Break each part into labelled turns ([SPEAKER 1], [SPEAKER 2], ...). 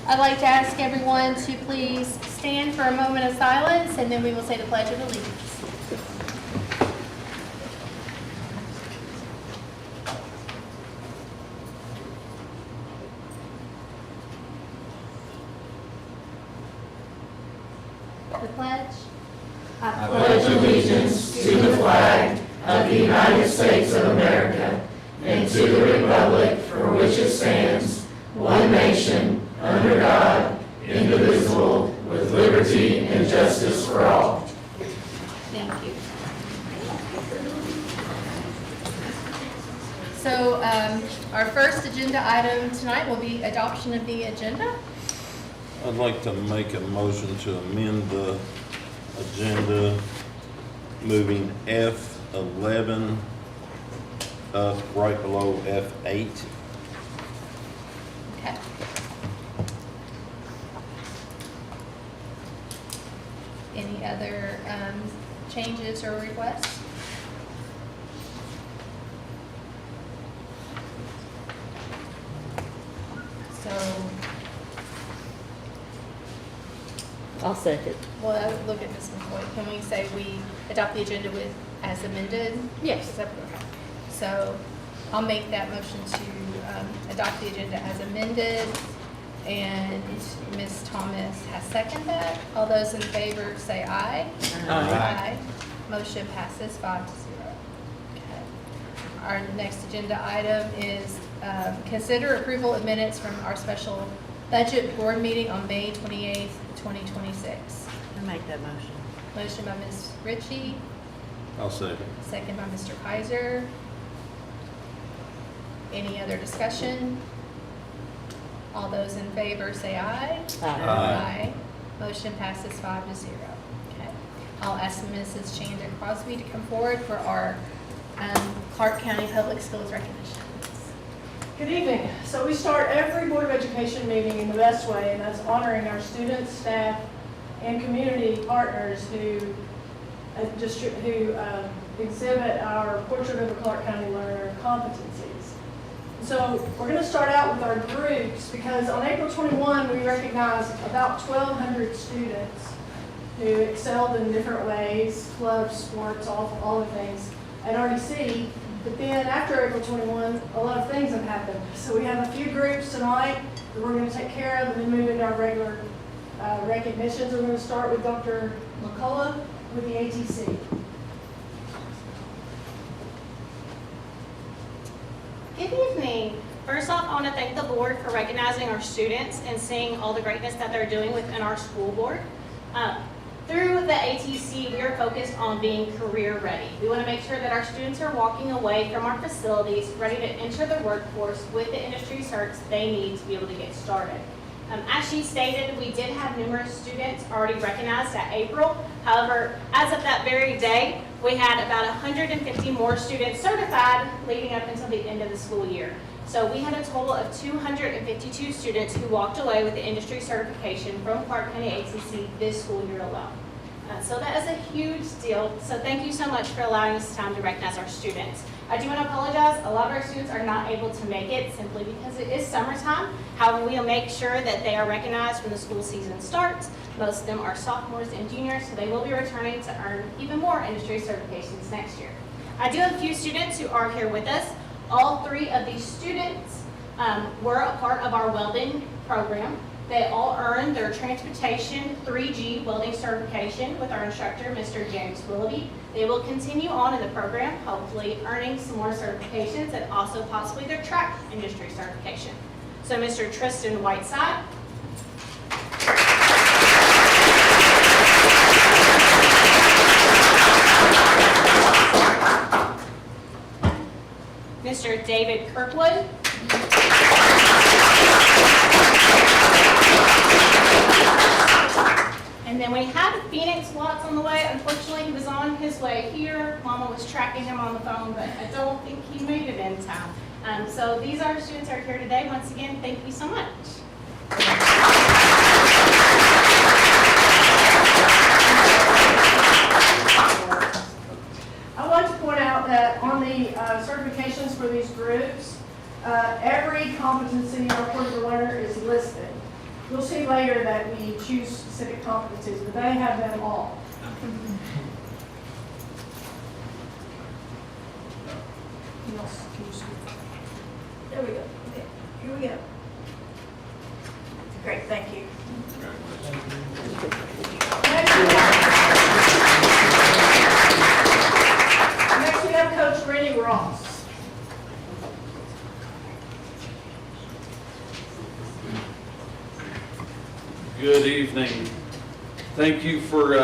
[SPEAKER 1] I'd like to ask everyone to please stand for a moment of silence, and then we will say the Pledge of Allegiance. The pledge.
[SPEAKER 2] I pledge allegiance to the flag of the United States of America and to the republic for which it stands, one nation, under God, indivisible, with liberty and justice for all.
[SPEAKER 1] Thank you. So our first agenda item tonight will be adoption of the agenda.
[SPEAKER 3] I'd like to make a motion to amend the agenda, moving F11 up right below F8.
[SPEAKER 1] Okay. Any other changes or requests? So
[SPEAKER 4] I'll second.
[SPEAKER 1] well, I would look at Ms. McCoy. Can we say we adopt the agenda with as amended?
[SPEAKER 4] Yes.
[SPEAKER 1] Is that- okay. So I'll make that motion to adopt the agenda as amended, and Ms. Thomas has seconded that. All those in favor say aye.
[SPEAKER 4] Aye.
[SPEAKER 1] Motion passes 5-0. Okay. Our next agenda item is consider approval of minutes from our special budget board meeting on May 28th, 2026.
[SPEAKER 4] I'll make that motion.
[SPEAKER 1] Motion by Ms. Ritchie,
[SPEAKER 3] I'll second.
[SPEAKER 1] second by Mr. Kaiser. Any other discussion? All those in favor say aye.
[SPEAKER 3] Aye.
[SPEAKER 1] Motion passes 5-0. Okay. I'll ask Mrs. Chandra Crosby to come forward for our Clark County Public Schools recognition.
[SPEAKER 5] Good evening. So we start every Board of Education meeting in the best way, and that's honoring our students, staff, and community partners who exhibit our Portrait of a Clark County Learner competencies. So we're going to start out with our groups, because on April 21, we recognized about 1,200 students who excelled in different ways, clubs, sports, all the things at RDC. But then after April 21, a lot of things have happened. So we have a few groups tonight that we're going to take care of and then move into our regular recognitions. We're going to start with Dr. McCullough with the ATC.
[SPEAKER 6] Good evening. First off, I want to thank the board for recognizing our students and seeing all the greatness that they're doing within our school board. Through the ATC, we are focused on being career ready. We want to make sure that our students are walking away from our facilities ready to enter the workforce with the industry certs they need to be able to get started. As she stated, we did have numerous students already recognized at April. However, as of that very day, we had about 150 more students certified leading up until the end of the school year. So we had a total of 252 students who walked away with the industry certification from Clark County ATC this school year alone. So that is a huge deal. So thank you so much for allowing us time to recognize our students. I do want to apologize. A lot of our students are not able to make it simply because it is summertime. However, we will make sure that they are recognized when the school season starts. Most of them are sophomores and juniors, so they will be returning to earn even more industry certifications next year. I do have a few students who are here with us. All three of these students were a part of our welding program. They all earned their Transportation 3G welding certification with our instructor, Mr. James Willoughby. They will continue on in the program, hopefully earning some more certifications and also possibly their track industry certification. So Mr. Tristan Whiteside, Mr. David Kirkwood, and then we had Phoenix Watts on the way. Unfortunately, he was on his way here. Mama was tracking him on the phone, but I don't think he made it in time. So these are our students that are here today. Once again, thank you so much.
[SPEAKER 5] I'd like to point out that on the certifications for these groups, every competency in our Portrait of a Learner is listed. You'll see later that we choose specific competencies, but they have them all. You know, can you see? There we go. Okay, here we go. Great, thank you. Next we have Coach Rennie Ross.
[SPEAKER 7] Good evening. Thank you for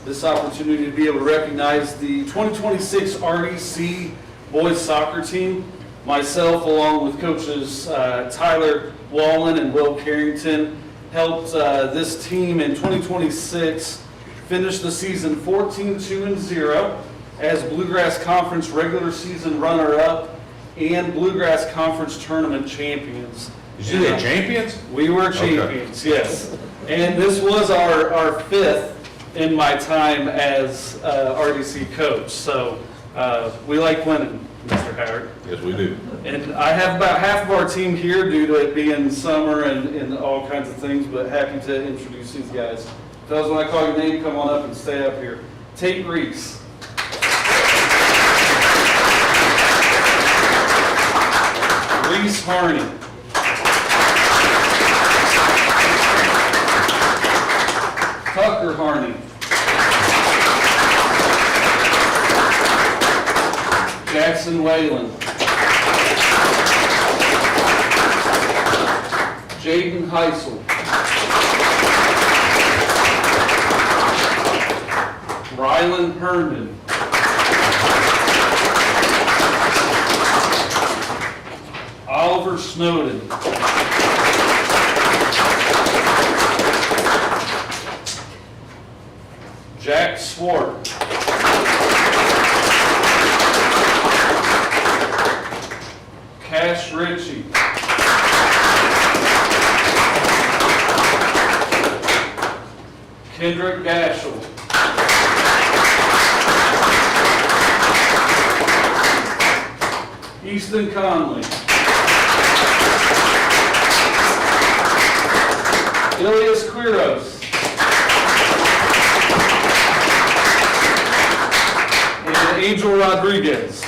[SPEAKER 7] this opportunity to be able to recognize the 2026 RDC boys soccer team. Myself, along with coaches Tyler Wallen and Will Carrington, helped this team in 2026 finish the season 14-2-0 as Bluegrass Conference regular season runner-up and Bluegrass Conference tournament champions.
[SPEAKER 8] Is you the champions?
[SPEAKER 7] We were champions, yes. And this was our fifth in my time as RDC coach. So we like winning, Mr. Howard.
[SPEAKER 8] Yes, we do.
[SPEAKER 7] And I have about half of our team here due to it being summer and all kinds of things, but happy to introduce these guys. Fellas, when I call your name, come on up and stay up here. Tate Reese. Reese Harney. Tucker Harney. Jackson Whalen. Jaden Heisel. Rylan Herndon. Oliver Snowden. Jack Swart. Cash Ritchie. Kendrick Gashel. Easton Conley. Ilias Quiros. And Angel Rodriguez.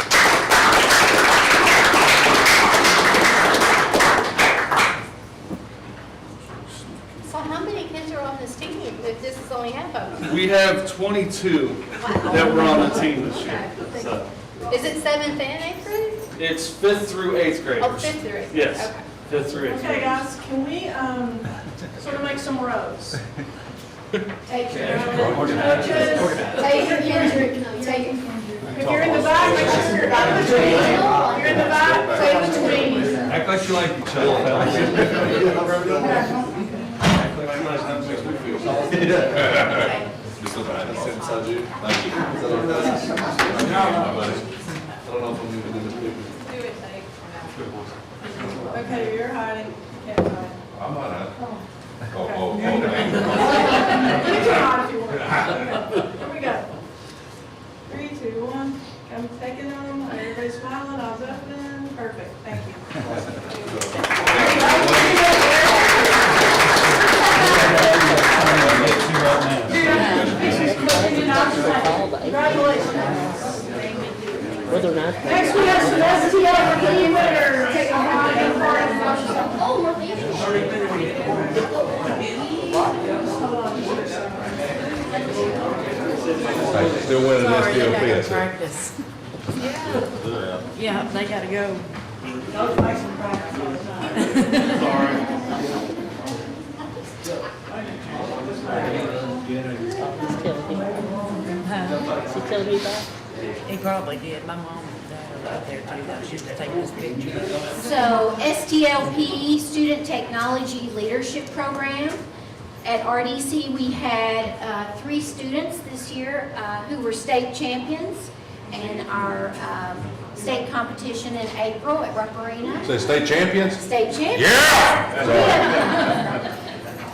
[SPEAKER 1] So how many kids are on this team if this is only half of them?
[SPEAKER 7] We have 22 that were on the team this year. So
[SPEAKER 1] Is it 7th and 8th grade?
[SPEAKER 7] it's 5th through 8th graders.
[SPEAKER 1] Oh, 5th through 8th.
[SPEAKER 7] Yes,
[SPEAKER 1] Okay.
[SPEAKER 7] 5th through 8th
[SPEAKER 5] Okay,
[SPEAKER 7] graders.
[SPEAKER 5] guys, can we sort of make some rows?
[SPEAKER 1] Take
[SPEAKER 5] Coaches,
[SPEAKER 1] Kendrick, take
[SPEAKER 5] if you're in the back, make sure you're in between. You're in the back, stay in between.
[SPEAKER 8] Act like you like each
[SPEAKER 5] Okay, you're hiding. You can't hide.
[SPEAKER 8] I'm not.
[SPEAKER 5] You can hide if you want. Okay, here we go. 3, 2, 1. I'm taking them. Everybody's smiling. Eyes open. Perfect. Thank you. Congratulations.
[SPEAKER 4] Whether or not.
[SPEAKER 5] Next, we have some STL review winners. Take a high and part
[SPEAKER 8] Still winning this
[SPEAKER 4] Sorry,
[SPEAKER 8] deal,
[SPEAKER 4] I gotta
[SPEAKER 8] yes.
[SPEAKER 4] practice. Yeah, they gotta go. She tell me that?
[SPEAKER 9] He probably did. My mom and dad are out there too. That was just to take this picture.
[SPEAKER 10] So STLP, Student Technology Leadership Program. At RDC, we had 3 students this year who were state champions in our state competition in April at Rupp Arena.
[SPEAKER 8] Say state champions?
[SPEAKER 10] State champions.
[SPEAKER 8] Yeah!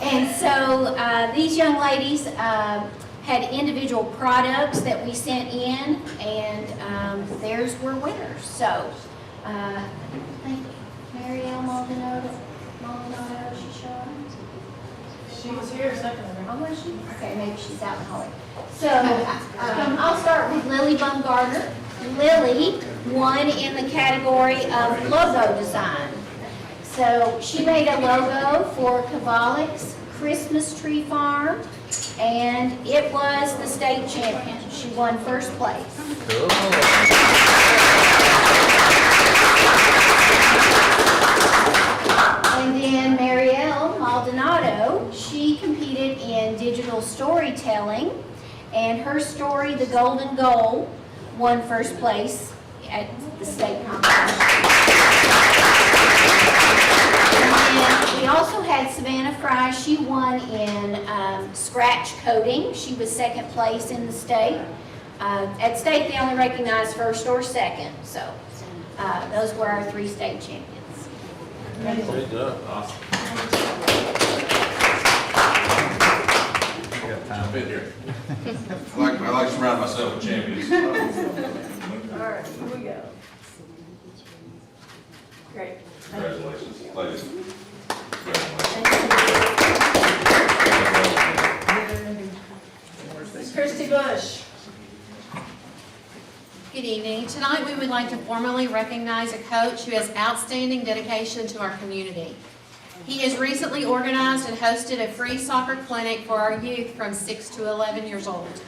[SPEAKER 10] And so these young ladies had individual products that we sent in, and theirs were winners. So I think Mary Ann Maldonado, she's showing.
[SPEAKER 5] She was here a second ago.
[SPEAKER 10] Oh, was she? Okay, maybe she's out in Holly. So, I'll start with Lily Bumgarner. Lily won in the category of logo design. So, she made a logo for Cavalix Christmas Tree Farm, and it was the state champion. She won first place. And then Marielle Maldonado, she competed in digital storytelling, and her story, The Golden Goal, won first place at the state competition. And then we also had Savannah Fry. She won in scratch coding. She was second place in the state. At state, they only recognize first or second, so those were our 3 state champions.
[SPEAKER 3] Great job.
[SPEAKER 8] Jump in here. I like to surround myself with champions.
[SPEAKER 5] All right, here we go. Great.
[SPEAKER 8] Congratulations, ladies.
[SPEAKER 5] Ms. Christy Bush.
[SPEAKER 11] Good evening. Tonight, we would like to formally recognize a coach who has outstanding dedication to our community. He has recently organized and hosted a free soccer clinic for our youth from 6 to 11 years old.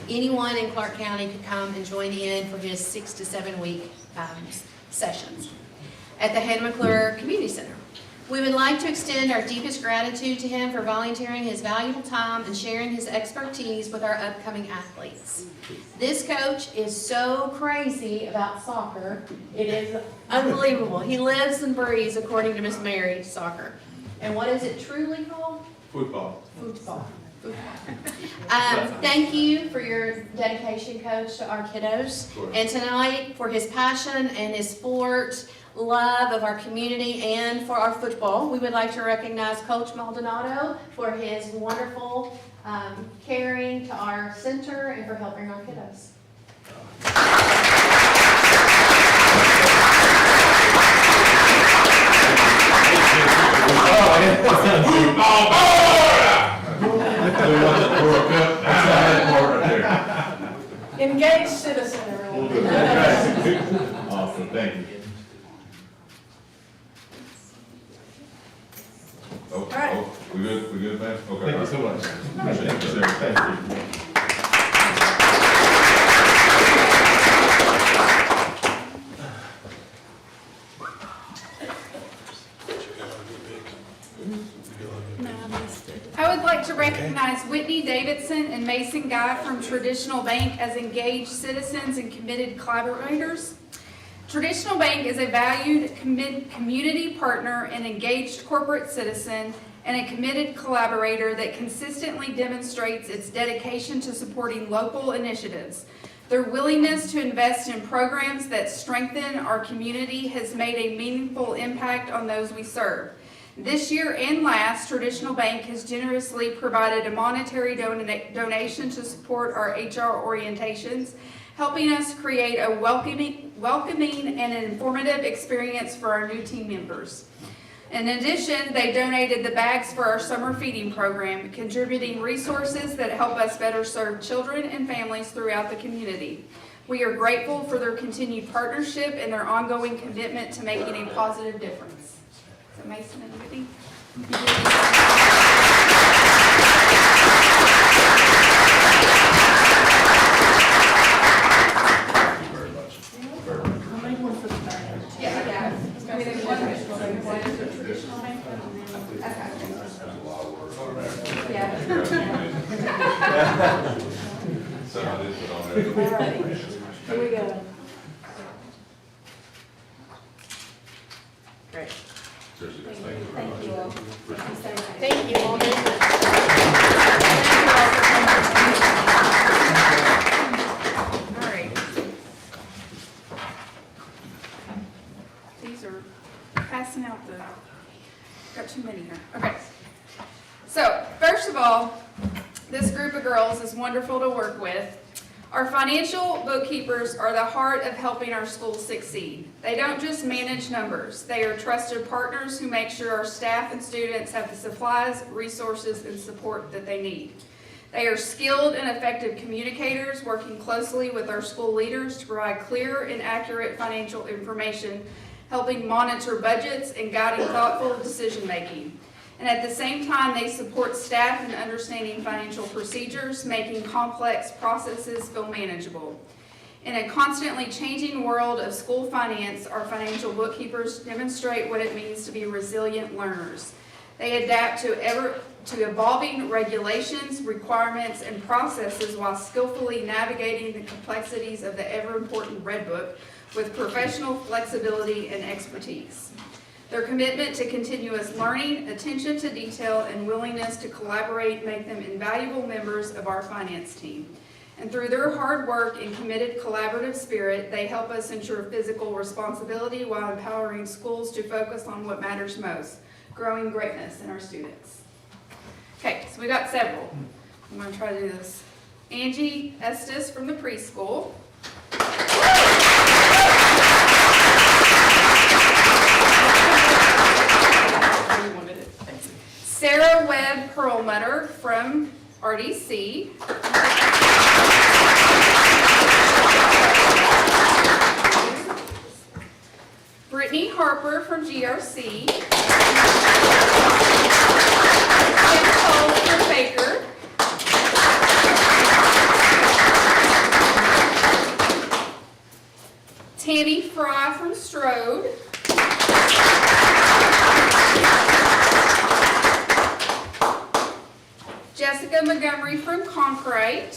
[SPEAKER 11] Anyone in Clark County could come and join in for his 6 to 7 week sessions at the Hannah McClure Community Center. We would like to extend our deepest gratitude to him for volunteering his valuable time and sharing his expertise with our upcoming athletes. This coach is so crazy about soccer, it is unbelievable. He lives and breathes, according to Miss Mary, soccer. And what is it truly called?
[SPEAKER 8] Football.
[SPEAKER 11] Football. Thank you for your dedication, Coach, to our kiddos. And tonight, for his passion and his sport, love of our community, and for our football, we would like to recognize Coach Maldonado for his wonderful caring to our center and for helping our kiddos.
[SPEAKER 5] Engaged citizen, everyone.
[SPEAKER 8] Awesome, thank you. Oh,
[SPEAKER 5] right.
[SPEAKER 8] oh, we good, man? Okay.
[SPEAKER 2] Thank you so much.
[SPEAKER 8] Appreciate it, sir. Thank you.
[SPEAKER 12] I would like to recognize Whitney Davidson and Mason Guy from Traditional Bank as engaged citizens and committed collaborators. Traditional Bank is a valued community partner and engaged corporate citizen and a committed collaborator that consistently demonstrates its dedication to supporting local initiatives. Their willingness to invest in programs that strengthen our community has made a meaningful impact on those we serve. This year and last, Traditional Bank has generously provided a monetary donation to support our HR orientations, helping us create a welcoming and informative experience for our new team members. In addition, they donated the bags for our summer feeding program, contributing resources that help us better serve children and families throughout the community. We are grateful for their continued partnership and their ongoing commitment to making a positive difference. So Mason and Whitney.
[SPEAKER 8] Somebody put on there.
[SPEAKER 5] All right, here we go.
[SPEAKER 12] Great.
[SPEAKER 8] Seriously, guys, thank you.
[SPEAKER 12] Thank you all.
[SPEAKER 11] Thank you all.
[SPEAKER 12] All right. These are passing out got too many here. Okay. So, first of all, this group of girls is wonderful to work with. Our financial bookkeepers are the heart of helping our schools succeed. They don't just manage numbers. They are trusted partners who make sure our staff and students have the supplies, resources, and support that they need. They are skilled and effective communicators, working closely with our school leaders to provide clear and accurate financial information, helping monitor budgets and guiding thoughtful decision-making. And at the same time, they support staff in understanding financial procedures, making complex processes feel manageable. In a constantly changing world of school finance, our financial bookkeepers demonstrate what it means to be resilient learners. They adapt to evolving regulations, requirements, and processes while skillfully navigating the complexities of the ever-important Red Book with professional flexibility and expertise. Their commitment to continuous learning, attention to detail, and willingness to collaborate make them invaluable members of our finance team. And through their hard work and committed collaborative spirit, they help us ensure physical responsibility while empowering schools to focus on what matters most, growing greatness in our students. Okay, so we got several. I'm going to try to do this. Angie Estes from the preschool. Sarah Webb Perlmutter from RDC. Brittany Harper from GRC. Kim Cole from Baker. Tammy Fry from Strode. Jessica Montgomery from Concrete.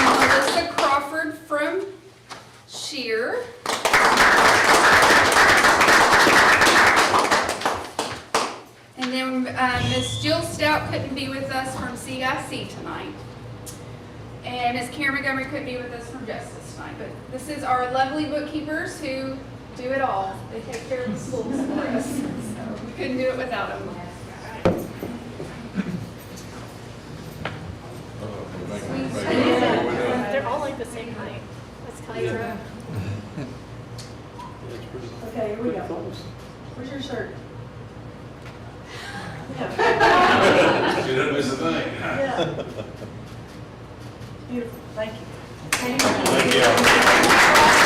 [SPEAKER 12] Melissa Crawford from Shear. And then Miss Jill Stout couldn't be with us from CIC tonight. And Miss Karen Montgomery couldn't be with us from Justice tonight. But this is our lovely bookkeepers who do it all. They take care of the schools for us. So we couldn't do it without them.
[SPEAKER 6] They're all like the same height. That's kind of.
[SPEAKER 5] Okay, here we go. Where's your shirt?
[SPEAKER 8] You didn't miss a thing.
[SPEAKER 5] Yeah. Beautiful, thank you.
[SPEAKER 8] Thank you.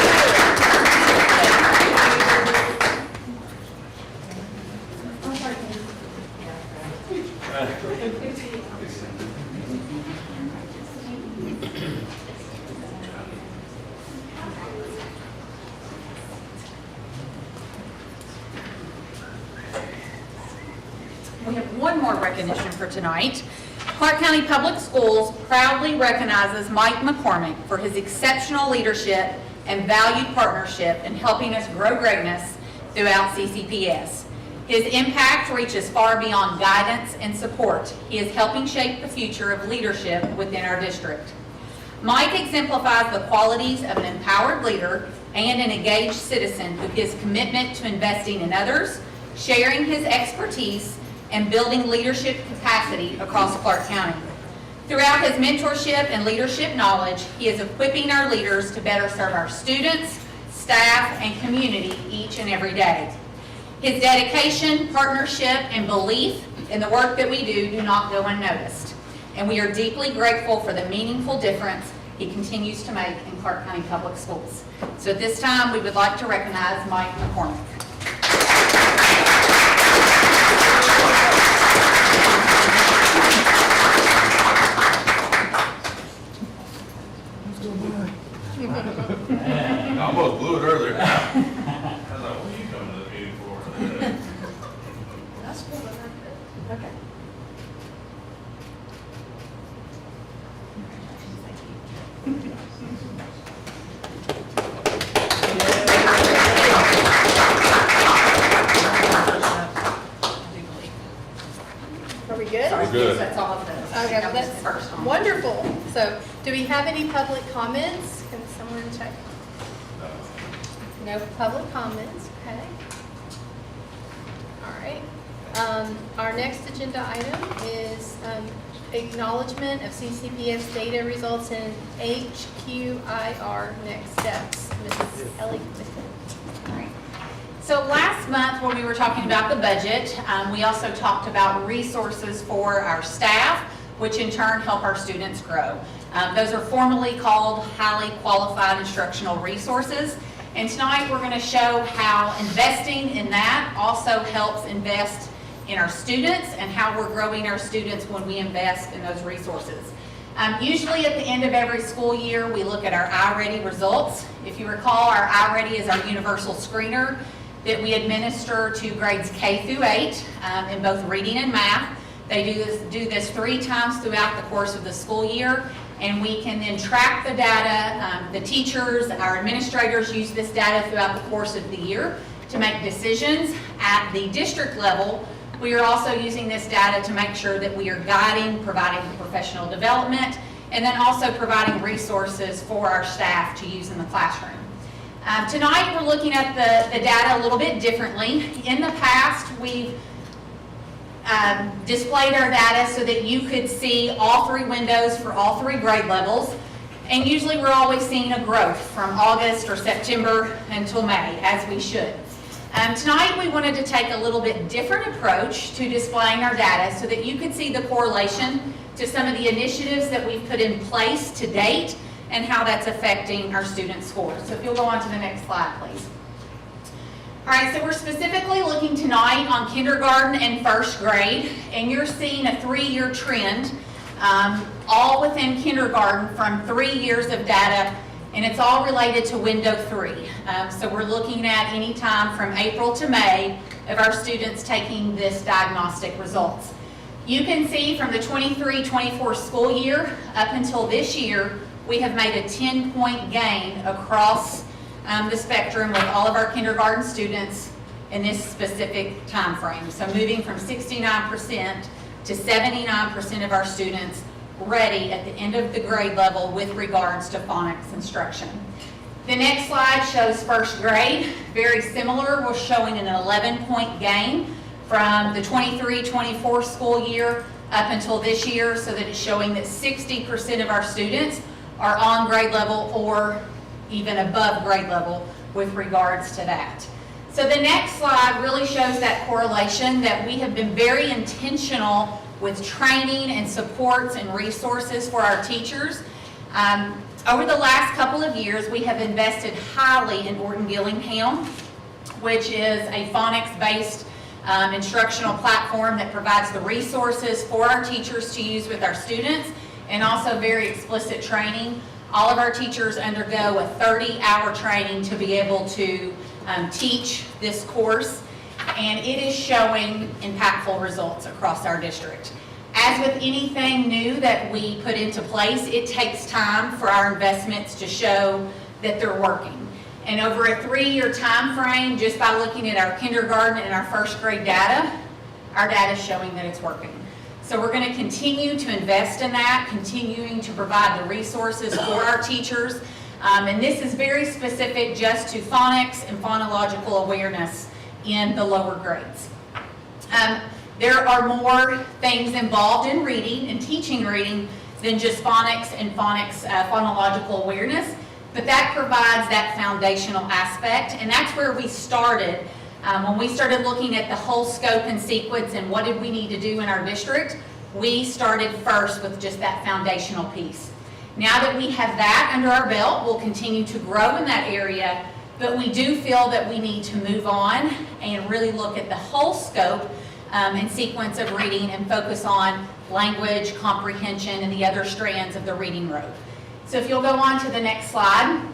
[SPEAKER 13] We have one more recognition for tonight. Clark County Public Schools proudly recognizes Mike McCormick for his exceptional leadership and valued partnership in helping us grow greatness throughout CCPS. His impact reaches far beyond guidance and support. He is helping shape the future of leadership within our district. Mike exemplifies the qualities of an empowered leader and an engaged citizen with his commitment to investing in others, sharing his expertise, and building leadership capacity across Clark County. Throughout his mentorship and leadership knowledge, he is equipping our leaders to better serve our students, staff, and community each and every day. His dedication, partnership, and belief in the work that we do not go unnoticed. And we are deeply grateful for the meaningful difference he continues to make in Clark County Public Schools. So at this time, we would like to recognize Mike McCormick.
[SPEAKER 8] I almost blew it earlier. I was like, what are you coming to the meeting for?
[SPEAKER 5] That's cool. Okay.
[SPEAKER 1] Are we good?
[SPEAKER 8] We're good.
[SPEAKER 13] That's all of those.
[SPEAKER 1] Okay,
[SPEAKER 13] That was
[SPEAKER 1] that's
[SPEAKER 13] the first one.
[SPEAKER 1] wonderful. So, do we have any public comments? Can someone check? No public comments, okay. All right. Our next agenda item is acknowledgement of CCPS data results in HQIR next steps. Mrs. Ellie Smith.
[SPEAKER 13] So last month, when we were talking about the budget, we also talked about resources for our staff, which in turn help our students grow. Those are formally called highly qualified instructional resources. And tonight, we're going to show how investing in that also helps invest in our students and how we're growing our students when we invest in those resources. Usually at the end of every school year, we look at our iReady results. If you recall, our iReady is our universal screener that we administer to grades K through 8 in both reading and math. They do this 3 times throughout the course of the school year, and we can then track the data. The teachers, our administrators use this data throughout the course of the year to make decisions. At the district level, we are also using this data to make sure that we are guiding, providing professional development, and then also providing resources for our staff to use in the classroom. Tonight, we're looking at the data a little bit differently. In the past, we've displayed our data so that you could see all 3 windows for all 3 grade levels. And usually, we're always seeing a growth from August or September until May, as we should. Tonight, we wanted to take a little bit different approach to displaying our data so that you could see the correlation to some of the initiatives that we've put in place to date and how that's affecting our student scores. So if you'll go on to the next slide, please. All right, so we're specifically looking tonight on kindergarten and first grade, and you're seeing a 3-year trend, all within kindergarten from 3 years of data, and it's all related to window 3. So we're looking at any time from April to May of our students taking this diagnostic results. You can see from the 23-24 school year up until this year, we have made a 10-point gain across the spectrum with all of our kindergarten students in this specific time frame. So moving from 69% to 79% of our students ready at the end of the grade level with regards to phonics instruction. The next slide shows first grade. Very similar, we're showing an 11-point gain from the 23-24 school year up until this year, so that it's showing that 60% of our students are on grade level or even above grade level with regards to that. So the next slide really shows that correlation that we have been very intentional with training and supports and resources for our teachers. Over the last couple of years, we have invested highly in Orton Gillingham, which is a phonics-based instructional platform that provides the resources for our teachers to use with our students, and also very explicit training. All of our teachers undergo a 30-hour training to be able to teach this course, and it is showing impactful results across our district. As with anything new that we put into place, it takes time for our investments to show that they're working. And over a 3-year time frame, just by looking at our kindergarten and our first grade data, our data is showing that it's working. So we're going to continue to invest in that, continuing to provide the resources for our teachers. And this is very specific just to phonics and phonological awareness in the lower grades. There are more things involved in reading and teaching reading than just phonics and phonological awareness, but that provides that foundational aspect, and that's where we started. When we started looking at the whole scope and sequence and what did we need to do in our district, we started first with just that foundational piece. Now that we have that under our belt, we'll continue to grow in that area, but we do feel that we need to move on and really look at the whole scope and sequence of reading and focus on language, comprehension, and the other strands of the reading road. So if you'll go on to the next slide,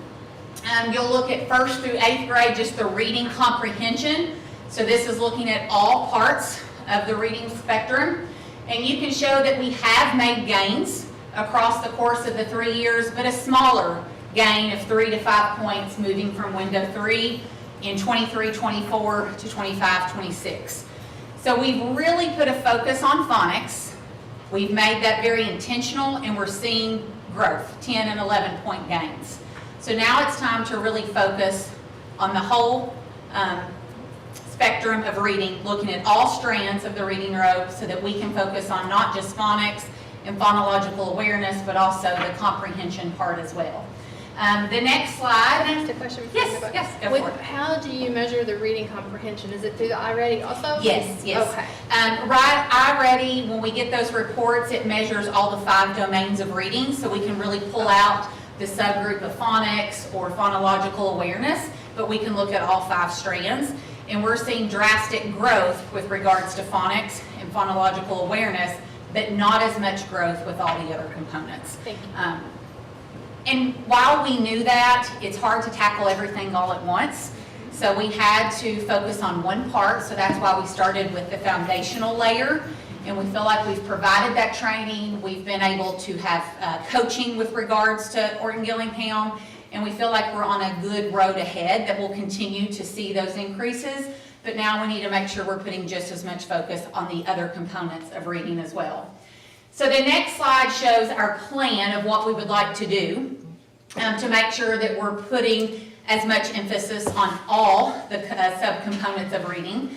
[SPEAKER 13] you'll look at 1st through 8th grade, just the reading comprehension. So this is looking at all parts of the reading spectrum. And you can show that we have made gains across the course of the 3 years, but a smaller gain of 3 to 5 points moving from window 3 in 23-24 to 25-26. So we've really put a focus on phonics. We've made that very intentional, and we're seeing growth, 10 and 11 point gains. So now it's time to really focus on the whole spectrum of reading, looking at all strands of the reading rope so that we can focus on not just phonics and phonological awareness, but also the comprehension part as well. The next slide.
[SPEAKER 1] Can I ask a question? before we go back?
[SPEAKER 13] Yes, go
[SPEAKER 1] With-
[SPEAKER 13] for it.
[SPEAKER 1] How do you measure the reading comprehension? Is it through the iReady also?
[SPEAKER 13] Yes, yes.
[SPEAKER 1] Okay.
[SPEAKER 13] Right, iReady, when we get those reports, it measures all the 5 domains of reading, so we can really pull out the subgroup of phonics or phonological awareness, but we can look at all 5 strands. And we're seeing drastic growth with regards to phonics and phonological awareness, but not as much growth with all the other components.
[SPEAKER 1] Thank you.
[SPEAKER 13] And while we knew that, it's hard to tackle everything all at once. So we had to focus on one part, so that's why we started with the foundational layer. And we feel like we've provided that training. We've been able to have coaching with regards to Orton Gillingham. And we feel like we're on a good road ahead that will continue to see those increases. But now we need to make sure we're putting just as much focus on the other components of reading as well. So the next slide shows our plan of what we would like to do to make sure that we're putting as much emphasis on all the subcomponents of reading.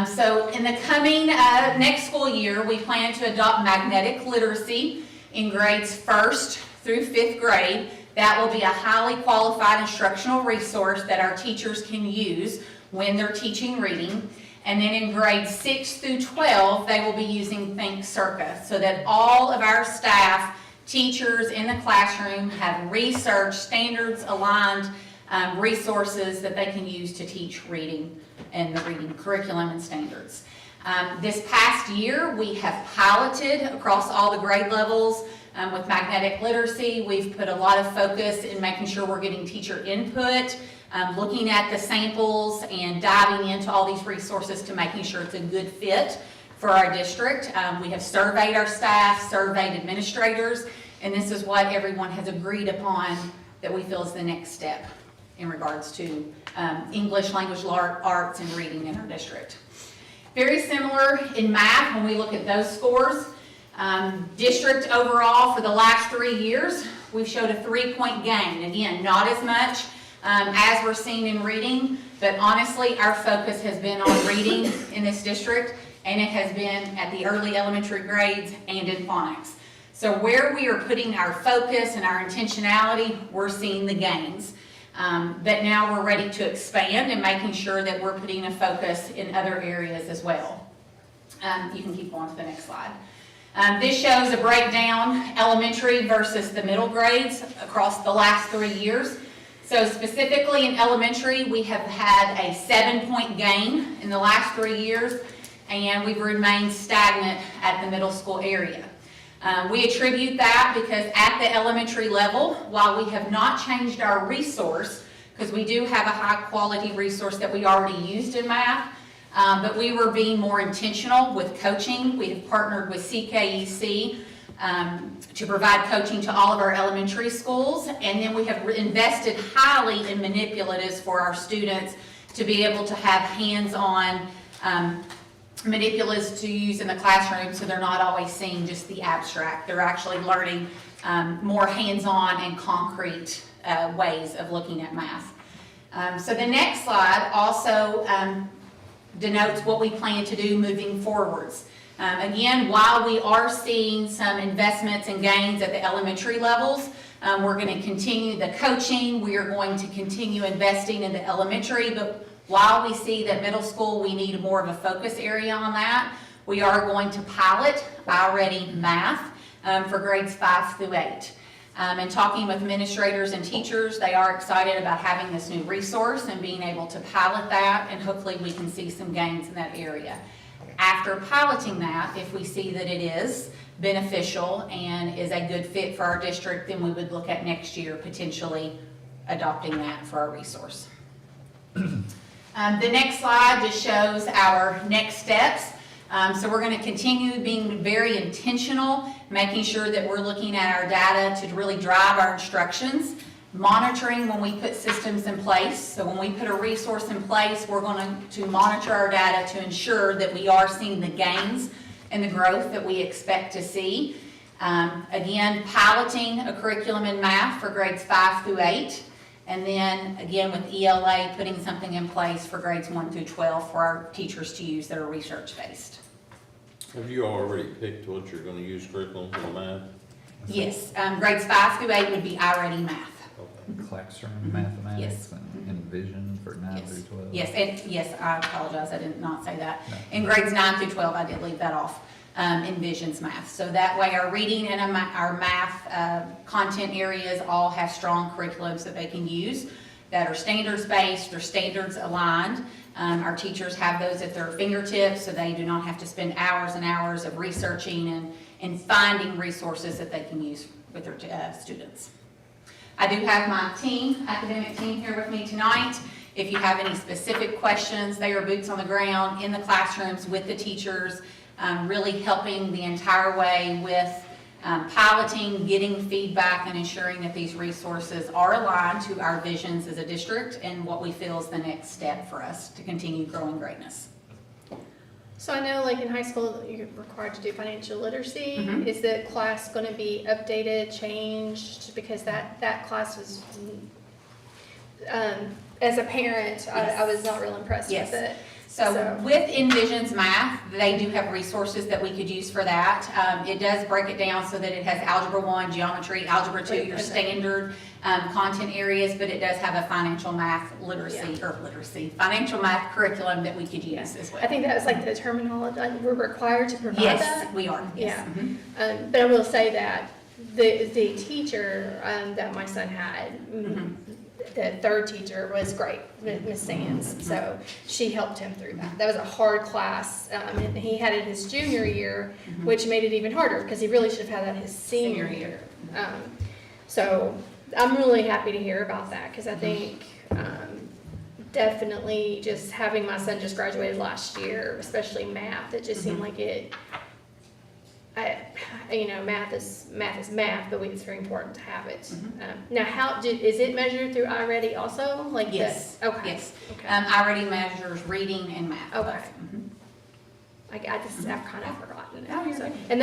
[SPEAKER 13] So in the coming next school year, we plan to adopt magnetic literacy in grades 1st through 5th grade. That will be a highly qualified instructional resource that our teachers can use when they're teaching reading. And then in grades 6 through 12, they will be using Think Circa, so that all of our staff, teachers in the classroom have research, standards aligned resources that they can use to teach reading and the reading curriculum and standards. This past year, we have piloted across all the grade levels with magnetic literacy. We've put a lot of focus in making sure we're getting teacher input, looking at the samples and diving into all these resources to making sure it's a good fit for our district. We have surveyed our staff, surveyed administrators, and this is what everyone has agreed upon that we feel is the next step in regards to English, language arts, and reading in our district. Very similar in math when we look at those scores. District overall for the last 3 years, we've showed a 3-point gain. Again, not as much as we're seeing in reading, but honestly, our focus has been on reading in this district, and it has been at the early elementary grades and in phonics. So where we are putting our focus and our intentionality, we're seeing the gains. But now we're ready to expand and making sure that we're putting a focus in other areas as well. You can keep going to the next slide. This shows a breakdown, elementary versus the middle grades across the last 3 years. So specifically in elementary, we have had a 7-point gain in the last 3 years, and we've remained stagnant at the middle school area. We attribute that because at the elementary level, while we have not changed our resource, because we do have a high quality resource that we already used in math, but we were being more intentional with coaching. We have partnered with CKEC to provide coaching to all of our elementary schools, and then we have invested highly in manipulatives for our students to be able to have hands-on manipulatives to use in the classroom, so they're not always seeing just the abstract. They're actually learning more hands-on and concrete ways of looking at math. So the next slide also denotes what we plan to do moving forwards. Again, while we are seeing some investments and gains at the elementary levels, we're going to continue the coaching. We are going to continue investing in the elementary, but while we see that middle school, we need more of a focus area on that, we are going to pilot iReady Math for grades 5 through 8. And talking with administrators and teachers, they are excited about having this new resource and being able to pilot that, and hopefully we can see some gains in that area. After piloting that, if we see that it is beneficial and is a good fit for our district, then we would look at next year potentially adopting that for our resource. The next slide just shows our next steps. So we're going to continue being very intentional, making sure that we're looking at our data to really drive our instructions, monitoring when we put systems in place. So when we put a resource in place, we're going to monitor our data to ensure that we are seeing the gains and the growth that we expect to see. Again, piloting a curriculum in math for grades 5 through 8. And then, again, with ELA, putting something in place for grades 1 through 12 for our teachers to use that are research-based.
[SPEAKER 3] Have you already picked what you're gonna use curriculum for math?
[SPEAKER 13] Yes, grades 5 through 8 would be iReady Math.
[SPEAKER 14] Classroom
[SPEAKER 13] Yes.
[SPEAKER 14] mathematics and Vision for 9
[SPEAKER 13] Yes.
[SPEAKER 14] through 12.
[SPEAKER 13] Yes, and, yes, I apologize, I did not say that.
[SPEAKER 14] No.
[SPEAKER 13] In grades 9 through 12, I did leave that off, Envision's math. So that way our reading and our math content areas all have strong curriculums that they can use that are standards-based, they're standards aligned. Our teachers have those at their fingertips, so they do not have to spend hours and hours of researching and finding resources that they can use with their students. I do have my team, academic team here with me tonight. If you have any specific questions, they are boots on the ground in the classrooms with the teachers, really helping the entire way with piloting, getting feedback, and ensuring that these resources are aligned to our visions as a district and what we feel is the next step for us to continue growing greatness.
[SPEAKER 1] So I know like in high school, you're required to do financial literacy.
[SPEAKER 13] Mhm.
[SPEAKER 1] Is the class going to be updated, changed? Because that class was, as a parent, I was not real impressed
[SPEAKER 13] Yes.
[SPEAKER 1] with it.
[SPEAKER 13] So with Envision's math, they do have resources that we could use for that. It does break it down so that it has Algebra 1, Geometry, Algebra 2, your standard content areas, but it does have a financial math financial math curriculum that we could use as well.
[SPEAKER 1] I think that was like the terminology, we're required to provide that.
[SPEAKER 13] Yes, we are. Yes.
[SPEAKER 1] Yeah.
[SPEAKER 13] Mhm.
[SPEAKER 1] But I will say that the teacher that my son had, the third teacher was great, Miss Sands. So she helped him through that. That was a hard class, and he had it his junior year, which made it even harder because he really should have had that his senior year. So I'm really happy to hear about that because I think definitely just having my son just graduated last year, especially math, it just seemed like it. Math is math, but it's very important to have it. Now, is it measured through iReady also? Like
[SPEAKER 13] Yes.
[SPEAKER 1] Okay.
[SPEAKER 13] Yes.
[SPEAKER 1] Okay.
[SPEAKER 13] iReady measures reading and math.
[SPEAKER 1] Okay.
[SPEAKER 13] Mhm.
[SPEAKER 1] I've kind of forgotten it.
[SPEAKER 13] Oh, you're
[SPEAKER 1] So-
[SPEAKER 13] good.
[SPEAKER 1] And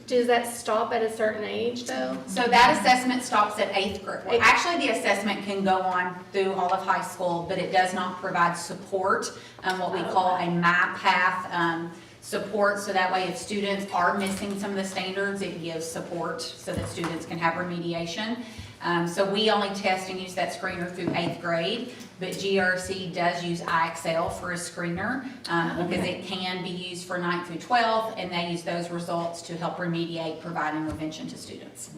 [SPEAKER 1] does that stop at a certain age though?
[SPEAKER 13] So that assessment stops at 8th grade. Well, actually, the assessment can go on through all of high school, but it does not provide support, what we call a MyPath support. So that way if students are missing some of the standards, it gives support so that students can have remediation. So we only test and use that screener through 8th grade, but GRC does use iExcel for a screener because it can be used for 9th through 12th, and they use those results to help remediate, provide intervention to students.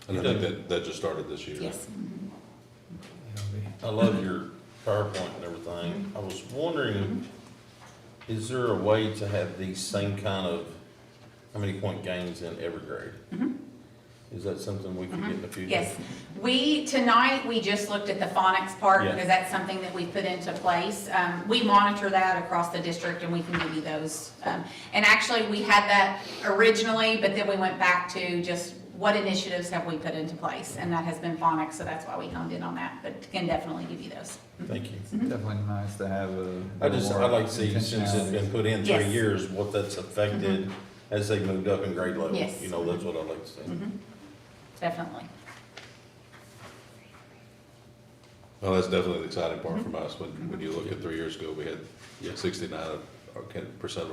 [SPEAKER 8] And I think that just started this year.
[SPEAKER 13] Yes.
[SPEAKER 3] I love your PowerPoint and everything. I was wondering, is there a way to have these same kind of, how many point gains in every grade? Is that something we could get in the future?
[SPEAKER 13] Yes. Tonight, we just looked at the phonics part
[SPEAKER 3] Yeah.
[SPEAKER 13] because that's something that we put into place. We monitor that across the district and we can give you those. And actually, we had that originally, but then we went back to just what initiatives have we put into place? And that has been phonics, so that's why we honed in on that, but can definitely give you those.
[SPEAKER 3] Thank you.
[SPEAKER 14] Definitely nice to have a.
[SPEAKER 3] I'd like to see, since it's been put in 3
[SPEAKER 13] Yes.
[SPEAKER 3] years, what that's affected as they moved up in grade level.
[SPEAKER 13] Yes.
[SPEAKER 3] That's what I'd like to see.
[SPEAKER 13] Definitely.
[SPEAKER 8] Well, that's definitely the exciting part from us. When you look at 3 years ago, we had 69% of our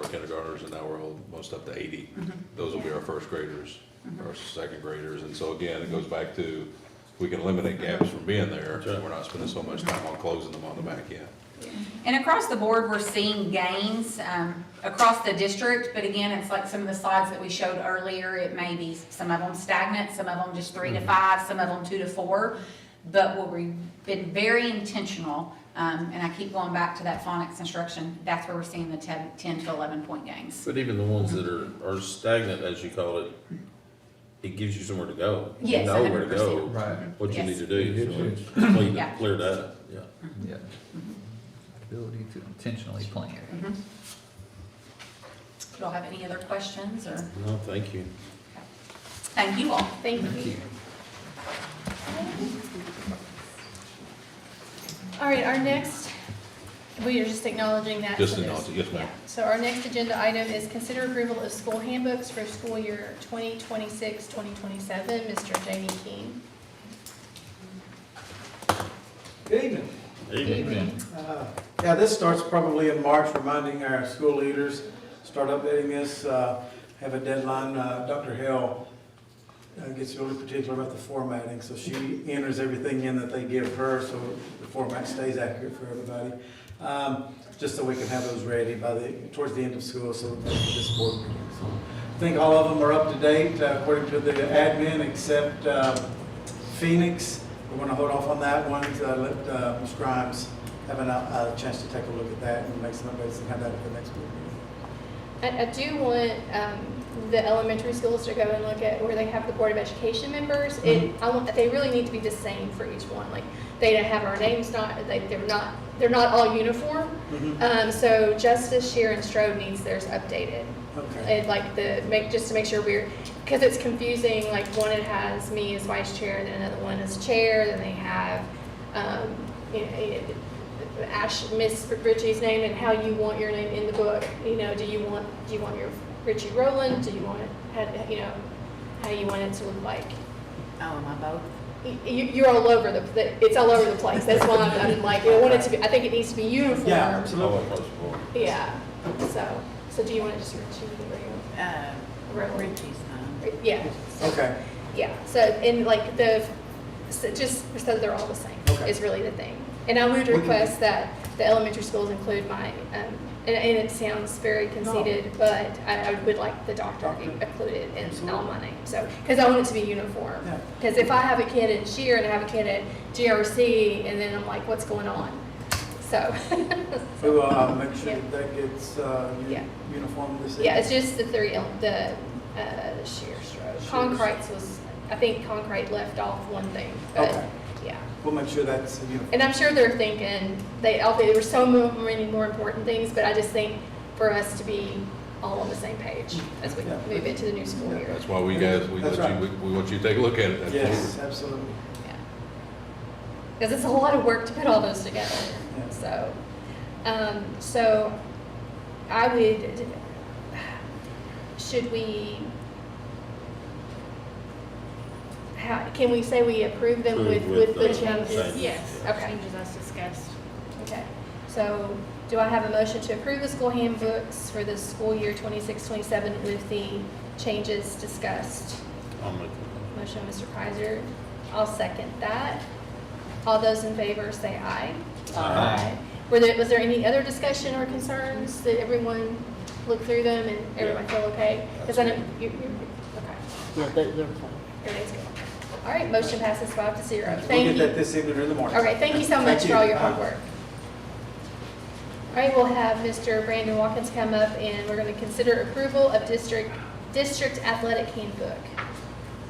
[SPEAKER 8] kindergartners, and now we're almost up to 80. Those will be our first graders, our second graders. And so again, it goes back to, we can eliminate gaps from being there. We're not spending so much time on closing them on the back end.
[SPEAKER 13] And across the board, we're seeing gains across the district, but again, it's like some of the slides that we showed earlier, it may be some of them stagnant, some of them just 3 to 5, some of them 2 to 4. But what we've been very intentional, and I keep going back to that phonics instruction, that's where we're seeing the 10 to 11 point gains.
[SPEAKER 3] But even the ones that are stagnant, as you call it, it gives you somewhere to go.
[SPEAKER 13] Yes,
[SPEAKER 3] You know where to
[SPEAKER 13] 100%.
[SPEAKER 3] go,
[SPEAKER 14] Right.
[SPEAKER 3] what you
[SPEAKER 13] Yes.
[SPEAKER 3] need to do.
[SPEAKER 14] It
[SPEAKER 3] So
[SPEAKER 14] gives
[SPEAKER 3] it's clean,
[SPEAKER 13] Yeah.
[SPEAKER 3] clear data, yeah.
[SPEAKER 14] Yeah. Ability to intentionally plan.
[SPEAKER 13] Do y'all have any other questions, or?
[SPEAKER 3] No, thank you.
[SPEAKER 13] Thank you all.
[SPEAKER 1] Thank you. All right, our next, we are just acknowledging that.
[SPEAKER 8] Just
[SPEAKER 1] so there's-
[SPEAKER 8] acknowledging, yes, ma'am.
[SPEAKER 1] yeah. So our next agenda item is consider approval of school handbooks for school year 2026, 2027. Mr. Jamie King.
[SPEAKER 15] Good evening.
[SPEAKER 3] Evening.
[SPEAKER 15] Yeah, this starts probably in March, reminding our school leaders, start updating this, have a deadline. Dr. Hill gets really particular about the formatting, so she enters everything in that they give her, so the format stays accurate for everybody. Just so we can have those ready towards the end of school, so for this board meeting. So I think all of them are up to date, according to the admin, except Phoenix. We're going to hold off on that one to let Ms. Grimes have a chance to take a look at that and make some updates and have that at the next board meeting.
[SPEAKER 1] I do want the elementary schools to go and look at where they have the Board of Education members. They really need to be the same for each one. Like, they don't have our names, they're not all uniform. So Justice, Sharon, Strode needs theirs updated.
[SPEAKER 15] Okay.
[SPEAKER 1] And like just to make sure because it's confusing, like one it has me as vice chair, then another one as chair, then they have, Miss Ritchie's name and how you want your name in the book. Do you want your Richie Rowland? Do you want it, how you want it to look like?
[SPEAKER 9] Oh, my boat.
[SPEAKER 1] You're all over it's all over the place. That's why I'm like, I want it to be, I think it needs to be uniform.
[SPEAKER 15] Yeah, absolutely.
[SPEAKER 1] Yeah. So do you want to just Richie or
[SPEAKER 9] Richie's name.
[SPEAKER 1] Yeah.
[SPEAKER 15] Okay.
[SPEAKER 1] Yeah. So and like just so they're all the same is really the thing. And I would request that the elementary schools include my, and it sounds very conceited, but I would like the doctor included in all my names. So, because I want it to be uniform. Because if I have a kid at Shear and I have a kid at GRC, and then I'm like, what's going on? So.
[SPEAKER 15] We will make sure that gets uniform this evening.
[SPEAKER 1] Yeah, it's just the Shear Stroke. Concrete's was, I think Concrete left off one thing, but yeah.
[SPEAKER 15] We'll make sure that's uniform.
[SPEAKER 1] And I'm sure they're thinking, there were so many more important things, but I just think for us to be all on the same page as we move into the new school year.
[SPEAKER 8] That's why we want you to take a look at it.
[SPEAKER 15] Yes, absolutely.
[SPEAKER 1] Yeah. Because it's a lot of work to put all those together.
[SPEAKER 15] Yeah.
[SPEAKER 1] So I would, should we, can we say we approve them with the changes?
[SPEAKER 6] Yes.
[SPEAKER 1] Okay.
[SPEAKER 6] Changes as discussed.
[SPEAKER 1] Okay. So do I have a motion to approve the school handbooks for the school year 26-27 with the changes discussed?
[SPEAKER 3] I'll make the
[SPEAKER 1] Motion, Mr. Kaiser. I'll second that. All those in favor say aye.
[SPEAKER 3] Aye.
[SPEAKER 1] Was there any other discussion or concerns? Did everyone look through them and everyone feel okay? Because I know okay.
[SPEAKER 4] Yeah, they're fine.
[SPEAKER 1] Everything's good. All right, motion passes 5-0.
[SPEAKER 15] We'll
[SPEAKER 1] Thank
[SPEAKER 15] get
[SPEAKER 1] you.
[SPEAKER 15] that this evening or in the morning.
[SPEAKER 1] Okay, thank you so much for all your hard work. All right, we'll have Mr. Brandon Watkins come up and we're going to consider approval of district athletic handbook.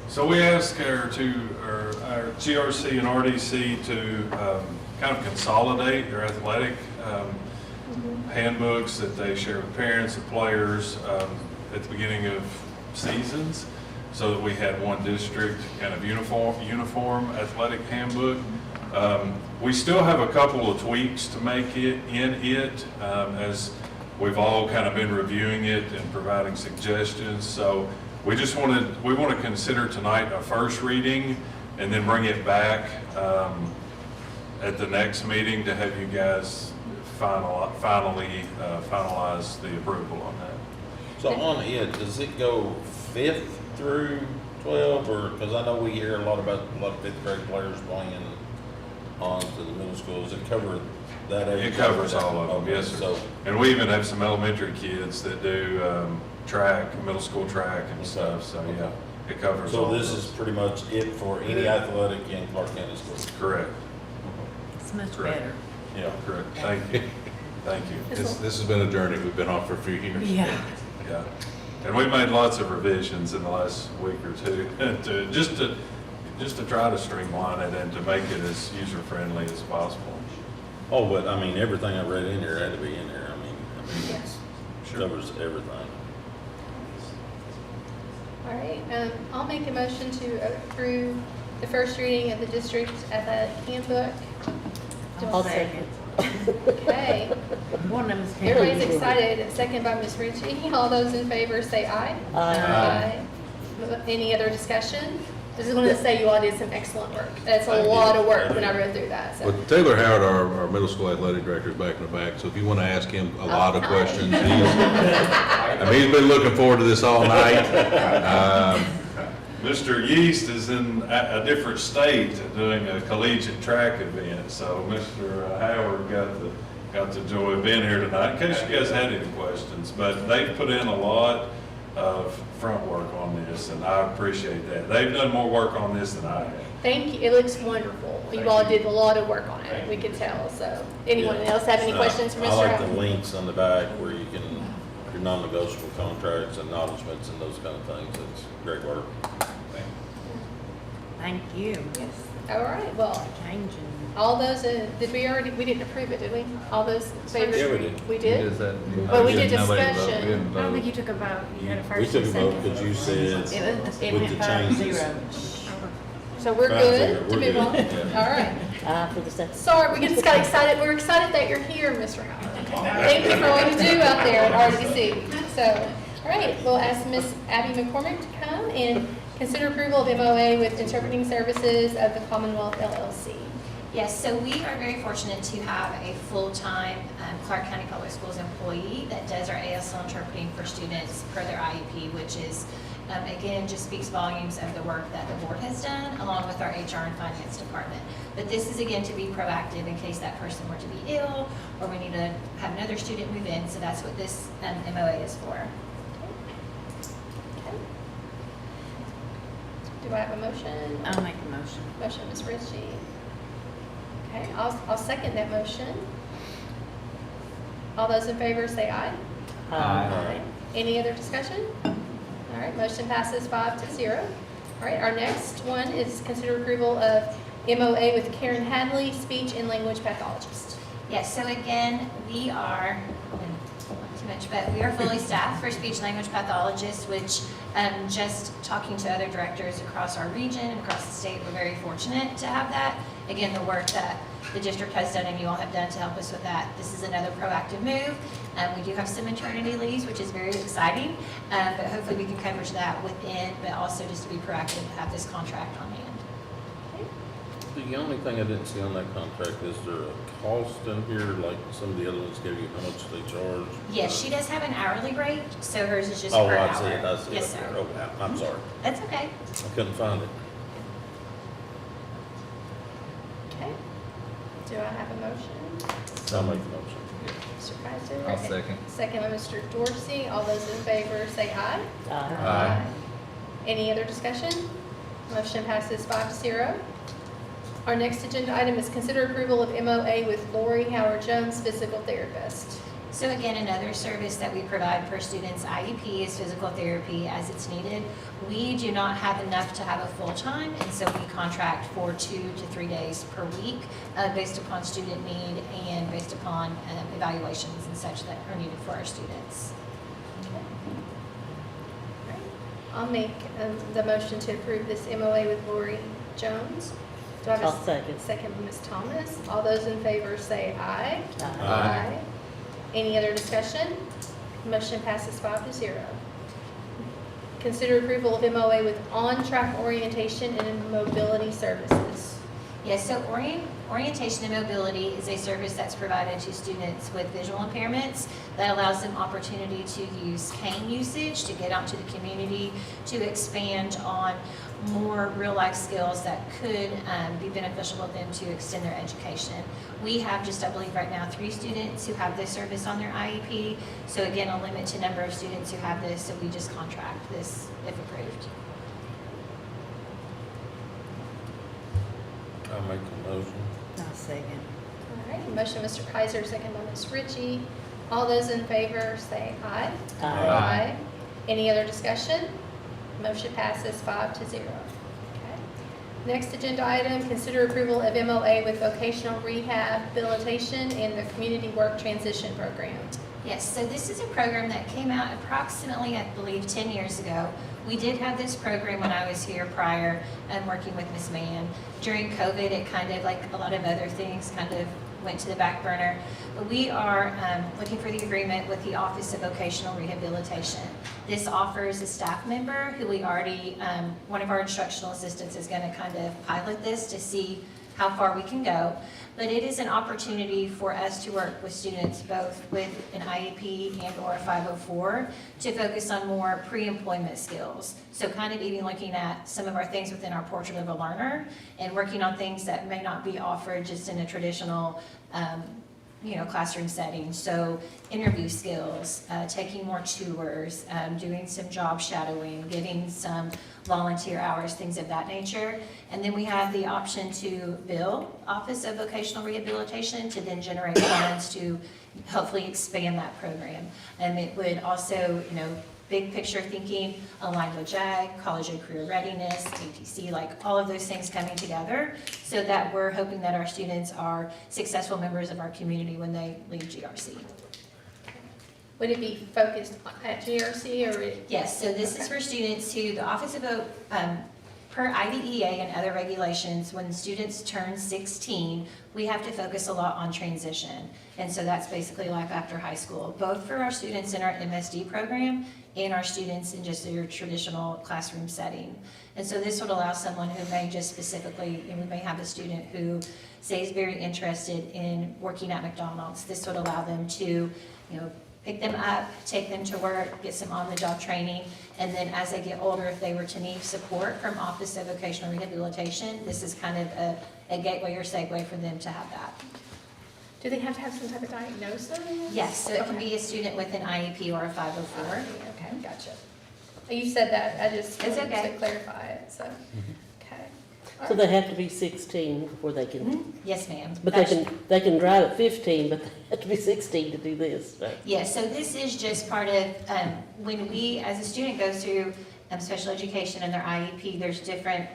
[SPEAKER 16] So we asked our GRC and RDC to kind of consolidate their athletic handbooks that they share with parents and players at the beginning of seasons, so that we had one district kind of uniform athletic handbook. We still have a couple of tweaks to make it as we've all kind of been reviewing it and providing suggestions. So we want to consider tonight a first reading and then bring it back at the next meeting to have you guys finally finalize the approval on that.
[SPEAKER 3] So on it, does it go 5th through 12, or, because I know we hear a lot about a lot of 5th grade players playing on to the middle school. Does it cover that age?
[SPEAKER 16] It covers all of them, yes, sir.
[SPEAKER 3] So,
[SPEAKER 16] And we even have some elementary kids that do track, middle school track and stuff, so yeah, it covers all
[SPEAKER 3] so
[SPEAKER 16] of
[SPEAKER 3] this
[SPEAKER 16] those.
[SPEAKER 3] is pretty much it for any athletic in Clark County schools?
[SPEAKER 16] Correct.
[SPEAKER 9] It's much
[SPEAKER 16] Correct.
[SPEAKER 9] better.
[SPEAKER 3] Yeah.
[SPEAKER 16] Correct, thank you, thank you.
[SPEAKER 8] This has been a journey we've been on for a few years.
[SPEAKER 9] Yeah.
[SPEAKER 16] Yeah, and we made lots of revisions in the last week or two just to try to streamline it and to make it as user-friendly as possible.
[SPEAKER 3] Oh, but I mean, everything I read in there had to be in there. I mean,
[SPEAKER 1] Yes.
[SPEAKER 3] it covers everything.
[SPEAKER 1] All right, I'll make a motion to approve the first reading of the district athletic handbook.
[SPEAKER 9] I'll second.
[SPEAKER 1] Okay.
[SPEAKER 9] One of them is.
[SPEAKER 1] Everybody's excited. Second by Ms. Ritchie. All those in favor say aye.
[SPEAKER 4] Aye.
[SPEAKER 1] Any other discussion? Just wanted to say you all did some excellent work. That's a lot of work when I read through that, so.
[SPEAKER 8] But Taylor Howard, our middle school athletic director, is back in the back, so if you want to ask him a lot of
[SPEAKER 1] nice.
[SPEAKER 8] questions, he's been looking forward to this all night.
[SPEAKER 16] Mr. Yeast is in a different state doing a collegiate track event, so Mr. Howard got the joy of being here tonight, in case you guys had any questions. But they've put in a lot of front work on this, and I appreciate that. They've done more work on this than I have.
[SPEAKER 1] Thank you. It looks wonderful. You all did a lot of work on it. We could tell, so. Anyone else have any questions for Mr.
[SPEAKER 3] I like the
[SPEAKER 1] Howard?
[SPEAKER 3] links on the back where you can, your non-negotiable contracts, acknowledgements, and those kind of things. It's great work.
[SPEAKER 9] Thank you.
[SPEAKER 1] Yes. All right, well,
[SPEAKER 9] Changing.
[SPEAKER 1] all those, we didn't approve it, did we? All those favors?
[SPEAKER 3] Yeah, we did.
[SPEAKER 1] We did?
[SPEAKER 14] Is that-
[SPEAKER 1] But we did
[SPEAKER 14] Nobody voted.
[SPEAKER 1] discussion.
[SPEAKER 14] We didn't
[SPEAKER 12] I don't
[SPEAKER 14] vote.
[SPEAKER 12] think you took a vote. You had a
[SPEAKER 3] We
[SPEAKER 12] first
[SPEAKER 3] took
[SPEAKER 12] and
[SPEAKER 3] a vote
[SPEAKER 12] second.
[SPEAKER 3] because you said
[SPEAKER 9] It
[SPEAKER 3] with
[SPEAKER 9] went
[SPEAKER 3] the
[SPEAKER 9] 5-0.
[SPEAKER 3] changes.
[SPEAKER 1] So we're
[SPEAKER 3] 5-0,
[SPEAKER 1] good to
[SPEAKER 3] we're
[SPEAKER 1] move on?
[SPEAKER 3] good, yeah.
[SPEAKER 1] All right.
[SPEAKER 9] For the second.
[SPEAKER 1] Sorry, we just got excited. We're excited that you're here, Mr. Howard. Thank you for all you do out there at RDC. So, all right, we'll ask Miss Abby McCormick to come and consider approval of MOA with Interpreting Services of the Commonwealth LLC.
[SPEAKER 6] Yes, so we are very fortunate to have a full-time Clark County Public Schools employee that does our ASL interpreting for students per their IEP, which is, again, just speaks volumes of the work that the board has done, along with our HR and finance department. But this is, again, to be proactive in case that person were to be ill, or we need to have another student move in, so that's what this MOA is for.
[SPEAKER 1] Okay. Do I have a motion?
[SPEAKER 9] I'll make the motion.
[SPEAKER 1] Motion, Ms. Ritchie. Okay, I'll second that motion. All those in favor say aye.
[SPEAKER 14] Aye.
[SPEAKER 1] Any other discussion? All right, motion passes 5-0. All right, our next one is consider approval of MOA with Karen Hadley, speech and language pathologist.
[SPEAKER 6] Yes, so again, we are, not too much, but we are fully staffed for speech language pathologists, which just talking to other directors across our region and across the state, we're very fortunate to have that. Again, the work that the district has done and you all have done to help us with that. This is another proactive move. We do have some maternity leaves, which is very exciting, but hopefully we can cover that within, but also just to be proactive, have this contract on hand.
[SPEAKER 3] The only thing I didn't see on that contract, is there a cost in here, like some of the other ones give you how much they charge?
[SPEAKER 6] Yes, she does have an hourly rate, so hers is just
[SPEAKER 3] Oh,
[SPEAKER 6] per hour.
[SPEAKER 3] I see it, I see it.
[SPEAKER 6] Yes,
[SPEAKER 3] up there.
[SPEAKER 6] sir.
[SPEAKER 3] Oh, wow, I'm sorry.
[SPEAKER 6] That's okay.
[SPEAKER 3] I couldn't find it.
[SPEAKER 1] Okay. Do I have a motion?
[SPEAKER 3] I'll make the motion.
[SPEAKER 1] Mr. Kaiser?
[SPEAKER 14] I'll second.
[SPEAKER 1] Second by Mr. Dorsey. All those in favor say aye.
[SPEAKER 14] Aye.
[SPEAKER 1] Any other discussion? Motion passes 5-0. Our next agenda item is consider approval of MOA with Lori Howard Jones, physical therapist.
[SPEAKER 6] So again, another service that we provide for students' IEP is physical therapy as it's needed. We do not have enough to have a full-time, and so we contract for 2 to 3 days per week based upon student need and based upon evaluations and such that are needed for our students.
[SPEAKER 1] I'll make the motion to approve this MOA with Lori Jones. Do I have a
[SPEAKER 9] I'll second.
[SPEAKER 1] Second by Ms. Thomas. All those in favor say aye.
[SPEAKER 3] Aye.
[SPEAKER 1] Any other discussion? Motion passes 5-0. Consider approval of MOA with on-track orientation and mobility services.
[SPEAKER 6] Yes, so orientation and mobility is a service that's provided to students with visual impairments that allows them opportunity to use cane usage, to get out to the community, to expand on more real-life skills that could be beneficial to them to extend their education. We have just, I believe right now, 3 students who have this service on their IEP. So again, a limited number of students who have this, so we just contract this if approved.
[SPEAKER 3] I'll make the motion.
[SPEAKER 9] I'll second.
[SPEAKER 1] All right, motion, Mr. Kaiser, second by Ms. Ritchie. All those in favor say aye.
[SPEAKER 14] Aye.
[SPEAKER 1] Any other discussion? Motion passes 5-0. Okay. Next agenda item, consider approval of MOA with vocational rehabilitation and the community work transition program.
[SPEAKER 6] Yes, so this is a program that came out approximately, I believe, 10 years ago. We did have this program when I was here prior, working with Ms. Mann. During COVID, it kind of, like a lot of other things, kind of went to the back burner. But we are looking for the agreement with the Office of Vocational Rehabilitation. This offers a staff member who we already, one of our instructional assistants is going to kind of pilot this to see how far we can go. But it is an opportunity for us to work with students both with an IEP and or a 504 to focus on more pre-employment skills. So kind of even looking at some of our things within our Portrait of a Learner and working on things that may not be offered just in a traditional classroom setting. So interview skills, taking more tours, doing some job shadowing, getting some volunteer hours, things of that nature. And then we have the option to bill Office of Vocational Rehabilitation to then generate funds to hopefully expand that program. And it would also, big picture thinking, aligned with JAG, College and Career Readiness, ATC, like all of those things coming together so that we're hoping that our students are successful members of our community when they leave GRC.
[SPEAKER 1] Would it be focused at GRC or?
[SPEAKER 6] Yes, so this is for students who, the Office of, per IDEA and other regulations, when students turn 16, we have to focus a lot on transition. And so that's basically life after high school, both for our students in our MSD program and our students in just your traditional classroom setting. And so this would allow someone who may just specifically, we may have a student who say is very interested in working at McDonald's. This would allow them to, pick them up, take them to work, get some on-the-job training, and then as they get older, if they were to need support from Office of Vocational Rehabilitation, this is kind of a gateway or segue for them to have that.
[SPEAKER 1] Do they have to have some type of diagnosis?
[SPEAKER 6] Yes, so it can be a student with an IEP or a 504.
[SPEAKER 1] Okay, gotcha. You said that, I just
[SPEAKER 6] It's
[SPEAKER 1] wanted
[SPEAKER 6] okay.
[SPEAKER 1] to clarify it, so, okay.
[SPEAKER 4] So they have to be 16 before they can,
[SPEAKER 6] Yes, ma'am.
[SPEAKER 4] but they can drive at 15, but they have to be 16 to do this, right?
[SPEAKER 6] Yes, so this is just part of, when we, as a student goes through special education and their IEP, there's different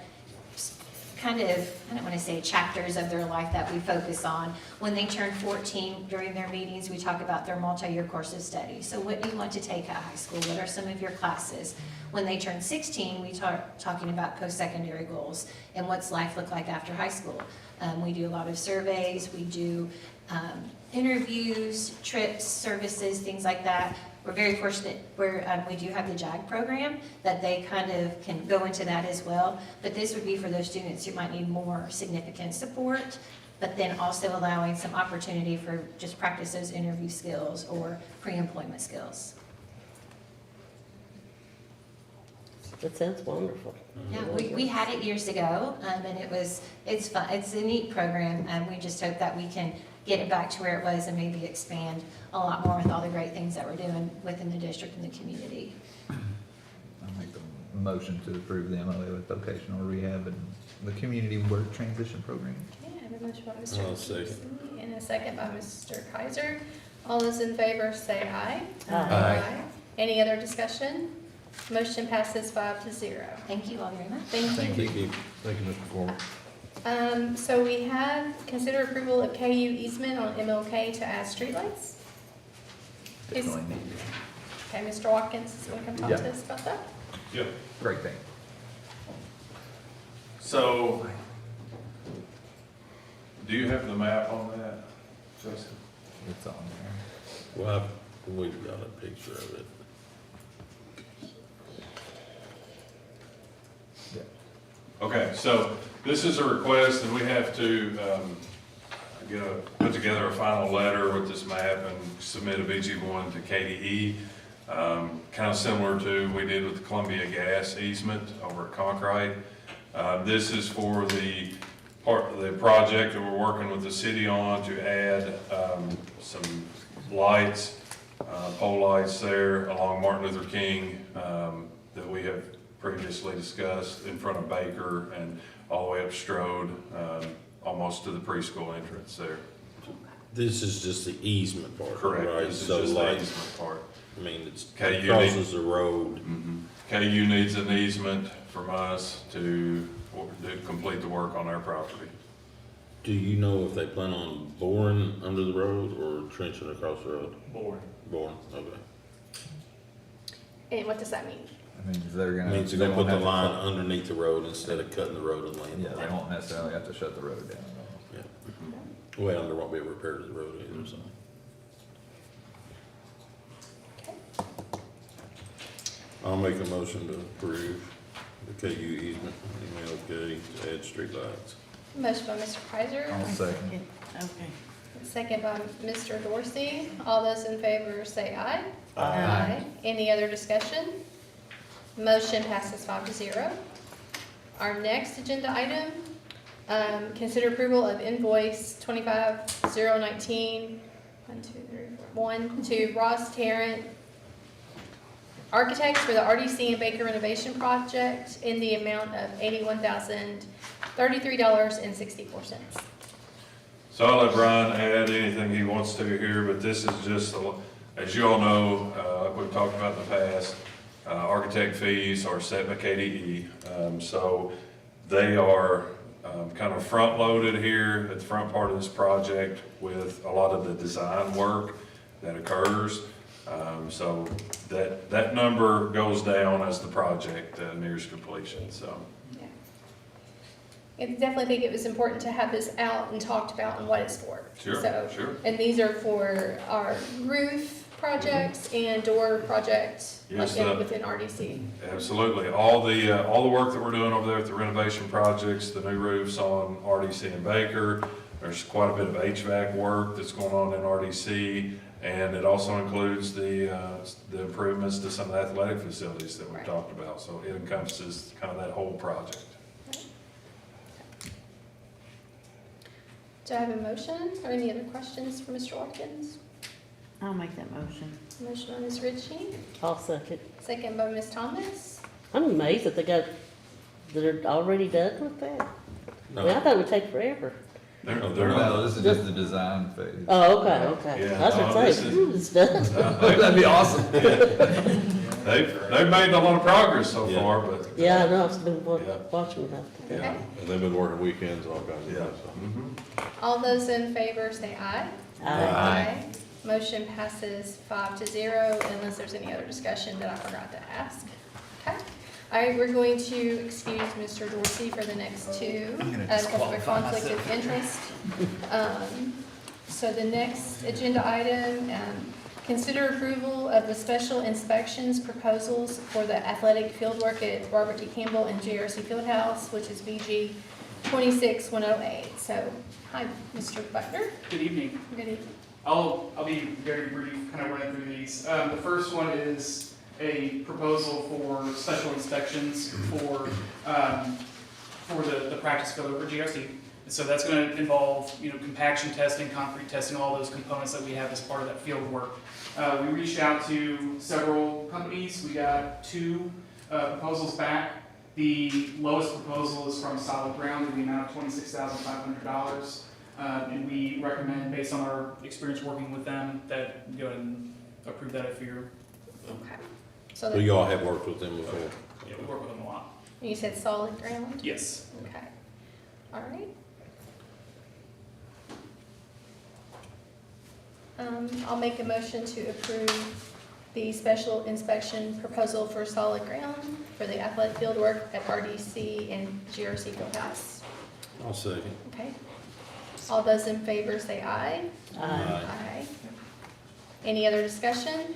[SPEAKER 6] kind of, I don't want to say chapters of their life that we focus on. When they turn 14, during their meetings, we talk about their multi-year course of study. So what do you want to take at high school? What are some of your classes? When they turn 16, we start talking about post-secondary goals and what's life look like after high school. We do a lot of surveys, we do interviews, trips, services, things like that. We're very fortunate where we do have the JAG program that they kind of can go into that as well. But this would be for those students who might need more significant support, but then also allowing some opportunity for just practice those interview skills or pre-employment skills.
[SPEAKER 4] That sounds wonderful.
[SPEAKER 6] Yeah, we had it years ago, and it's fun. It's a neat program, and we just hope that we can get it back to where it was and maybe expand a lot more with all the great things that we're doing within the district and the community.
[SPEAKER 14] I'll make the motion to approve the MOA with vocational rehab and the community work transition program.
[SPEAKER 1] Okay, I have a motion by
[SPEAKER 3] I'll
[SPEAKER 1] Mr.
[SPEAKER 3] second.
[SPEAKER 1] Keesling and a second by Mr. Kaiser. All those in favor say aye.
[SPEAKER 14] Aye.
[SPEAKER 1] Any other discussion? Motion passes 5-0.
[SPEAKER 6] Thank you all very much.
[SPEAKER 1] Thank you.
[SPEAKER 3] Thank you.
[SPEAKER 8] Thank you, Mr. Foreman.
[SPEAKER 1] So we have consider approval of KU easement on MLK to add streetlights.
[SPEAKER 14] Definitely need
[SPEAKER 1] Okay, Mr. Watkins is going to come talk to
[SPEAKER 14] Yeah.
[SPEAKER 1] us about that.
[SPEAKER 16] Yep.
[SPEAKER 14] it. Great thing.
[SPEAKER 16] So, do you have the map on that, Justin?
[SPEAKER 14] It's on there.
[SPEAKER 3] Well, we've got a picture of it.
[SPEAKER 16] Okay, so this is a request that we have to put together a final letter with this map and submit a BG1 to KDE. Kind of similar to we did with the Columbia Gas easement over at Conkright. This is for the part of the project that we're working with the city on to add some lights, pole lights there along Martin Luther King that we have previously discussed in front of Baker and all the way up Strode, almost to the preschool entrance there.
[SPEAKER 3] This is just the easement part,
[SPEAKER 16] Correct.
[SPEAKER 3] right?
[SPEAKER 16] This is
[SPEAKER 3] So
[SPEAKER 16] just the
[SPEAKER 3] like,
[SPEAKER 16] easement part.
[SPEAKER 3] I mean, it's
[SPEAKER 16] KU
[SPEAKER 3] it crosses the road.
[SPEAKER 16] KU needs an easement from us to complete the work on our property.
[SPEAKER 3] Do you know if they plan on boring under the road or trenching across the road?
[SPEAKER 16] Boring.
[SPEAKER 3] Boring, okay.
[SPEAKER 1] And what does that mean?
[SPEAKER 14] It means they're gonna.
[SPEAKER 3] Means they're
[SPEAKER 14] they
[SPEAKER 3] gonna put
[SPEAKER 14] won't
[SPEAKER 3] the
[SPEAKER 14] have to
[SPEAKER 3] line underneath the road instead of cutting the road and laying
[SPEAKER 14] Yeah,
[SPEAKER 3] it.
[SPEAKER 14] they won't necessarily have to shut the road down.
[SPEAKER 3] Yeah. Well, there won't be a repair to the road either, so. I'll make a motion to approve the KU easement, MLK to add streetlights.
[SPEAKER 1] Motion by Mr. Kaiser,
[SPEAKER 14] I'll second.
[SPEAKER 9] Okay.
[SPEAKER 1] second by Mr. Dorsey. All those in favor say aye.
[SPEAKER 9] Aye.
[SPEAKER 1] Any other discussion? Motion passes 5-0. Our next agenda item, consider approval of invoice 25019, 1 to Ross Tarrant Architects for the RDC and Baker renovation project in the amount of $81,033.64.
[SPEAKER 16] So I'll let Brian add anything he wants to here, but this is just, as you all know, like we've talked about in the past, architect fees are set by KDE. So they are kind of front-loaded here at the front part of this project with a lot of the design work that occurs. So that number goes down as the project nears completion, so.
[SPEAKER 1] I definitely think it was important to have this out and talked about and what it's for.
[SPEAKER 16] Sure,
[SPEAKER 1] So,
[SPEAKER 16] sure.
[SPEAKER 1] and these are for our roof projects and door projects,
[SPEAKER 16] Yes,
[SPEAKER 1] like within RDC.
[SPEAKER 16] Absolutely. All the work that we're doing over there at the renovation projects, the new roofs on RDC and Baker, there's quite a bit of HVAC work that's going on in RDC, and it also includes the improvements to some of the athletic facilities that we've talked about. So it encompasses kind of that whole project.
[SPEAKER 1] Do I have a motion or any other questions for Mr. Watkins?
[SPEAKER 9] I'll make that motion.
[SPEAKER 1] Motion by Ms. Ritchie,
[SPEAKER 4] I'll second.
[SPEAKER 1] second by Ms. Thomas.
[SPEAKER 4] I'm amazed that they're already done with that. I mean, I thought it would take forever.
[SPEAKER 16] They're
[SPEAKER 14] No, this is just the design phase.
[SPEAKER 4] Oh, okay.
[SPEAKER 16] Yeah,
[SPEAKER 4] I was
[SPEAKER 16] no,
[SPEAKER 4] gonna
[SPEAKER 16] this
[SPEAKER 4] say,
[SPEAKER 16] is-
[SPEAKER 4] it's done.
[SPEAKER 14] That'd be awesome.
[SPEAKER 16] They've made a lot of progress so
[SPEAKER 3] Yeah.
[SPEAKER 16] far, but.
[SPEAKER 4] Yeah, I know, I've been
[SPEAKER 16] Yeah.
[SPEAKER 4] watching that.
[SPEAKER 16] Yeah.
[SPEAKER 8] And they've been working weekends, all kinds of
[SPEAKER 16] Yeah.
[SPEAKER 8] stuff, so.
[SPEAKER 1] All those in favor say aye.
[SPEAKER 4] Aye.
[SPEAKER 1] Motion passes 5-0 unless there's any other discussion that I forgot to ask. Okay. All right, we're going to excuse Mr. Dorsey for the next two because of a conflict of interest. So the next agenda item, consider approval of the special inspections proposals for the athletic fieldwork at Robert T. Campbell and JRC Fieldhouse, which is BG 26108. So, hi, Mr. Butler.
[SPEAKER 17] Good evening.
[SPEAKER 1] Good evening.
[SPEAKER 17] I'll be very brief, kind of running through these. The first one is a proposal for special inspections for the practice field over GRC. So that's going to involve, compaction testing, concrete testing, all those components that we have as part of that field work. We reached out to several companies. We got two proposals back. The lowest proposal is from Solid Ground in the amount of $26,500. And we recommend, based on our experience working with them, that you go ahead and approve that if you're.
[SPEAKER 1] Okay.
[SPEAKER 3] So
[SPEAKER 1] So
[SPEAKER 3] y'all have worked with them before?
[SPEAKER 17] Yeah, we work with them a lot.
[SPEAKER 1] you said solid ground?
[SPEAKER 17] Yes.
[SPEAKER 1] Okay. All right. I'll make a motion to approve the special inspection proposal for solid ground for the athletic field work at RDC and GRC Fieldhouse.
[SPEAKER 3] I'll second.
[SPEAKER 1] Okay. All those in favor say aye.
[SPEAKER 3] Aye.
[SPEAKER 1] Aye. Any other discussion?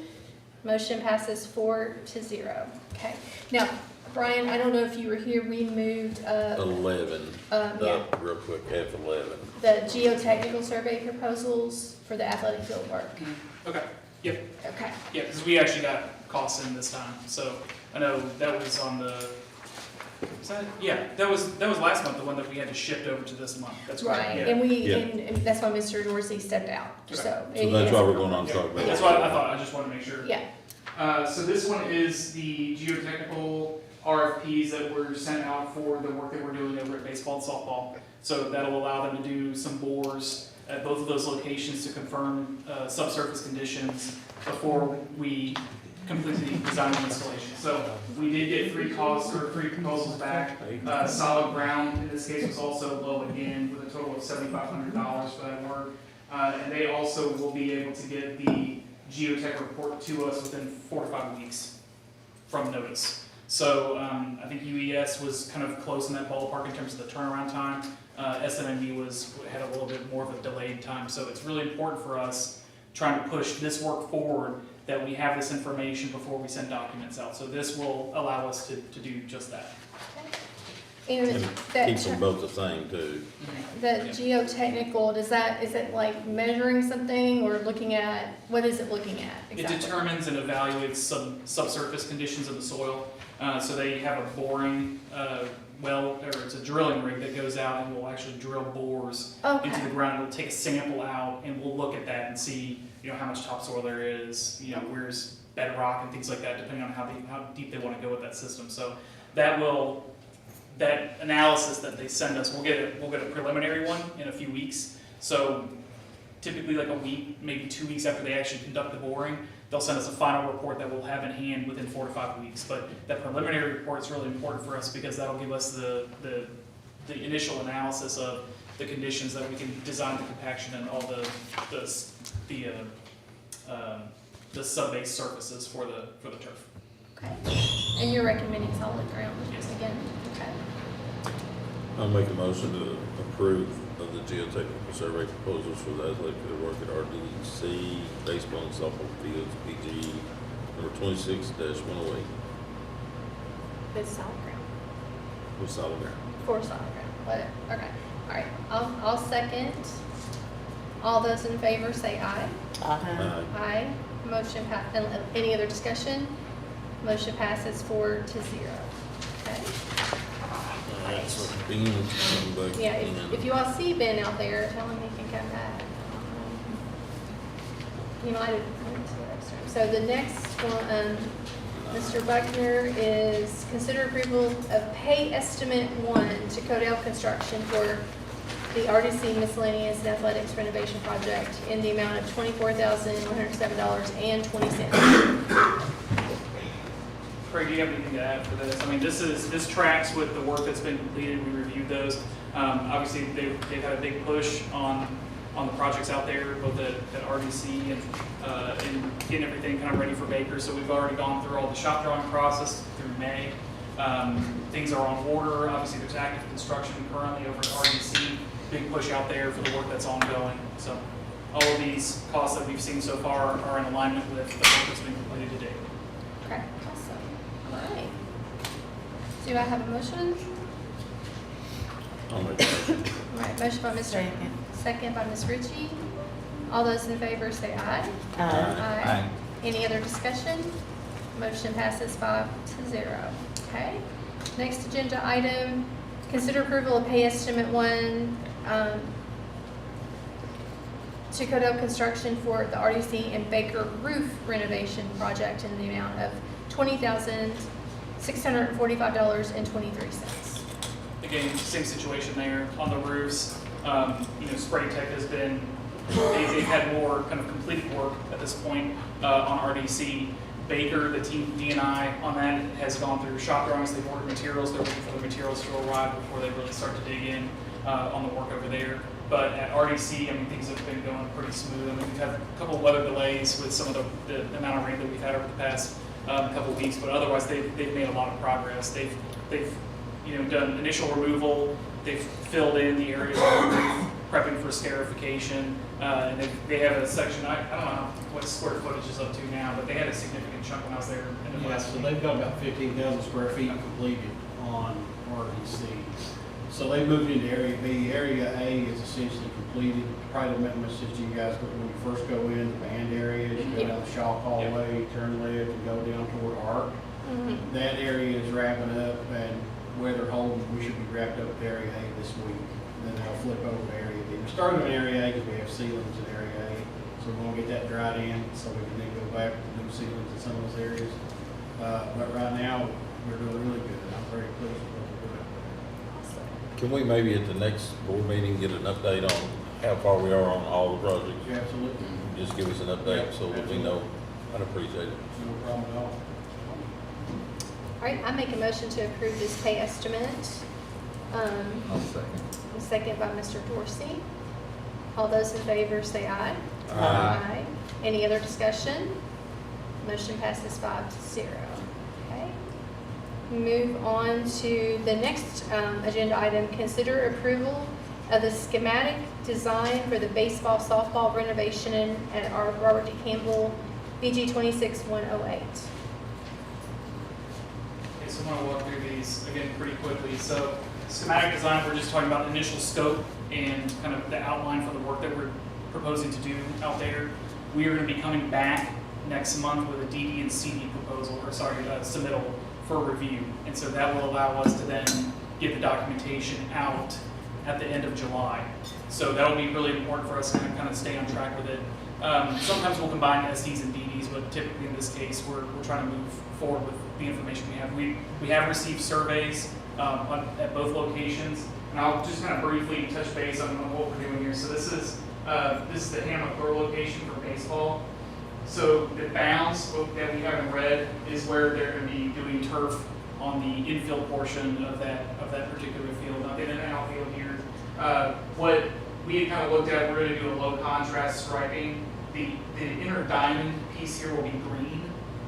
[SPEAKER 1] Motion passes 4-0. Okay. Now, Brian, I don't know if you were here, we moved
[SPEAKER 3] 11,
[SPEAKER 1] yeah,
[SPEAKER 3] real quick, F11.
[SPEAKER 1] the geotechnical survey proposals for the athletic field work.
[SPEAKER 17] Okay. Yep.
[SPEAKER 1] Okay.
[SPEAKER 17] Yeah, because we actually got costs in this time. So I know that was on the. That was last month, the one that we had to shift over to this month. That's
[SPEAKER 1] Right,
[SPEAKER 17] Yeah.
[SPEAKER 1] and
[SPEAKER 3] Yeah.
[SPEAKER 1] and that's why Mr. Dorsey stepped out,
[SPEAKER 17] Okay.
[SPEAKER 1] so.
[SPEAKER 3] So that's why we're going on to talk about
[SPEAKER 17] That's
[SPEAKER 3] it.
[SPEAKER 17] what I thought. I just want to make sure.
[SPEAKER 1] Yeah,
[SPEAKER 17] So this one is the geotechnical RFPs that were sent out for the work that we're doing over at baseball and softball. So that'll allow them to do some bores at both of those locations to confirm subsurface conditions before we complete the design and installation. So we did get three proposals back. Solid Ground in this case was also low again with a total of $7,500 for that work. And they also will be able to get the geotech report to us within 4 to 5 weeks from notice. So I think UES was kind of close in that ballpark in terms of the turnaround time. SMND had a little bit more of a delayed time. So it's really important for us trying to push this work forward, that we have this information before we send documents out. So this will allow us to do just that.
[SPEAKER 1] And
[SPEAKER 3] And
[SPEAKER 1] that,
[SPEAKER 3] keeps them both the same too.
[SPEAKER 1] that geotechnical, is it like measuring something or looking at, what is it looking at
[SPEAKER 17] It
[SPEAKER 1] exactly?
[SPEAKER 17] determines and evaluates subsurface conditions of the soil. So they have a boring well, or it's a drilling rig that goes out and will actually drill bores
[SPEAKER 1] Okay.
[SPEAKER 17] into the ground. It'll take a sample out and we'll look at that and see, how much topsoil there is, where's bedrock and things like that, depending on how deep they want to go with that system. So that analysis that they send us, we'll get a preliminary one in a few weeks. So typically like a week, maybe 2 weeks after they actually conduct the boring, they'll send us a final report that we'll have in hand within 4 to 5 weeks. But that preliminary report is really important for us because that'll give us the initial analysis of the conditions that we can design the compaction and all the sub-base surfaces for the turf.
[SPEAKER 1] Okay. And you're recommending solid ground again? Okay.
[SPEAKER 3] I'll make a motion to approve of the geotechnical survey proposals for the athletic field work at RDC, baseball and softball fields, PG number 26-108.
[SPEAKER 1] With solid ground.
[SPEAKER 3] With solid ground.
[SPEAKER 1] For solid ground, whatever, okay. All right, I'll second. All those in favor say aye.
[SPEAKER 3] Aye.
[SPEAKER 1] Aye. Motion any other discussion? Motion passes 4-0. Okay.
[SPEAKER 3] Alright, so Bean is coming back
[SPEAKER 1] Yeah,
[SPEAKER 3] in.
[SPEAKER 1] if you all see Ben out there, tell him he can come back. He might have went to the restroom. So the next one, Mr. Buckner, is consider approval of pay estimate 1 to Codell Construction for the RDC miscellaneous and athletics renovation project in the amount of $24,107.20.
[SPEAKER 17] Craig, do you have anything to add for this? I mean, this tracks with the work that's been completed. We reviewed those. Obviously, they've had a big push on the projects out there, both at RDC and getting everything kind of ready for Baker. So we've already gone through all the shop drawing process through May. Things are on order. Obviously, there's active construction currently over at RDC. Big push out there for the work that's ongoing. So all of these costs that we've seen so far are in alignment with the work that's been completed to date.
[SPEAKER 1] Okay, awesome. All right. Do I have a motion?
[SPEAKER 3] I'll make a motion.
[SPEAKER 1] All right, motion by Mr.
[SPEAKER 9] Second.
[SPEAKER 1] Second by Ms. Ritchie. All those in favor say aye.
[SPEAKER 14] Aye.
[SPEAKER 1] Any other discussion? Motion passes 5-0. Okay. Next agenda item, consider approval of pay estimate 1 to Codell Construction for the RDC and Baker roof renovation project in the amount of $20,645.23.
[SPEAKER 17] Again, same situation there on the roofs. Spray Tech has been, they've had more kind of completed work at this point on RDC. Baker, the team D&I on that has gone through shop drawings. They've ordered materials. They're waiting for the materials to arrive before they really start to dig in on the work over there. But at RDC, things have been going pretty smooth. We've had a couple of weather delays with some of the amount of rain that we've had over the past couple of weeks, but otherwise they've made a lot of progress. They've done initial removal. They've filled in the areas of the roof, prepping for scarification, and they have a section. I don't know what square footage is up to now, but they had a significant chunk when I was there in the last
[SPEAKER 18] So
[SPEAKER 17] week.
[SPEAKER 18] they've got about 15,000 square feet completed on RDC. So they moved into Area B. Area A is essentially completed. Probably the message to you guys, but when you first go in, the band area, you go down the Shaw Hallway, turn left, and go down toward Arc. That area is wrapping up, and weather holding, we should be wrapped up with Area A this week. Then they'll flip over to Area B. We're starting with Area A because we have ceilings in Area A. So we're gonna get that dried in, so we can then go back to new ceilings in some of those areas. But right now, we're doing really good. I'm very pleased with what we're doing.
[SPEAKER 3] Can we maybe at the next board meeting get an update on how far we are on all the projects?
[SPEAKER 18] Yeah, absolutely.
[SPEAKER 3] Just give us an update so that we know. I'd appreciate it.
[SPEAKER 18] No problem at all.
[SPEAKER 1] All right, I make a motion to approve this pay estimate.
[SPEAKER 14] I'll second.
[SPEAKER 1] Second by Mr. Dorsey. All those in favor say aye.
[SPEAKER 14] Aye.
[SPEAKER 1] Any other discussion? Motion passes 5-0. Okay. move on to the next agenda item, consider approval of the schematic design for the baseball, softball renovation at our Robert D. Campbell BG 26108.
[SPEAKER 17] Okay, so I'm going to walk through these again pretty quickly. So schematic design, we're just talking about the initial scope and kind of the outline for the work that we're proposing to do out there. We are going to be coming back next month with a DD and CD proposal, or sorry, submittal for review. And so that will allow us to then get the documentation out at the end of July. So that'll be really important for us to kind of stay on track with it. Sometimes we'll combine SDs and DDs, but typically in this case, we're trying to move forward with the information we have. We have received surveys at both locations, and I'll just kind of briefly touch base on what we're doing here. So this is the Hannah McClure location for baseball. So the bounds that we have in red is where they're going to be doing turf on the infield portion of that particular field. Now, in an outfield here, what we had kind of looked at, we're going to do a low contrast striping. The inner diamond piece here will be green,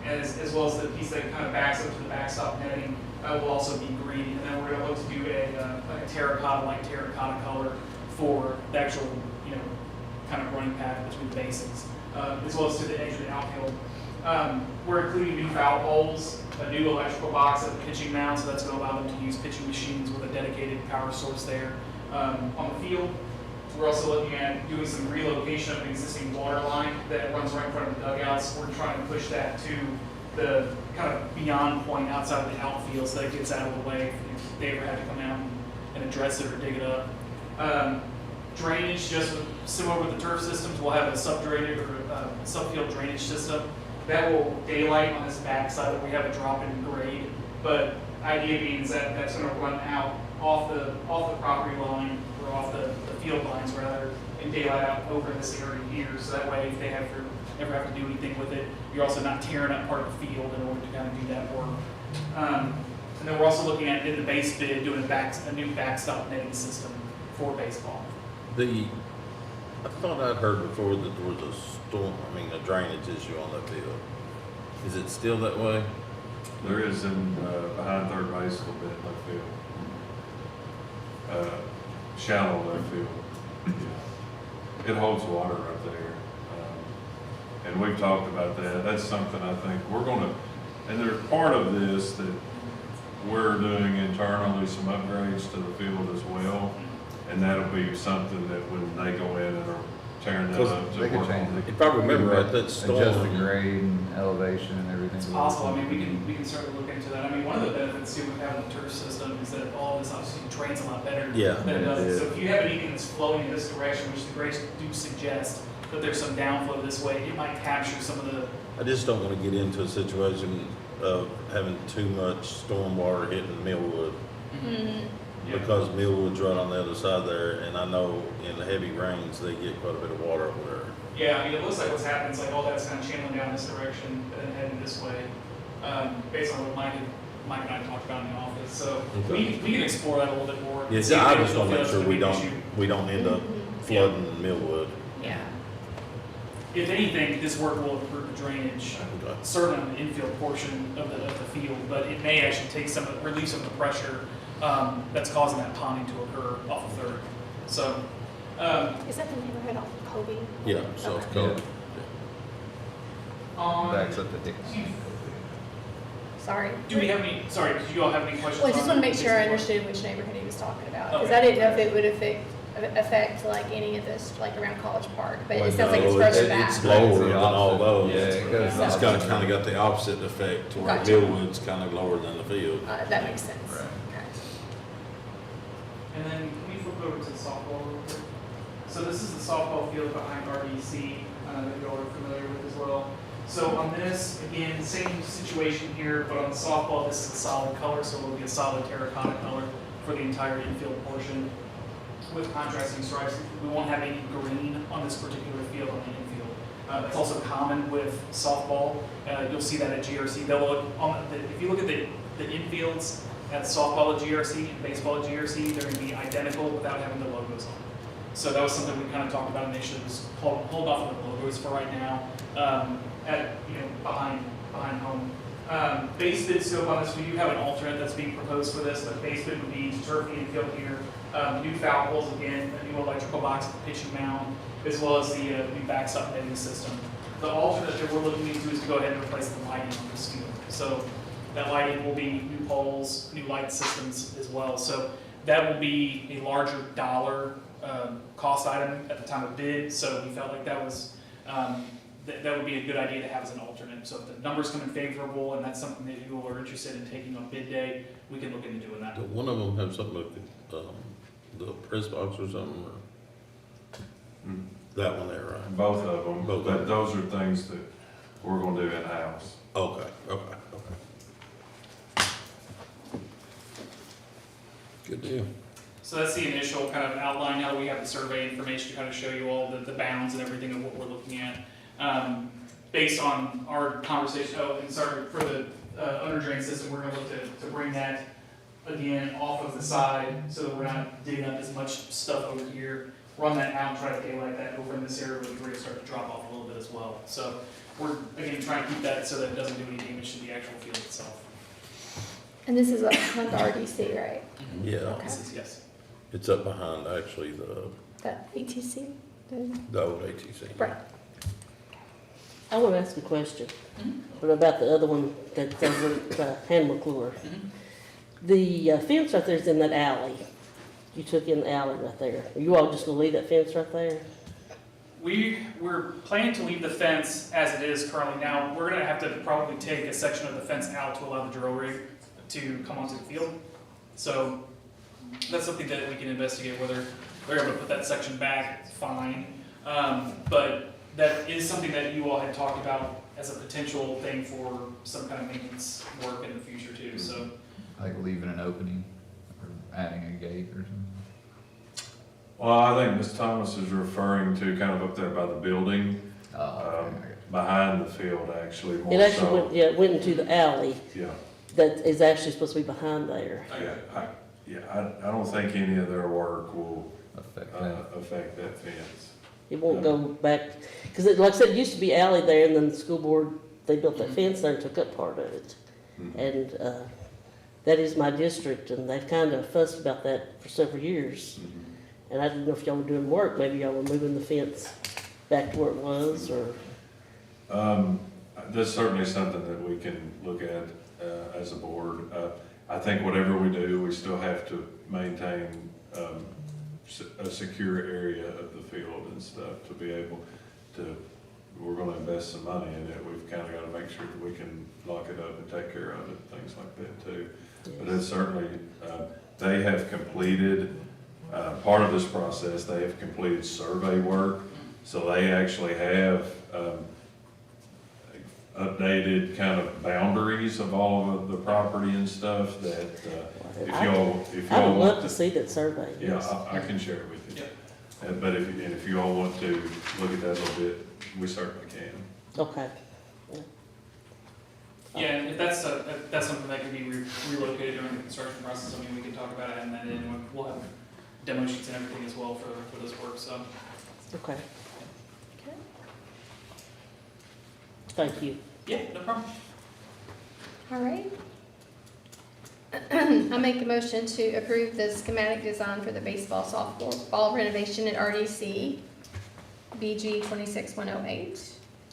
[SPEAKER 17] as well as the piece that kind of backs up to the backstop netting will also be green. And then we're going to look to do like a terracotta, light terracotta color for the actual, kind of running path between the bases, as well as to the edge of the outfield. We're including new foul poles, a new electrical box at the pitching mound, so that's going to allow them to use pitching machines with a dedicated power source there. On the field, we're also looking at doing some relocation of an existing water line that runs right in front of the dugouts. We're trying to push that to the kind of beyond point outside of the outfield so that it gets out of the way if they ever have to come out and address it or dig it up. Drainage, just similar with the turf systems, we'll have a subdrainage or subfield drainage system that will daylight on this back side that we have a drop in grade. But idea being is that that's going to run out off the property line or off the field lines rather, and daylight out over this area here. So that way, if they ever have to do anything with it, you're also not tearing up part of the field in order to kind of do that work. And then we're also looking at in the base bid doing a new backstop netting system for baseball.
[SPEAKER 3] I thought I'd heard before that there was a drainage issue on that field. Is it still that way?
[SPEAKER 16] There is in behind third base a little bit in left field. Shallow left field. Yeah. It holds water right there. And we've talked about that. That's something I think we're going to, and there's part of this that we're doing internally, some upgrades to the field as well. And that'll be something that when they go in and are tearing that up to
[SPEAKER 14] They could
[SPEAKER 16] work
[SPEAKER 14] change
[SPEAKER 16] on
[SPEAKER 14] it.
[SPEAKER 16] it.
[SPEAKER 3] If I remember right, that storm.
[SPEAKER 14] Adjust the grade and elevation and everything.
[SPEAKER 17] It's possible. I mean, we can certainly look into that. I mean, one of the benefits too of having the turf system is that all of this obviously drains a lot better
[SPEAKER 3] Yeah.
[SPEAKER 17] than it does.
[SPEAKER 14] Yeah.
[SPEAKER 17] So if you have anything that's flowing in this direction, which the grades do suggest that there's some downflow this way, it might capture some of the.
[SPEAKER 3] I just don't want to get into a situation of having too much storm water hitting Millwood. Because Millwood's right on the other side there, and I know in the heavy rains, they get quite a bit of water over there.
[SPEAKER 17] Yeah, I mean, it looks like what's happened is like all that's kind of channeling down this direction and then heading this way, based on what Mike and I talked about in the office. So we can explore that a little bit more.
[SPEAKER 3] Yes,
[SPEAKER 17] See if
[SPEAKER 3] I
[SPEAKER 17] there's
[SPEAKER 3] just want to make
[SPEAKER 17] no
[SPEAKER 3] sure we
[SPEAKER 17] issue.
[SPEAKER 3] don't end up flooding Millwood.
[SPEAKER 1] Yeah.
[SPEAKER 17] If anything, this work will improve the drainage, certainly on the infield portion of the field, but it may actually take relieve some of the pressure that's causing that ponding to occur off of third. So,
[SPEAKER 1] Is that the neighborhood off of Kobe?
[SPEAKER 3] Yeah, so it's
[SPEAKER 14] Backs up the Dixon.
[SPEAKER 1] Sorry.
[SPEAKER 17] Do you all have any questions?
[SPEAKER 1] Well, I just
[SPEAKER 17] on
[SPEAKER 1] want to make sure I
[SPEAKER 17] this?
[SPEAKER 1] understood which neighborhood he was talking about, because
[SPEAKER 17] Okay.
[SPEAKER 1] I didn't know if it would affect like any of this, like around College Park, but
[SPEAKER 14] Well,
[SPEAKER 1] it sounds like it's
[SPEAKER 3] no,
[SPEAKER 1] further
[SPEAKER 3] it's
[SPEAKER 1] back.
[SPEAKER 3] lower than all those.
[SPEAKER 14] Yeah, it goes
[SPEAKER 3] It's
[SPEAKER 14] the
[SPEAKER 3] got
[SPEAKER 14] opposite.
[SPEAKER 3] kind of got the opposite effect to where
[SPEAKER 1] Gotcha.
[SPEAKER 3] Millwood's kind of lower than the field.
[SPEAKER 1] That makes sense.
[SPEAKER 14] Right.
[SPEAKER 1] Okay.
[SPEAKER 17] And then can we flip over to the softball real quick? So this is the softball field behind RDC that you all are familiar with as well. So on this, again, same situation here, but on the softball, this is a solid color, so it will be a solid terracotta color for the entire infield portion with contrasting stripes. We won't have any green on this particular field on the infield. That's also common with softball. You'll see that at GRC. They'll look if you look at the infields at softball at GRC and baseball at GRC, they're going to be identical without having the logos on. So that was something we kind of talked about initially, was hold off on the logos for right now, behind home. Base bid scope on this, we do have an alternate that's being proposed for this, but base bid would be turf and infield here, new foul poles again, a new electrical box at the pitching mound, as well as the new backstop netting system. The alternate that we're looking into is to go ahead and replace the lighting on this field. So that lighting will be new poles, new light systems as well. So that will be a larger dollar cost item at the time of bid. So we felt like that was that would be a good idea to have as an alternate. So if the numbers come in favorable and that's something that you all are interested in taking on bid day, we can look into doing that.
[SPEAKER 3] Did one of them have something with the press box or something? Or? That one there, right?
[SPEAKER 16] Both of them,
[SPEAKER 3] Both
[SPEAKER 16] but
[SPEAKER 3] of them.
[SPEAKER 16] those are things that we're gonna do in-house.
[SPEAKER 3] Okay. Good deal.
[SPEAKER 17] So that's the initial kind of outline. Now that we have the survey information to kind of show you all the bounds and everything of what we're looking at. Based on our conversation, and sorry, for the under drain system, we're gonna look to bring that again off of the side so that we're not digging up as much stuff over here. Run that out and try to daylight that over in this area where the grade start to drop off a little bit as well. So we're, again, trying to keep that so that it doesn't do any damage to the actual field itself.
[SPEAKER 1] And this is up behind the RDC, right?
[SPEAKER 3] Yeah.
[SPEAKER 1] Okay.
[SPEAKER 17] Yes.
[SPEAKER 3] It's up behind actually
[SPEAKER 1] That ATC?
[SPEAKER 3] the old ATC.
[SPEAKER 1] Right.
[SPEAKER 4] I want to ask a question. What about the other one that's over at Han McClure? The fence right there is in that alley. You took in the alley right there. Are you all just gonna leave that fence right there?
[SPEAKER 17] We're planning to leave the fence as it is currently. Now, we're gonna have to probably take a section of the fence out to allow the drill rig to come onto the field. So that's something that we can investigate, whether we're able to put that section back, fine. But that is something that you all had talked about as a potential thing for some kind of maintenance work in the future too, so.
[SPEAKER 14] Like leaving an opening or adding a gate or something.
[SPEAKER 16] Well, I think Ms. Thomas is referring to kind of up there by the building, behind the field, actually, more
[SPEAKER 4] It actually
[SPEAKER 16] so.
[SPEAKER 4] went, yeah, it went into the alley
[SPEAKER 16] Yeah,
[SPEAKER 4] that is actually supposed to be behind there.
[SPEAKER 16] I don't think any of their work will
[SPEAKER 14] Affect
[SPEAKER 16] affect that fence.
[SPEAKER 4] It won't go back, because like I said, it used to be alley there, and then the school board, they built that fence there and took up part of it. And that is my district, and they've kind of fussed about that for several years. And I didn't know if y'all were doing work, maybe y'all were moving the fence back to where it was, or,
[SPEAKER 16] That's certainly something that we can look at as a board. I think whatever we do, we still have to maintain a secure area of the field and stuff to be able to, we're gonna invest some money in it. We've kind of got to make sure that we can lock it up and take care of it, things like that too. But it's certainly, they have completed, part of this process, they have completed survey work. So they actually have updated kind of boundaries of all of the property and stuff that if y'all
[SPEAKER 4] I would love
[SPEAKER 16] want
[SPEAKER 4] to see that survey.
[SPEAKER 16] yeah, I can share it with you. But if you all want to look at that a little bit, we certainly can.
[SPEAKER 4] Okay.
[SPEAKER 17] Yeah, and if that's something that can be relocated during the construction process, I mean, we can talk about it and then we'll have demo sheets and everything as well for this work, so.
[SPEAKER 4] Okay. Thank you.
[SPEAKER 17] Yeah, no problem.
[SPEAKER 1] All right. I make a motion to approve the schematic design for the baseball softball renovation at RDC, BG 26108.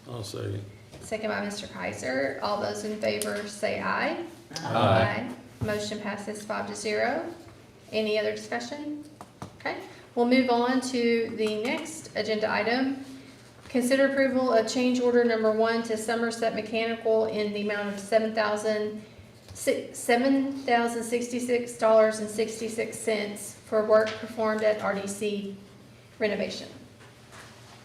[SPEAKER 3] I'll say.
[SPEAKER 1] Second by Mr. Kaiser. All those in favor say aye.
[SPEAKER 3] Aye.
[SPEAKER 1] Motion passes 5-0. Any other discussion? Okay, we'll move on to the next agenda item. Consider approval of change order number 1 to Somerset Mechanical in the amount of $7,066.66 for work performed at RDC renovation.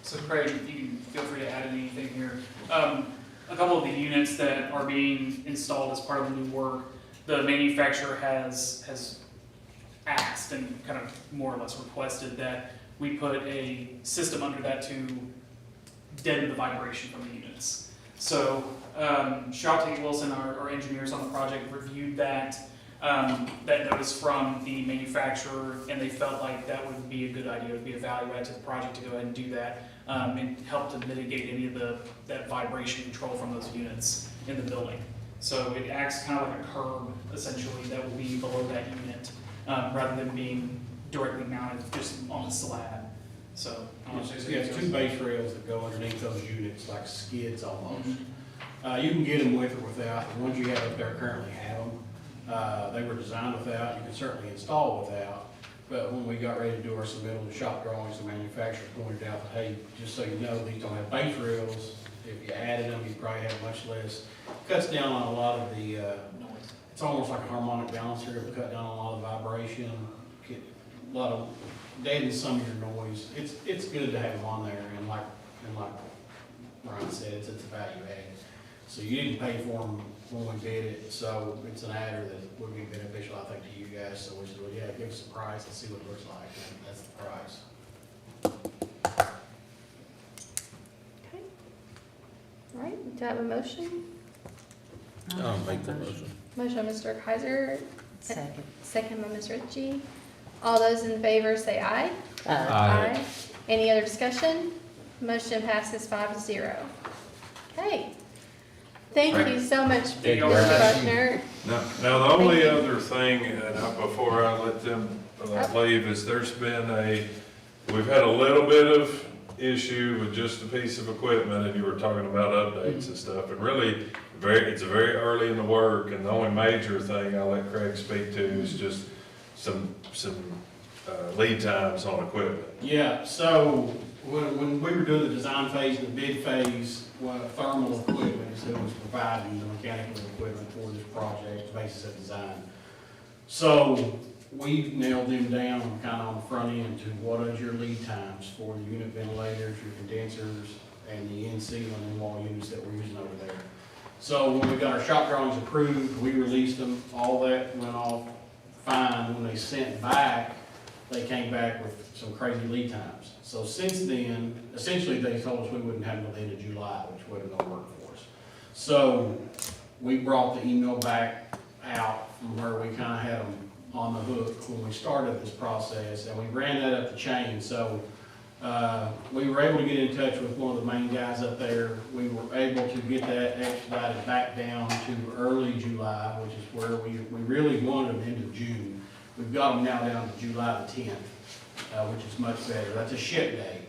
[SPEAKER 17] So Craig, you can feel free to add anything here. A couple of the units that are being installed as part of the new work, the manufacturer has asked and kind of more or less requested that we put a system under that to deaden the vibration from the units. So Shaw Tate Wilson, our engineers on the project, reviewed that notice from the manufacturer, and they felt like that would be a good idea. It would be a value add to the project to go ahead and do that and help to mitigate any of that vibration control from those units in the building. So it acts kind of like a curb, essentially, that will be below that unit, rather than being directly mounted just on the slab. So,
[SPEAKER 18] It's two base rails that go underneath those units, like skids almost. You can get them with or without. The ones you have up there currently have them. They were designed without. You can certainly install without. But when we got ready to do our submittal to shop drawings, the manufacturer pointed out that, hey, just so you know, these don't have base rails. If you added them, you'd probably have much less. Cuts down on a lot of the, it's almost like a harmonic balancer. It'll cut down on a lot of vibration, get a lot of, deaden some of your noise. It's good to have them on there, and like Brian said, it's a value add. So you didn't pay for them when we bid it, so it's an adder that would be beneficial, I think, to you guys. So we said, well, yeah, give us a price and see what it looks like, and that's the price.
[SPEAKER 1] Okay. All right, do I have a motion?
[SPEAKER 3] I'll make the motion.
[SPEAKER 1] Motion by Mr. Kaiser,
[SPEAKER 9] Second.
[SPEAKER 1] second by Ms. Ritchie. All those in favor say aye.
[SPEAKER 14] Aye.
[SPEAKER 1] Any other discussion? Motion passes 5-0. Okay. Thank you so much,
[SPEAKER 16] Thank you
[SPEAKER 1] Mr.
[SPEAKER 16] very much.
[SPEAKER 1] Buckner.
[SPEAKER 16] Now, the only other thing, before I let them leave, is we've had a little bit of issue with just a piece of equipment, and you were talking about updates and stuff, and really, it's very early in the work, and the only major thing I'll let Craig speak to is just some lead times on equipment.
[SPEAKER 18] Yeah, so when we were doing the design phase and the bid phase, thermal equipment is who was providing the mechanical equipment for this project, the basis of design. So we nailed them down kind of on the front end to what is your lead times for the unit ventilators, your condensers, and the end ceiling and wall units that we're using over there. So when we got our shop drawings approved, we released them, all that went off fine. When they sent back, they came back with some crazy lead times. So since then, essentially they told us we wouldn't have until the end of July, which wouldn't have worked for us. So we brought the email back out from where we kind of had them on the hook when we started this process, and we ran that up the chain. So we were able to get in touch with one of the main guys up there. We were able to get that expedited back down to early July, which is where we really wanted them into June. We've got them now down to July the 10th, which is much better. That's a ship date.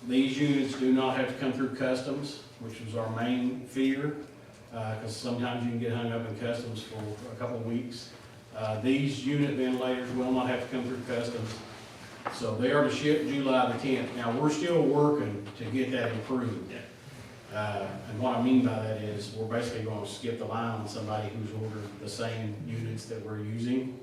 [SPEAKER 18] These units do not have to come through customs, which was our main fear, because sometimes you can get hung up in customs for a couple of weeks. These unit ventilators will not have to come through customs. So they are to ship July the 10th. Now, we're still working to get that improved. And what I mean by that is we're basically going to skip the line on somebody who's ordered the same units that we're using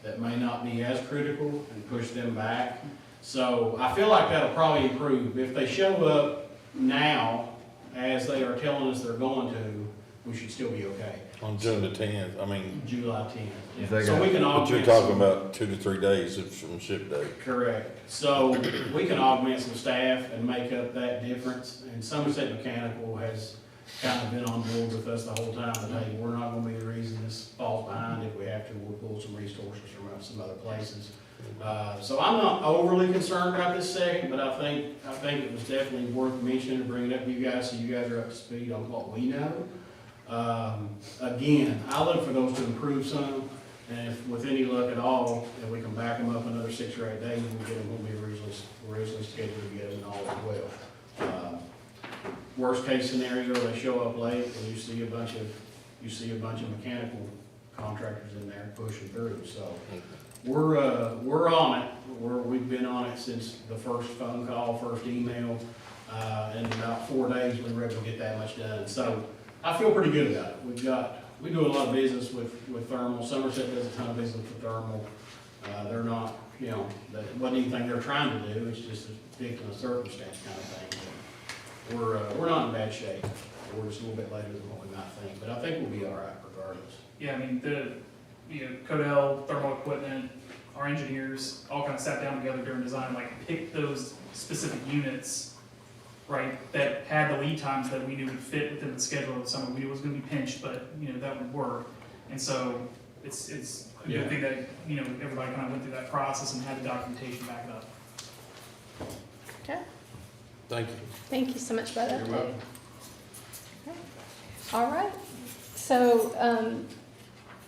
[SPEAKER 18] that may not be as critical and push them back. So I feel like that'll probably improve. If they show up now, as they are telling us they're going to, we should still be okay.
[SPEAKER 3] On June the 10th, I mean.
[SPEAKER 18] July 10th.
[SPEAKER 14] If
[SPEAKER 18] Yeah.
[SPEAKER 14] they
[SPEAKER 18] So
[SPEAKER 14] got-
[SPEAKER 18] we can
[SPEAKER 3] But
[SPEAKER 18] augment.
[SPEAKER 3] you're talking
[SPEAKER 18] some-
[SPEAKER 3] about 2 to 3 days from ship date.
[SPEAKER 18] Correct. So we can augment some staff and make up that difference. And Somerset Mechanical has kind of been on board with us the whole time, that, hey, we're not gonna be the reason this falls behind. If we have to, we'll pull some resources from some other places. So I'm not overly concerned about this second, but I think it was definitely worth mentioning and bringing up to you guys, so you guys are up to speed on what we know. Again, I look for those to improve some, and if with any luck at all, if we can back them up another 6 or 8 days, we'll get them when we originally scheduled to get them and all as well. Worst case scenario, they show up late and you see a bunch of mechanical contractors in there pushing through. So we're on it. We've been on it since the first phone call, first email. In about 4 days, we were able to get that much done. So I feel pretty good about it. We do a lot of business with thermal. Somerset does a ton of business with thermal. They're not, that wasn't anything they're trying to do. It's just a victim of circumstance kind of thing. But we're not in bad shape. We're just a little bit later than what we might think, but I think we'll be all right regardless.
[SPEAKER 17] Yeah, I mean, Codell, thermal equipment, our engineers all kind of sat down together during design, like picked those specific units, right, that had the lead times that we knew would fit within the schedule of the summer. We knew it was gonna be pinched, but, that would work. And so it's a good thing that, everybody kind of went through that process and had the documentation back up.
[SPEAKER 1] Okay.
[SPEAKER 3] Thank you.
[SPEAKER 1] Thank you so much for that
[SPEAKER 16] You're
[SPEAKER 1] update.
[SPEAKER 16] welcome.
[SPEAKER 1] Okay. All right. So,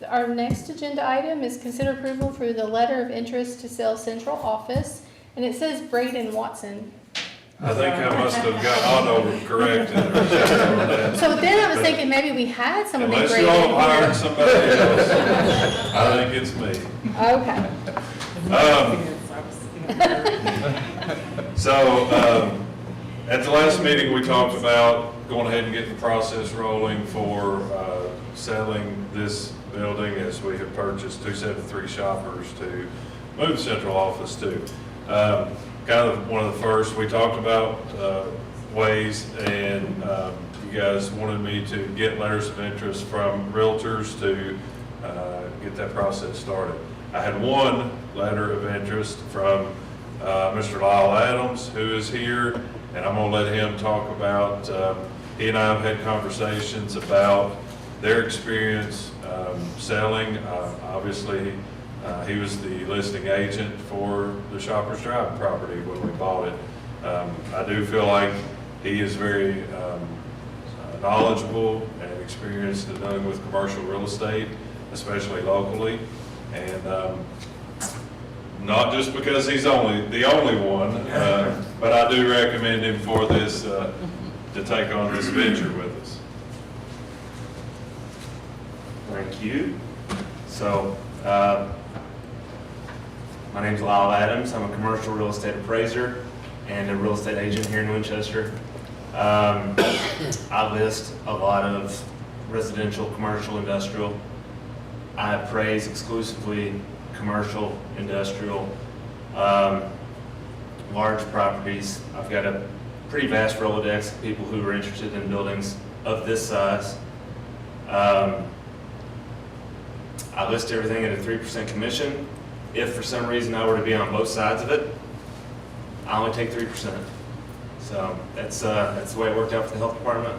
[SPEAKER 1] our next agenda item is consider approval for the letter of interest to sell central office, and it says Braden Watson.
[SPEAKER 16] I think I must have got auto corrected or something on that.
[SPEAKER 1] So then I was thinking maybe we had someone named
[SPEAKER 16] Unless
[SPEAKER 1] Braden.
[SPEAKER 16] you all hired somebody else, I think it's me.
[SPEAKER 1] Okay.
[SPEAKER 16] At the last meeting, we talked about going ahead and getting the process rolling for selling this building as we have purchased 273 Shoppers to move the central office to. Kind of one of the first, we talked about ways, and you guys wanted me to get letters of interest from realtors to get that process started. I had one letter of interest from Mr. Lyle Adams, who is here, and I'm going to let him talk about, he and I have had conversations about their experience selling. Obviously, he was the listing agent for the Shoppers Drive property when we bought it. I do feel like he is very knowledgeable and experienced in dealing with commercial real estate, especially locally. And not just because he's the only one, but I do recommend him for this, to take on this venture with us.
[SPEAKER 19] Thank you. So, my name's Lyle Adams. I'm a commercial real estate appraiser and a real estate agent here in Winchester. I list a lot of residential, commercial, industrial. I appraise exclusively commercial, industrial, large properties. I've got a pretty vast Rolodex of people who are interested in buildings of this size. I list everything at a 3% commission. If for some reason I were to be on both sides of it, I only take 3%. So that's the way it worked out for the health department.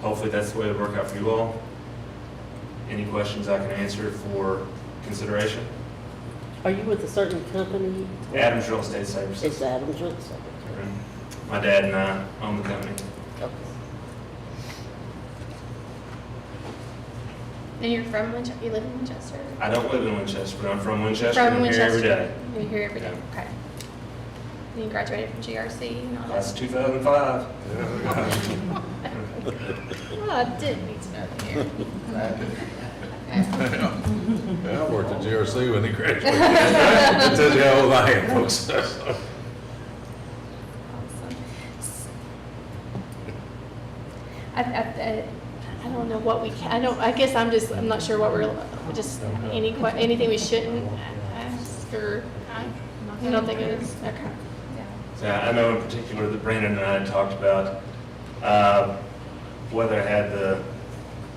[SPEAKER 19] Hopefully that's the way it would work out for you all. Any questions I can answer for consideration?
[SPEAKER 4] Are you with a certain company?
[SPEAKER 19] Adams Real Estate Services.
[SPEAKER 4] It's Adams Real Estate.
[SPEAKER 19] My dad and I own the company.
[SPEAKER 4] Okay.
[SPEAKER 1] And you're from Winchester, you live in Winchester?
[SPEAKER 19] I don't live in Winchester, but I'm from Winchester.
[SPEAKER 1] From
[SPEAKER 19] I'm here every
[SPEAKER 1] Winchester.
[SPEAKER 19] day.
[SPEAKER 1] You're here every day, okay. And you graduated from GRC and all that?
[SPEAKER 19] That's 2005.
[SPEAKER 1] Well, I didn't need to know the year.
[SPEAKER 8] Yeah, I worked at GRC when he graduated. That tells you how old I am, folks.
[SPEAKER 1] I don't know what we can, I guess I'm not sure what we're, just anything we shouldn't ask, or, I don't think it is, okay.
[SPEAKER 19] So I know in particular that Brandon and I had talked about whether I had the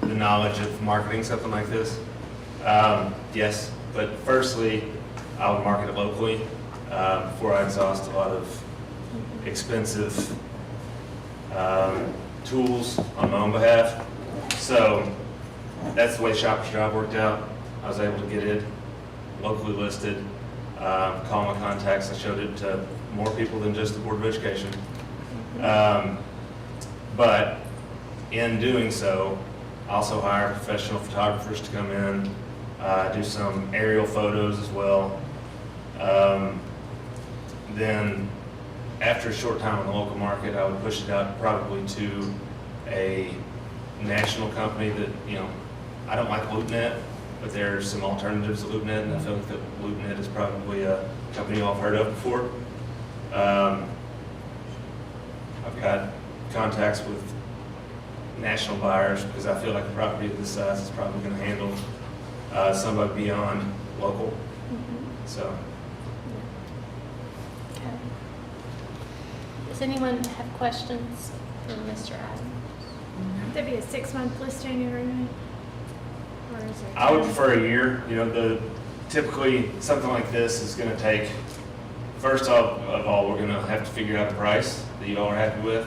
[SPEAKER 19] knowledge of marketing something like this. Yes, but firstly, I would market it locally before I exhaust a lot of expensive tools on my own behalf. So that's the way Shoppers Drive worked out. I was able to get it locally listed, call my contacts. I showed it to more people than just the Board of Education. But in doing so, I also hire professional photographers to come in, do some aerial photos as well. Then after a short time in the local market, I would push it out probably to a national company that, I don't like LoopNet, but there are some alternatives to LoopNet, and I feel like that LoopNet is probably a company you all have heard of before. I've got contacts with national buyers because I feel like a property of this size is probably going to handle somebody beyond local. So.
[SPEAKER 1] Okay. Does anyone have questions for Mr. Adams?
[SPEAKER 5] Would that be a 6-month listing agreement? Or is it?
[SPEAKER 19] I would prefer a year. Typically something like this is going to take, first of all, we're going to have to figure out the price that you all are happy with.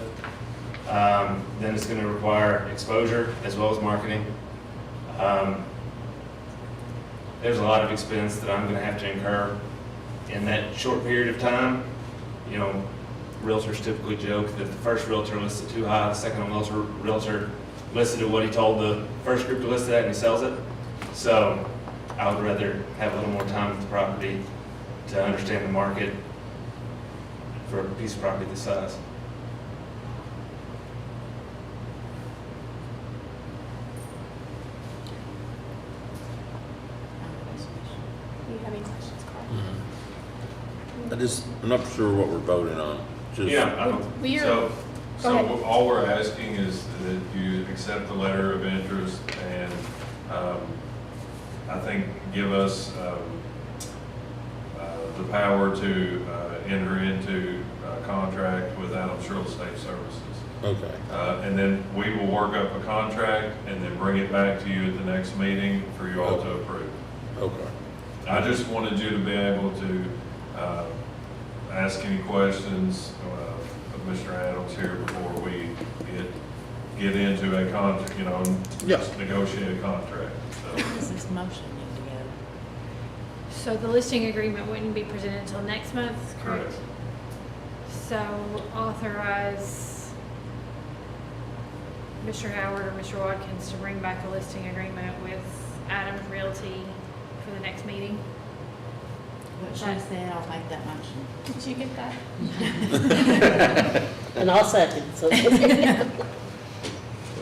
[SPEAKER 19] Then it's going to require exposure as well as marketing. There's a lot of expense that I'm going to have to incur in that short period of time. Realtors typically joke that the first realtor lists it too high, the second realtor listed at what he told the first group to list it at, and he sells it. So I would rather have a little more time with the property to understand the market for a piece of property this size.
[SPEAKER 1] Do you have any questions, Carl?
[SPEAKER 3] I'm not sure what we're voting on. Just-
[SPEAKER 1] We are,
[SPEAKER 16] So,
[SPEAKER 1] go ahead.
[SPEAKER 16] all we're asking is that you accept the letter of interest and, I think give us, the power to, enter into a contract with Adams Real Estate Services.
[SPEAKER 3] Okay.
[SPEAKER 16] And then we will work up a contract and then bring it back to you at the next meeting for you all to approve.
[SPEAKER 3] Okay.
[SPEAKER 16] I just wanted you to be able to ask any questions of Mr. Adams here before we get into a contract, negotiate a contract.
[SPEAKER 9] What does this motion need to go?
[SPEAKER 2] So the listing agreement wouldn't be presented until next month, correct? So authorize Mr. Howard or Mr. Watkins to bring back a listing agreement with Adams Realty for the next meeting.
[SPEAKER 9] What she said, I'll make that motion.
[SPEAKER 1] Did you get that?
[SPEAKER 4] And I'll second, so.
[SPEAKER 8] For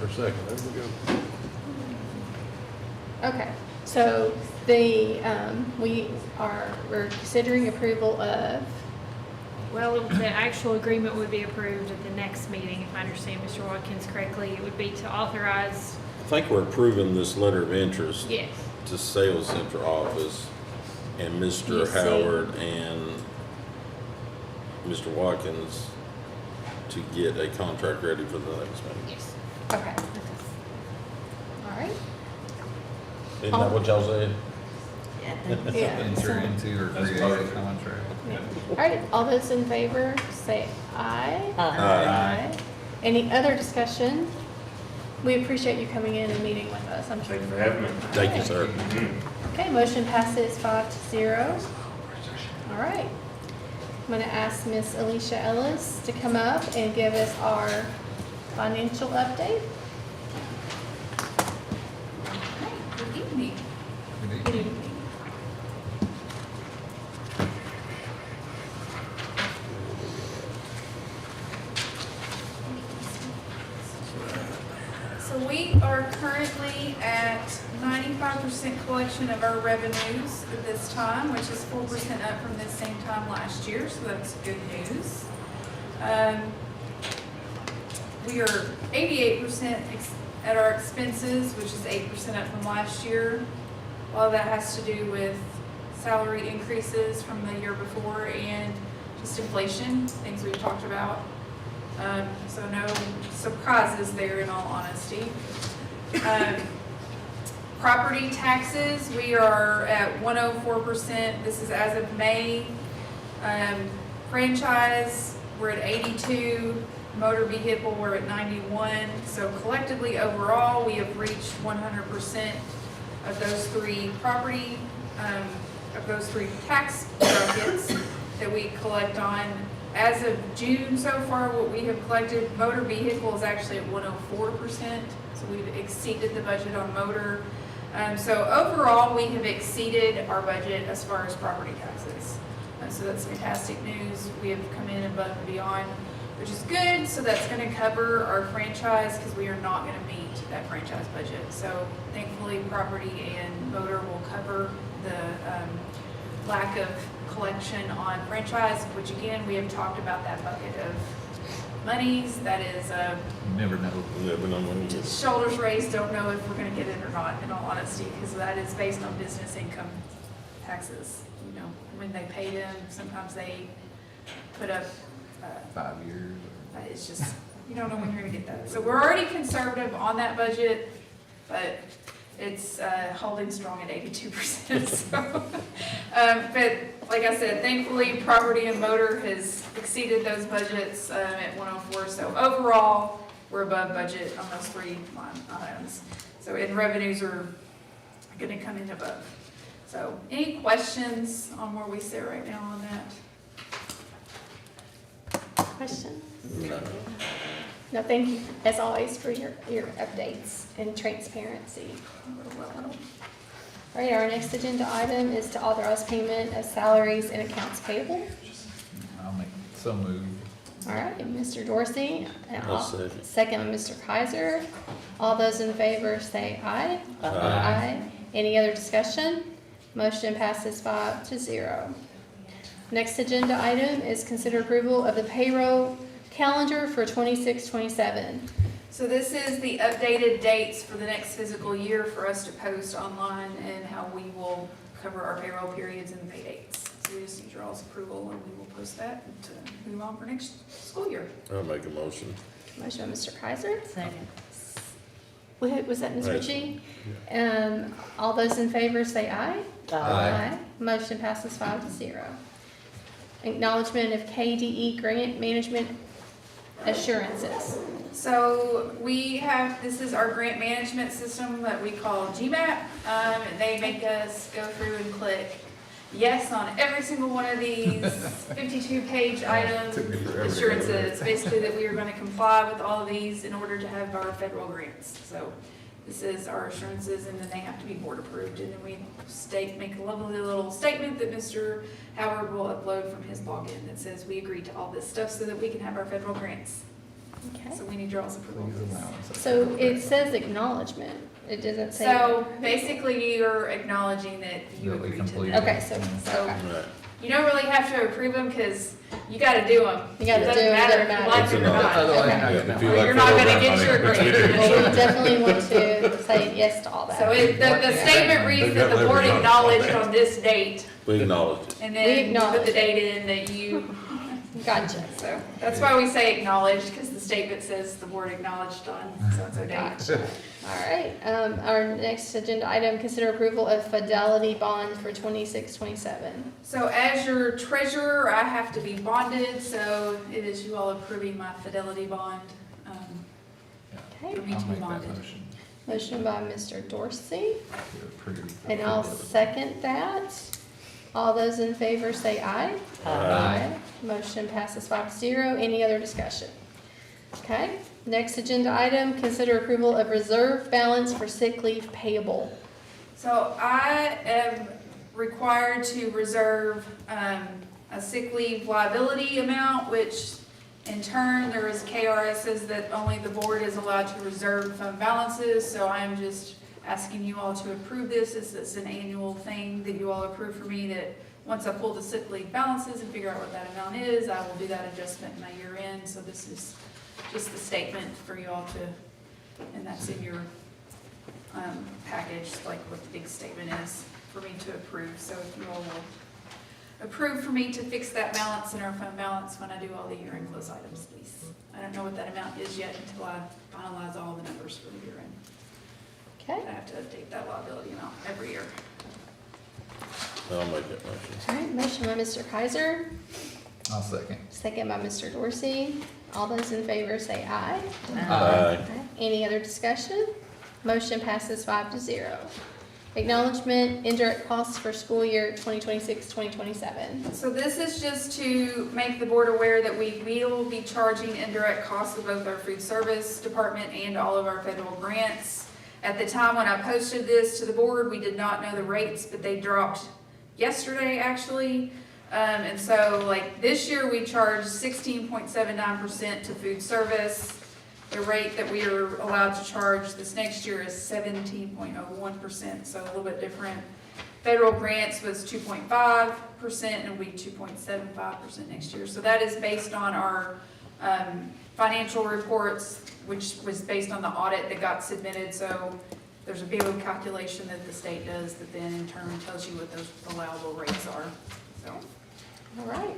[SPEAKER 8] a second, there we go.
[SPEAKER 1] Okay, so we're considering approval of,
[SPEAKER 2] Well, the actual agreement would be approved at the next meeting, if I understand Mr. Watkins correctly. It would be to authorize,
[SPEAKER 3] I think we're approving this letter of interest
[SPEAKER 2] yes,
[SPEAKER 3] to Sales Center Office and Mr.
[SPEAKER 1] You see.
[SPEAKER 3] Howard and Mr. Watkins to get a contract ready for the next meeting.
[SPEAKER 2] yes.
[SPEAKER 1] okay. All right.
[SPEAKER 3] Isn't that what y'all said?
[SPEAKER 1] Yeah.
[SPEAKER 14] Enter into or
[SPEAKER 16] That's
[SPEAKER 14] create a
[SPEAKER 16] perfect.
[SPEAKER 14] contract.
[SPEAKER 1] All right, all those in favor, say aye.
[SPEAKER 3] Aye.
[SPEAKER 1] Any other discussion? We appreciate you coming in and meeting with us, I'm sure.
[SPEAKER 19] Thank you for having me.
[SPEAKER 3] Thank you, sir.
[SPEAKER 1] Okay, motion passes 5-0. All right. I'm going to ask Miss Alicia Ellis to come up and give us our financial update.
[SPEAKER 12] Good evening.
[SPEAKER 1] Good evening.
[SPEAKER 12] So we are currently at 95% collection of our revenues at this time, which is 4% up from the same time last year, so that's good news. We are 88% at our expenses, which is 8% up from last year. A lot of that has to do with salary increases from the year before and just inflation, things we've talked about. So no surprises there, in all honesty. Property taxes, we are at 104%. This is as of May. Franchise, we're at 82. Motor vehicle, we're at 91. So collectively, overall, we have reached 100% of those three property, of those three tax brackets that we collect on. As of June so far, what we have collected, motor vehicle is actually at 104%, so we've exceeded the budget on motor. So overall, we have exceeded our budget as far as property taxes. So that's fantastic news. We have come in above and beyond, which is good. So that's going to cover our franchise because we are not going to meet that franchise budget. So thankfully, property and motor will cover the lack of collection on franchise, which again, we have talked about that bucket of monies. That is
[SPEAKER 14] Never know.
[SPEAKER 3] Never know when you get.
[SPEAKER 12] shoulders raised, don't know if we're gonna get it or not, in all honesty, because that is based on business income taxes. You know, when they pay them, sometimes they put up,
[SPEAKER 14] 5 years.
[SPEAKER 12] it's just, you don't know when you're gonna get that. So we're already conservative on that budget, but it's holding strong at 82%. So, but like I said, thankfully, property and motor has exceeded those budgets at 104. So overall, we're above budget on those three line items. So and revenues are going to come in above. So any questions on where we sit right now on that?
[SPEAKER 1] Questions?
[SPEAKER 3] No.
[SPEAKER 1] No, thank you, as always, for your updates and transparency. All right, our next agenda item is to authorize payment of salaries and accounts payable.
[SPEAKER 14] I'll make, so moved.
[SPEAKER 1] All right, Mr. Dorsey. And
[SPEAKER 3] I'll second.
[SPEAKER 1] Second, Mr. Kaiser. All those in favor say aye.
[SPEAKER 3] Aye.
[SPEAKER 1] Any other discussion? Motion passes 5-0. Next agenda item is consider approval of the payroll calendar for 26-27.
[SPEAKER 12] So this is the updated dates for the next fiscal year for us to post online and how we will cover our payroll periods and pay dates. So we just need your all's approval and we will post that to move on for next school year.
[SPEAKER 3] I'll make a motion.
[SPEAKER 1] Motion by Mr. Kaiser.
[SPEAKER 9] Second.
[SPEAKER 1] Was that Ms.
[SPEAKER 3] Right.
[SPEAKER 1] Ritchie? All those in favor say aye.
[SPEAKER 14] Aye.
[SPEAKER 1] Motion passes 5-0. Acknowledgement of KDE grant management assurances.
[SPEAKER 12] So we have, this is our grant management system that we call GMAP. They make us go through and click yes on every single one of these 52-page item
[SPEAKER 14] Took me forever to go
[SPEAKER 12] assurances, basically that we are going to comply with all of these in order to have our federal grants. So this is our assurances, and then they have to be board approved, and then we make a lovely little statement that Mr. Howard will upload from his login that says we agree to all this stuff so that we can have our federal grants.
[SPEAKER 1] Okay.
[SPEAKER 12] So we need your all's approval.
[SPEAKER 1] So it says acknowledgement. It doesn't say.
[SPEAKER 12] So basically, you're acknowledging that you
[SPEAKER 14] That we
[SPEAKER 12] agree to
[SPEAKER 14] completed.
[SPEAKER 12] them.
[SPEAKER 1] Okay, so,
[SPEAKER 3] Right.
[SPEAKER 12] You don't really have to approve them because you gotta do them.
[SPEAKER 1] You gotta
[SPEAKER 12] It
[SPEAKER 1] do
[SPEAKER 12] doesn't
[SPEAKER 1] 'em,
[SPEAKER 12] matter
[SPEAKER 1] doesn't
[SPEAKER 12] if you
[SPEAKER 1] matter.
[SPEAKER 12] like
[SPEAKER 3] It's
[SPEAKER 12] it or
[SPEAKER 3] enough.
[SPEAKER 12] not.
[SPEAKER 14] Otherwise,
[SPEAKER 1] Okay.
[SPEAKER 14] not
[SPEAKER 8] Yeah,
[SPEAKER 14] gonna
[SPEAKER 8] if you
[SPEAKER 14] matter.
[SPEAKER 8] like
[SPEAKER 12] You're not gonna
[SPEAKER 8] federal
[SPEAKER 12] get
[SPEAKER 8] grant
[SPEAKER 12] your
[SPEAKER 8] money,
[SPEAKER 12] grant.
[SPEAKER 8] continue.
[SPEAKER 1] Well, we definitely want to say yes to all that.
[SPEAKER 12] So the statement reads that the board acknowledged on this date,
[SPEAKER 3] We acknowledge it.
[SPEAKER 12] and
[SPEAKER 1] We
[SPEAKER 12] then you
[SPEAKER 1] acknowledge
[SPEAKER 12] put the
[SPEAKER 1] it.
[SPEAKER 12] date in that you,
[SPEAKER 1] Gotcha.
[SPEAKER 12] so that's why we say acknowledged, because the statement says the board acknowledged on so-and-so date.
[SPEAKER 1] Gotcha. All right, our next agenda item, consider approval of fidelity bond for 26-27.
[SPEAKER 12] So as your treasurer, I have to be bonded, so it is you all approving my fidelity bond,
[SPEAKER 1] Okay,
[SPEAKER 12] for me
[SPEAKER 14] I'll
[SPEAKER 12] to be
[SPEAKER 14] make that
[SPEAKER 12] bonded.
[SPEAKER 14] motion
[SPEAKER 1] motion by Mr. Dorsey,
[SPEAKER 14] to approve.
[SPEAKER 1] and I'll second that. All those in favor say aye.
[SPEAKER 3] Aye.
[SPEAKER 1] Motion passes 5-0. Any other discussion? Okay, next agenda item, consider approval of reserve balance for sick leave payable.
[SPEAKER 12] So I am required to reserve a sick leave liability amount, which in turn, there is KRSs that only the board is allowed to reserve fund balances. So I'm just asking you all to approve this. This is an annual thing that you all approve for me, that once I pull the sick leave balances and figure out what that amount is, I will do that adjustment in my year end. So this is just the statement for you all to, and that's in your package, like what the big statement is for me to approve. So if you all will approve for me to fix that balance in our fund balance when I do all the year-end close items, please. I don't know what that amount is yet until I finalize all the numbers for the year-end.
[SPEAKER 1] Okay,
[SPEAKER 12] I have to update that liability amount every year.
[SPEAKER 3] I'll make that motion.
[SPEAKER 1] all right, motion by Mr. Kaiser,
[SPEAKER 14] I'll second.
[SPEAKER 1] second by Mr. Dorsey. All those in favor say aye.
[SPEAKER 3] Aye.
[SPEAKER 1] Any other discussion? Motion passes 5-0. Acknowledgement indirect costs for school year 2026-2027.
[SPEAKER 12] So this is just to make the board aware that we will be charging indirect costs of both our food service department and all of our federal grants. At the time when I posted this to the board, we did not know the rates, but they dropped yesterday actually. And so like this year we charged 16.79% to food service. The rate that we are allowed to charge this next year is 17.01%, so a little bit different. Federal grants was 2.5% and we 2.75% next year. So that is based on our financial reports, which was based on the audit that got submitted. So there's a BOE calculation that the state does that then in turn tells you what those allowable rates are. So.
[SPEAKER 1] All right.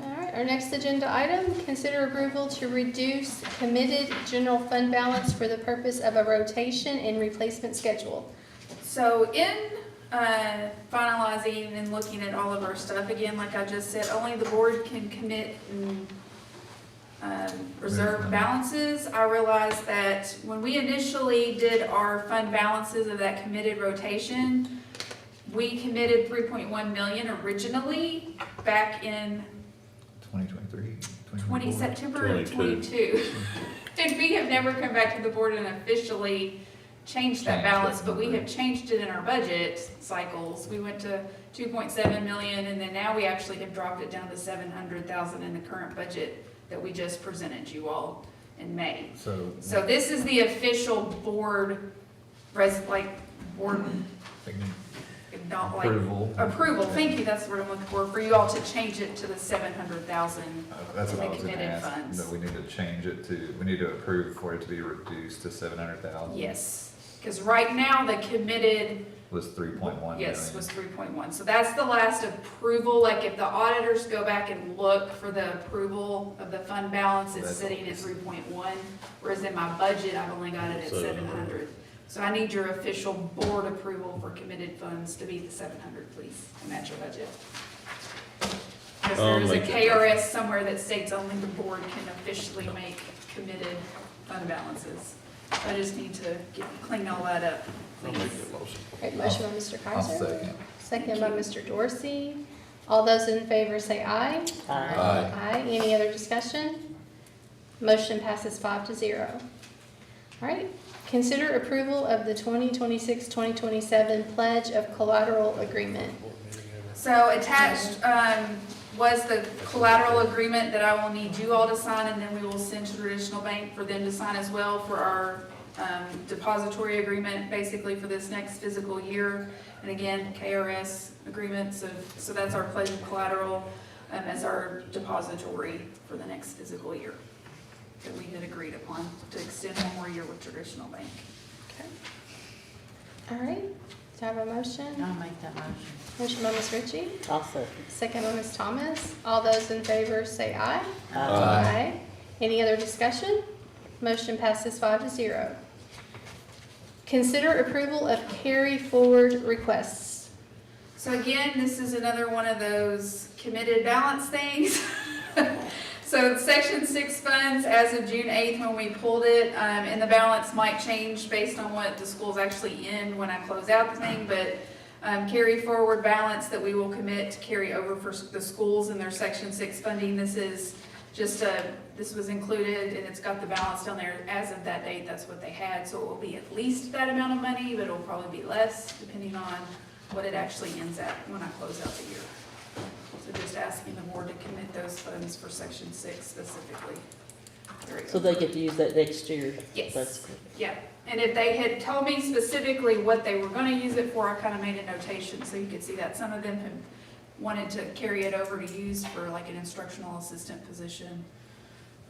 [SPEAKER 1] All right, our next agenda item, consider approval to reduce committed general fund balance for the purpose of a rotation and replacement schedule.
[SPEAKER 12] So in finalizing and looking at all of our stuff, again, like I just said, only the board can commit and reserve balances. I realized that when we initially did our fund balances of that committed rotation, we committed 3.1 million originally back in
[SPEAKER 14] 2023,
[SPEAKER 12] September of
[SPEAKER 3] 22.
[SPEAKER 12] 22. And we have never come back to the board and officially changed that
[SPEAKER 14] Changed
[SPEAKER 12] balance,
[SPEAKER 14] it.
[SPEAKER 12] but we have changed it in our budget cycles. We went to 2.7 million, and then now we actually have dropped it down to 700,000 in the current budget that we just presented you all in May.
[SPEAKER 14] So,
[SPEAKER 12] So this is the official board, board, not like.
[SPEAKER 14] approval.
[SPEAKER 12] Approval, thank you, that's the word I'm looking for you all to change it to the 700,000
[SPEAKER 14] That's what I
[SPEAKER 12] in the
[SPEAKER 14] was gonna
[SPEAKER 12] committed
[SPEAKER 14] ask,
[SPEAKER 12] funds.
[SPEAKER 14] that we need to change it to, we need to approve for it to be reduced to 700,000.
[SPEAKER 12] Yes, because right now the committed,
[SPEAKER 14] Was 3.1 million.
[SPEAKER 12] yes, was 3.1. So that's the last approval, like if the auditors go back and look for the approval of the fund balance, it's
[SPEAKER 14] That's-
[SPEAKER 12] sitting at 3.1, whereas in my budget, I've only got it at 700. So I need your official board approval for committed funds to be the 700, please, and that's your budget. Because
[SPEAKER 3] I'll
[SPEAKER 12] there is a
[SPEAKER 3] make that
[SPEAKER 12] KRS somewhere that states only the board can officially make committed fund balances. I just need to clean all that up,
[SPEAKER 3] I'll
[SPEAKER 12] please.
[SPEAKER 3] make that motion.
[SPEAKER 1] Great, motion by Mr.
[SPEAKER 14] I'll
[SPEAKER 1] Kaiser.
[SPEAKER 14] second.
[SPEAKER 1] Second by Mr. Dorsey. All those in favor say aye.
[SPEAKER 3] Aye.
[SPEAKER 1] Aye. Any other discussion? Motion passes 5-0. All right. Consider approval of the 2026-2027 Pledge of Collateral Agreement.
[SPEAKER 12] So attached was the collateral agreement that I will need you all to sign, and then we will send to Traditional Bank for them to sign as well for our depository agreement, basically for this next fiscal year. And again, KRS agreements, so that's our pledge of collateral as our depository for the next fiscal year that we had agreed upon to extend one more year with Traditional Bank.
[SPEAKER 1] Okay. All right. Do I have a motion?
[SPEAKER 9] I'll make that motion.
[SPEAKER 1] Motion by Ms. Ritchie.
[SPEAKER 4] I'll second.
[SPEAKER 1] Second by Ms. Thomas. All those in favor say aye.
[SPEAKER 3] Aye.
[SPEAKER 1] Any other discussion? Motion passes 5-0. Consider approval of carry forward requests.
[SPEAKER 12] So again, this is another one of those committed balance things. So Section 6 funds, as of June 8th when we pulled it, and the balance might change based on what the school's actually in when I close out the thing, but carry forward balance that we will commit to carry over for the schools and their Section 6 funding. This is just this was included, and it's got the balance down there as of that date. That's what they had, so it will be at least that amount of money, but it'll probably be less depending on what it actually ends at when I close out the year. So just asking the board to commit those funds for Section 6 specifically. There we go.
[SPEAKER 4] So they get to use that next year?
[SPEAKER 12] Yes.
[SPEAKER 4] That's good.
[SPEAKER 12] Yeah, and if they had told me specifically what they were gonna use it for, I kind of made a notation so you could see that. Some of them had wanted to carry it over to use for like an instructional assistant position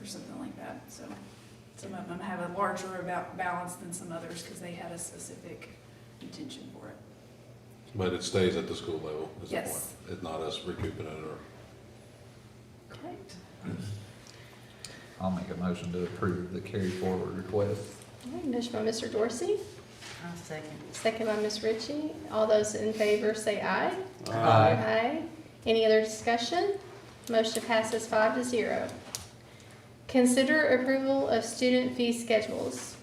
[SPEAKER 12] or something like that. So some of them have a larger balance than some others because they had a specific intention for it.
[SPEAKER 8] But it stays at the school level, is the point.
[SPEAKER 12] Yes.
[SPEAKER 8] It's not us recouping it or.
[SPEAKER 1] Okay.
[SPEAKER 14] I'll make a motion to approve the carry forward request.
[SPEAKER 1] All right, motion by Mr. Dorsey.
[SPEAKER 9] I'll second.
[SPEAKER 1] Second by Ms. Ritchie. All those in favor say aye.
[SPEAKER 14] Aye.
[SPEAKER 1] Aye. Any other discussion? Motion passes 5-0. Consider approval of student fee schedules.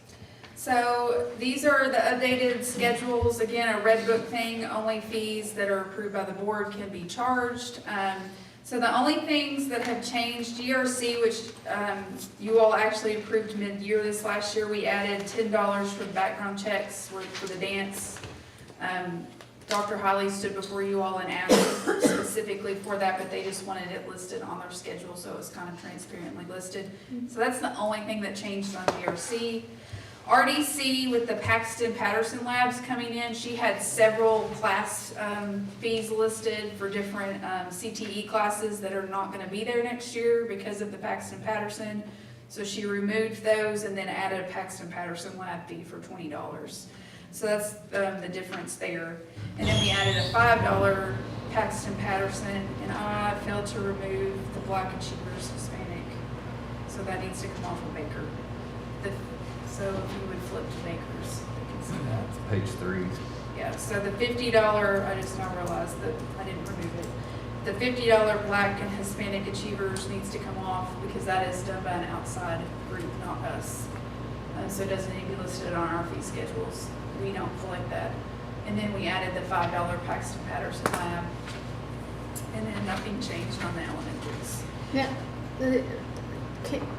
[SPEAKER 12] So these are the updated schedules. Again, a red book thing, only fees that are approved by the board can be charged. So the only things that have changed, GRC, which you all actually approved mid-year this last year, we added $10 for the background checks for the dance. Dr. Hiley stood before you all and asked specifically for that, but they just wanted it listed on their schedule, so it was kind of transparently listed. So that's the only thing that changed on GRC. RDC with the Paxton Patterson Labs coming in, she had several class fees listed for different CTE classes that are not gonna be there next year because of the Paxton Patterson. So she removed those and then added a Paxton Patterson lab fee for $20. So that's the difference there. And then we added a $5 Paxton Patterson, and I failed to remove the Black Achievers Hispanic. So that needs to come off of Baker. So if you would flip to Baker's, they can see that.
[SPEAKER 14] Page 3.
[SPEAKER 12] Yeah, so the $50, I just now realized that I didn't remove it. The $50 Black and Hispanic Achievers needs to come off because that is done by an outside group, not us. So it doesn't need to be listed on our fee schedules. We don't collect that. And then we added the $5 Paxton Patterson Lab. And then nothing changed on the elementaries.
[SPEAKER 1] Now,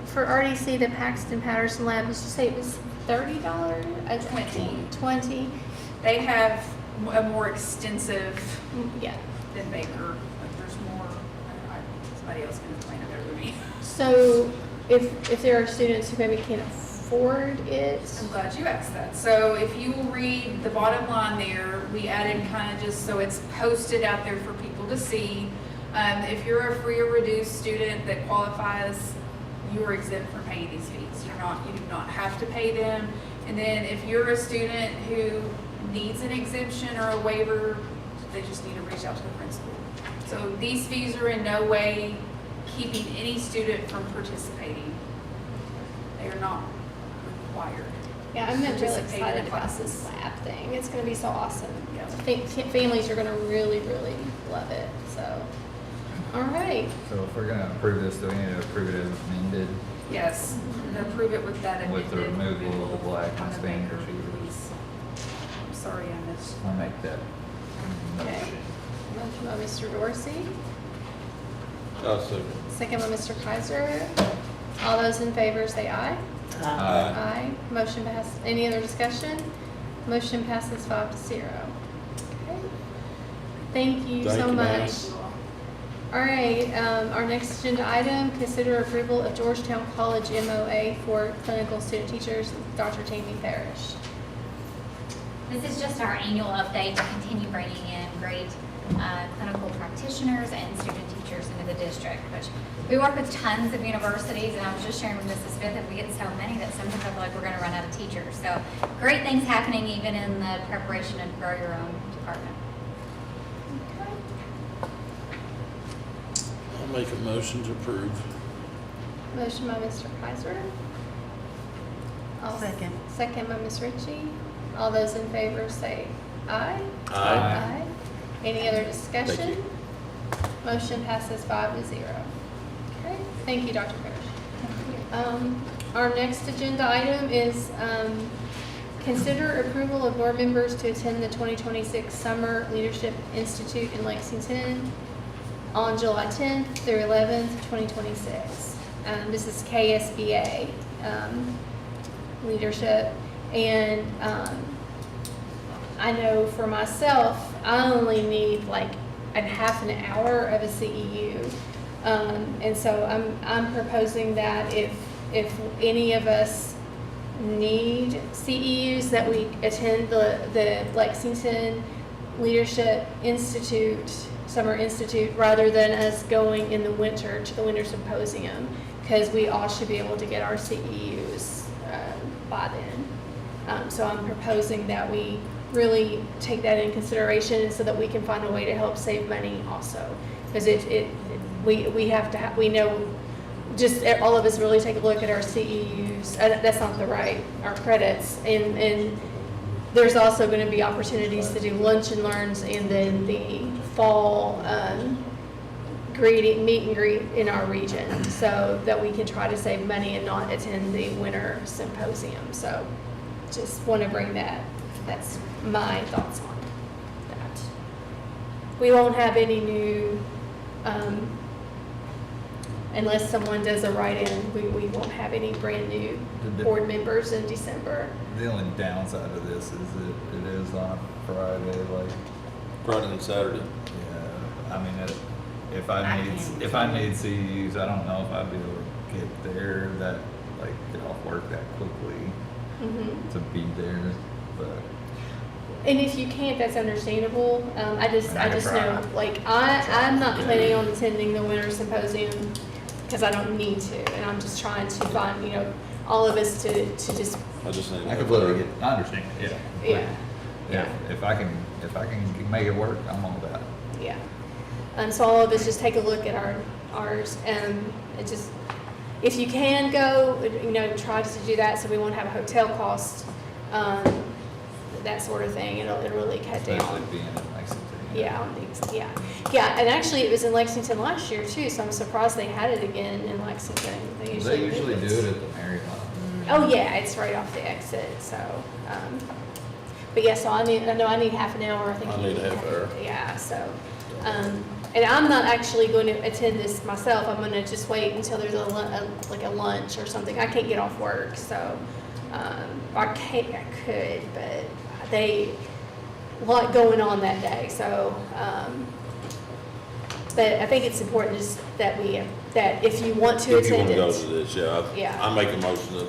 [SPEAKER 1] For RDC, the Paxton Patterson Lab, did you say it was $30? 20.
[SPEAKER 12] They have a more extensive
[SPEAKER 1] Yeah.
[SPEAKER 12] than Baker. Like there's more, somebody else can explain it better than me.
[SPEAKER 1] So if there are students who maybe can't afford it,
[SPEAKER 12] I'm glad you asked that. So if you will read the bottom line there, we added kind of just so it's posted out there for people to see. If you're a free or reduced student that qualifies, you are exempt from paying these fees. You do not have to pay them. And then if you're a student who needs an exemption or a waiver, they just need to reach out to the principal. So these fees are in no way keeping any student from participating. They are not required.
[SPEAKER 1] yeah, I'm really
[SPEAKER 12] Participate in
[SPEAKER 1] excited
[SPEAKER 12] the
[SPEAKER 1] about
[SPEAKER 12] classes.
[SPEAKER 1] this lab thing. It's going to be so awesome. I think families are going to really, really love it. So, all right.
[SPEAKER 14] So if we're gonna approve this, do we need to approve it as amended
[SPEAKER 12] Yes, approve it with that
[SPEAKER 14] with the
[SPEAKER 12] amended
[SPEAKER 14] removal of the black
[SPEAKER 12] on
[SPEAKER 14] and
[SPEAKER 12] the
[SPEAKER 14] stained
[SPEAKER 12] Baker,
[SPEAKER 14] receivers?
[SPEAKER 12] please. I'm sorry I missed.
[SPEAKER 14] I'll make that
[SPEAKER 1] Okay.
[SPEAKER 14] motion.
[SPEAKER 1] Motion by Mr. Dorsey,
[SPEAKER 3] I'll second.
[SPEAKER 1] second by Mr. Kaiser. All those in favor say aye.
[SPEAKER 14] Aye.
[SPEAKER 1] Aye. Motion passes. Any other discussion? Motion passes 5-0. Okay. Thank you
[SPEAKER 3] Thank
[SPEAKER 1] so
[SPEAKER 3] you, ma'am.
[SPEAKER 1] much. All right, our next agenda item, consider approval of Georgetown College MOA for clinical student teachers, Dr. Tammy Parrish.
[SPEAKER 20] This is just our annual update to continue bringing in great clinical practitioners and student teachers into the district, which we work with tons of universities, and I was just sharing with Mrs. Smith that we get so many that sometimes I feel like we're going to run out of teachers. So great things happening even in the preparation and grow your own department.
[SPEAKER 3] I'll make a motion to approve.
[SPEAKER 1] Motion by Mr. Kaiser.
[SPEAKER 9] Second.
[SPEAKER 1] Second by Ms. Ritchie. All those in favor say aye.
[SPEAKER 3] Aye.
[SPEAKER 1] Any other discussion?
[SPEAKER 3] Thank you.
[SPEAKER 1] Motion passes 5-0. Okay, thank you, Dr. Parrish. Our next agenda item is consider approval of board members to attend the 2026 Summer Leadership Institute in Lexington on July 10th through 11th, 2026. This is KSBA leadership, and I know for myself, I only need like a half an hour of a CEU, and so I'm proposing that if any of us need CEUs, that we attend the Lexington Leadership Institute, Summer Institute, rather than us going in the winter to the Winter Symposium, because we all should be able to get our CEUs by then. So I'm proposing that we really take that in consideration so that we can find a way to help save money also. Because we have to we know, just all of us really take a look at our CEUs, that's not the right, our credits, and there's also going to be opportunities to do lunch and learns, and then the fall meet and greet in our region, so that we can try to save money and not attend the winter symposium. So just want to bring that's my thoughts on that. We won't have any new, unless someone does a write-in, we won't have any brand new board members in December.
[SPEAKER 14] The only downside of this is that it is on Friday, like.
[SPEAKER 3] Friday and Saturday.
[SPEAKER 14] Yeah, I mean, if I need CEUs, I don't know if I'd be able to get there get off work that quickly to be there, but.
[SPEAKER 1] And if you can't, that's understandable. I just
[SPEAKER 14] try.
[SPEAKER 1] know, like, I'm not planning on attending the winter symposium because I don't need to, and I'm just trying to find, all of us to just.
[SPEAKER 3] I
[SPEAKER 14] completely get. I understand. Yeah.
[SPEAKER 1] Yeah.
[SPEAKER 14] Yeah. If I can make it work, I'm all about it.
[SPEAKER 1] Yeah. So all of us just take a look at ours, and it just, if you can go, try to do that so we won't have a hotel cost, that sort of thing. It'll really cut down.
[SPEAKER 14] Especially being in Lexington.
[SPEAKER 1] Yeah, and actually it was in Lexington last year too, so I'm surprised they had it again in Lexington.
[SPEAKER 14] They usually do it at the Marriott.
[SPEAKER 1] Oh yeah, it's right off the exit, so. But yeah, so I know I need half an hour, I think.
[SPEAKER 3] I
[SPEAKER 1] you
[SPEAKER 3] need a half hour.
[SPEAKER 1] Yeah, so, and I'm not actually going to attend this myself, I'm gonna just wait until there's like a lunch or something. I can't get off work, so, I could, but they, a lot going on that day, so, but I think it's important just that that if you want to
[SPEAKER 3] If you
[SPEAKER 1] attend
[SPEAKER 3] wanna go
[SPEAKER 1] it.
[SPEAKER 3] to this, yeah,
[SPEAKER 1] Yeah.
[SPEAKER 3] I make a motion that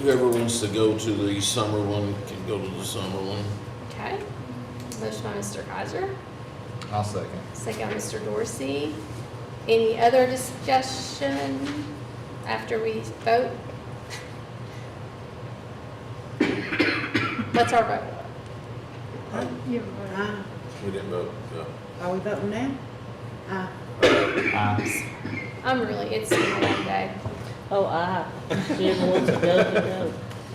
[SPEAKER 3] whoever wants to go to the summer one can go to the summer one.
[SPEAKER 1] Okay, motion by Mr. Kaiser,
[SPEAKER 14] I'll second.
[SPEAKER 1] second by Mr. Dorsey. Any other discussion after we vote? What's our vote?
[SPEAKER 3] We didn't vote, so.
[SPEAKER 9] Are we voting now?
[SPEAKER 1] I'm really, it's been a long day.
[SPEAKER 4] Oh, Whoever wants to go, can go.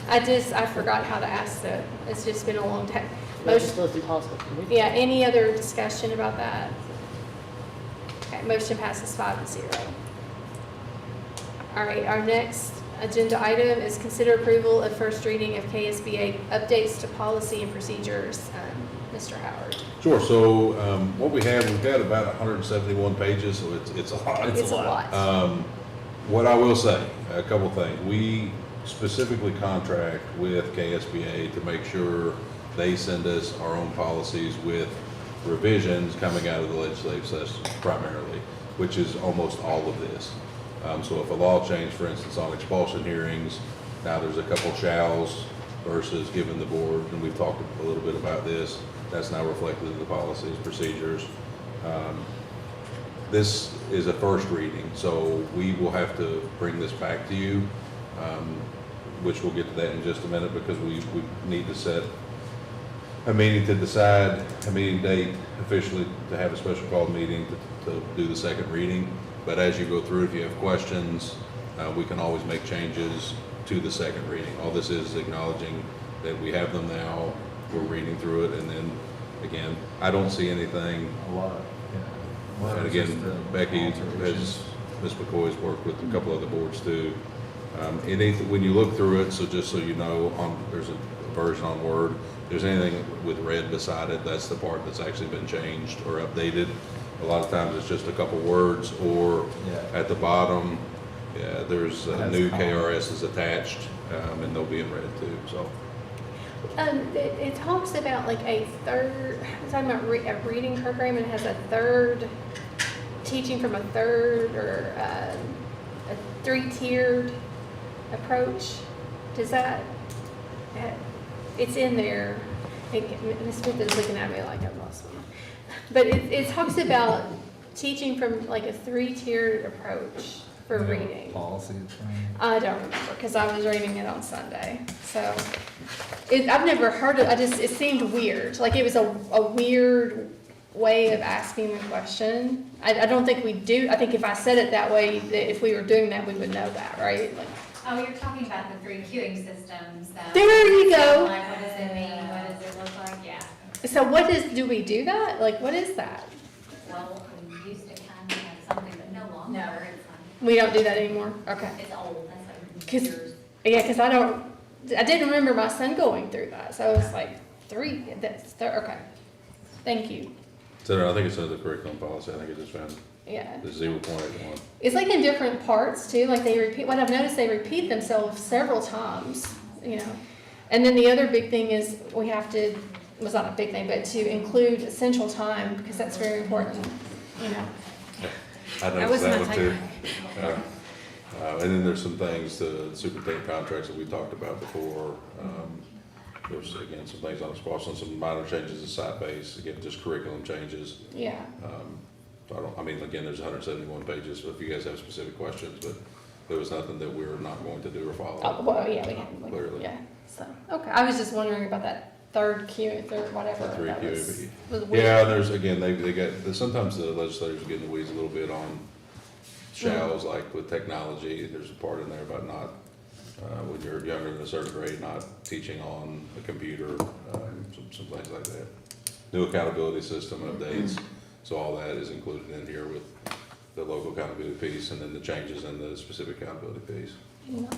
[SPEAKER 1] I forgot how to ask that. It's just been a long day.
[SPEAKER 4] That's just impossible for me.
[SPEAKER 1] Yeah, any other discussion about that? Okay, motion passes 5-0. All right, our next agenda item is consider approval of first reading of KSBA updates to policy and procedures. Mr. Howard.
[SPEAKER 8] Sure, so, what we've got about 171 pages, so it's a lot.
[SPEAKER 1] It's a lot.
[SPEAKER 8] What I will say, a couple things. We specifically contract with KSBA to make sure they send us our own policies with revisions coming out of the legislative session primarily, which is almost all of this. So if a law change, for instance, on expulsion hearings, now there's a couple shalls versus giving the board, and we've talked a little bit about this, that's now reflected in the policies, procedures. This is a first reading, so we will have to bring this back to you, which we'll get to that in just a minute, because we need to set a meeting to decide a meeting date officially to have a special called meeting to do the second reading. But as you go through, if you have questions, we can always make changes to the second reading. All this is acknowledging that we have them now, we're reading through it, and then, again, I don't see anything.
[SPEAKER 14] A lot, yeah. Well,
[SPEAKER 8] And
[SPEAKER 14] it's
[SPEAKER 8] again,
[SPEAKER 14] just,
[SPEAKER 8] Becky
[SPEAKER 14] alterations.
[SPEAKER 8] Ms. McCoy's worked with a couple other boards too. When you look through it, so just so you know, there's a version on Word, if there's anything with red beside it, that's the part that's actually been changed or updated. A lot of times it's just a couple words, or
[SPEAKER 14] Yeah.
[SPEAKER 8] at the bottom, yeah, there's
[SPEAKER 14] That's
[SPEAKER 8] new
[SPEAKER 14] common.
[SPEAKER 8] KRS is attached, and they'll be in red too, so.
[SPEAKER 1] It talks about like it's talking about a reading program, and it has a third, teaching from a third or a three-tiered approach. Does that, it's in there. Ms. Smith is looking at me like I've lost one. But it talks about teaching from like a three-tiered approach for reading.
[SPEAKER 14] Policy training.
[SPEAKER 1] I don't remember, because I was reading it on Sunday, so. I've never heard it, it seemed weird, like it was a weird way of asking the question. I don't think we do, I think if I said it that way, that if we were doing that, we would know that, right? Like,
[SPEAKER 20] Oh, you're talking about the 3 queuing systems, though.
[SPEAKER 1] There you go.
[SPEAKER 20] Like, what does it mean? What does it look like? Yeah.
[SPEAKER 1] So do we do that? Like, what is that?
[SPEAKER 20] Well, we used to kind of have something, but no longer. No, it's
[SPEAKER 1] We don't do that anymore? Okay.
[SPEAKER 20] It's old, that's like
[SPEAKER 1] Cause,
[SPEAKER 20] years.
[SPEAKER 1] yeah, because I didn't remember my son going through that, so it's like 3, okay. Thank you.
[SPEAKER 8] So I think it's under the curriculum policy, I think I just found
[SPEAKER 1] Yeah.
[SPEAKER 8] the 0.81.
[SPEAKER 1] It's like in different parts too, like they repeat, what I've noticed, they repeat themselves several times, you know. And then the other big thing is we have to, was not a big thing, but to include essential time, because that's very important, you know.
[SPEAKER 8] I
[SPEAKER 1] That was
[SPEAKER 8] noticed that
[SPEAKER 1] my
[SPEAKER 8] one too. And then there's some things, the superintendent contracts that we talked about before. There's, again, some things on expulsion, some minor changes to site base, again, just curriculum changes.
[SPEAKER 1] Yeah.
[SPEAKER 8] Again, there's 171 pages, so if you guys have specific questions, but there was nothing that we're not going to do or follow.
[SPEAKER 1] Oh, well, yeah, we have,
[SPEAKER 8] Clearly.
[SPEAKER 1] yeah, so, okay, I was just wondering about that third whatever.
[SPEAKER 8] Three
[SPEAKER 1] that
[SPEAKER 8] Q.
[SPEAKER 1] was weird.
[SPEAKER 8] Yeah, and there's, again, they got, sometimes the legislators get in the weeds a little bit on shalls, like with technology, there's a part in there about not, when you're younger than a certain grade, not teaching on a computer, some things like that. New accountability system updates, so all that is included in here with the local accountability piece, and then the changes in the specific accountability piece.
[SPEAKER 1] Yeah.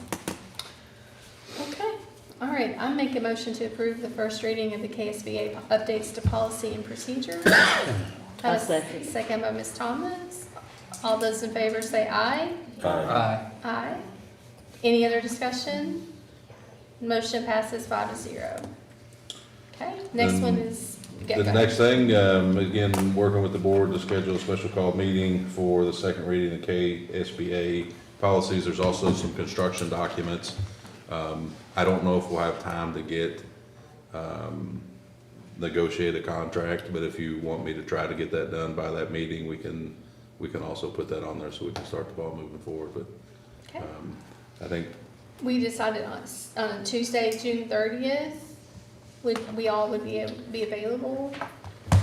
[SPEAKER 1] Okay, All right, I make a motion to approve the first reading of the KSBA updates to policy and procedures.
[SPEAKER 4] I second.
[SPEAKER 1] Second by Ms. Thomas. All those in favor say aye.
[SPEAKER 14] Aye.
[SPEAKER 1] Aye. Any other discussion? Motion passes 5-0. Okay, next one is.
[SPEAKER 8] The next thing, again, working with the board to schedule a special call meeting for the second reading of KSBA policies. There's also some construction documents. I don't know if we'll have time to get, negotiate a contract, but if you want me to try to get that done by that meeting, we can also put that on there so we can start the ball moving forward, but,
[SPEAKER 1] Okay.
[SPEAKER 8] I think,
[SPEAKER 1] We decided on Tuesday, June 30th, we all would be available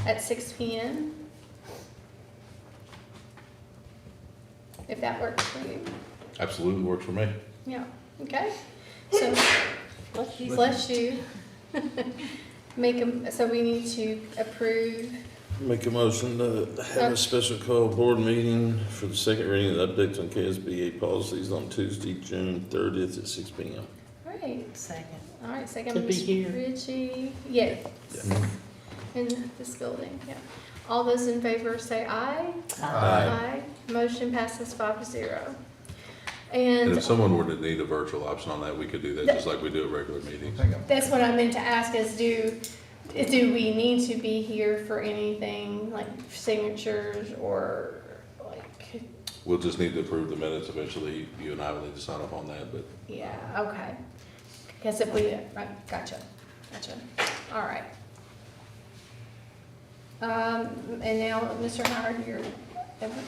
[SPEAKER 1] at 6 p.m. If that works for you.
[SPEAKER 8] absolutely works for me.
[SPEAKER 1] Yeah, okay. So, bless you. So we need to approve.
[SPEAKER 3] Make a motion to have a special call board meeting for the second reading of the updates on KSBA policies on Tuesday, June 30th at 6 p.m.
[SPEAKER 1] All right.
[SPEAKER 9] Second.
[SPEAKER 1] All right, second,
[SPEAKER 4] To be
[SPEAKER 1] Mr.
[SPEAKER 4] here.
[SPEAKER 1] Ritchie. Yes. In this building, yeah. All those in favor say aye.
[SPEAKER 8] Aye.
[SPEAKER 1] Motion passes 5-0.
[SPEAKER 8] And
[SPEAKER 1] And
[SPEAKER 8] if someone were to need a virtual option on that, we could do that just like we do at regular meetings.
[SPEAKER 1] that's what I meant to ask is do we need to be here for anything like signatures or like,
[SPEAKER 8] We'll just need to approve the minutes eventually. You and I will need to sign up on that, but
[SPEAKER 1] yeah, okay. Because if we, right, gotcha. All right. And now, Mr. Howard, your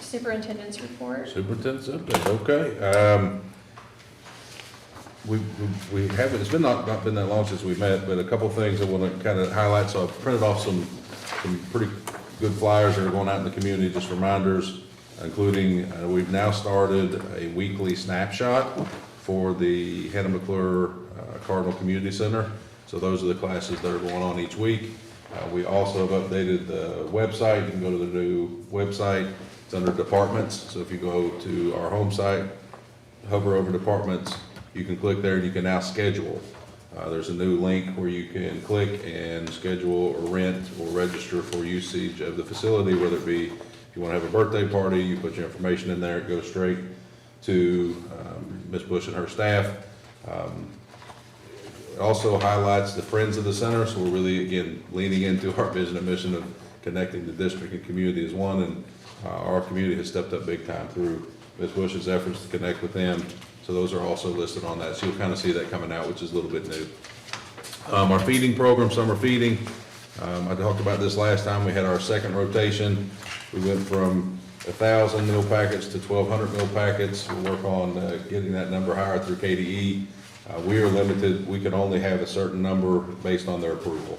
[SPEAKER 1] superintendent's report.
[SPEAKER 8] superintendent's update, okay. We haven't, it's been not been that long since we met, but a couple things I want to kind of highlight. So I've printed off some pretty good flyers that are going out in the community, just reminders, including, we've now started a weekly snapshot for the Hannah McClure Cardinal Community Center. So those are the classes that are going on each week. We also have updated the website. You can go to the new website. It's under departments. So if you go to our home site, hover over departments, you can click there and you can now schedule. There's a new link where you can click and schedule or rent or register for usage of the facility, whether it be if you want to have a birthday party, you put your information in there, it goes straight to Ms. Bush and her staff. It also highlights the Friends of the Center, so we're really, again, leaning into our vision and mission of connecting the district and community as one, and our community has stepped up big time through Ms. Bush's efforts to connect with them. So those are also listed on that. So you'll kind of see that coming out, which is a little bit new. Our feeding program, summer feeding, I talked about this last time. We had our second rotation. We went from 1,000 meal packets to 1,200 meal packets. We'll work on getting that number higher through KDE. We are limited. We can only have a certain number based on their approval.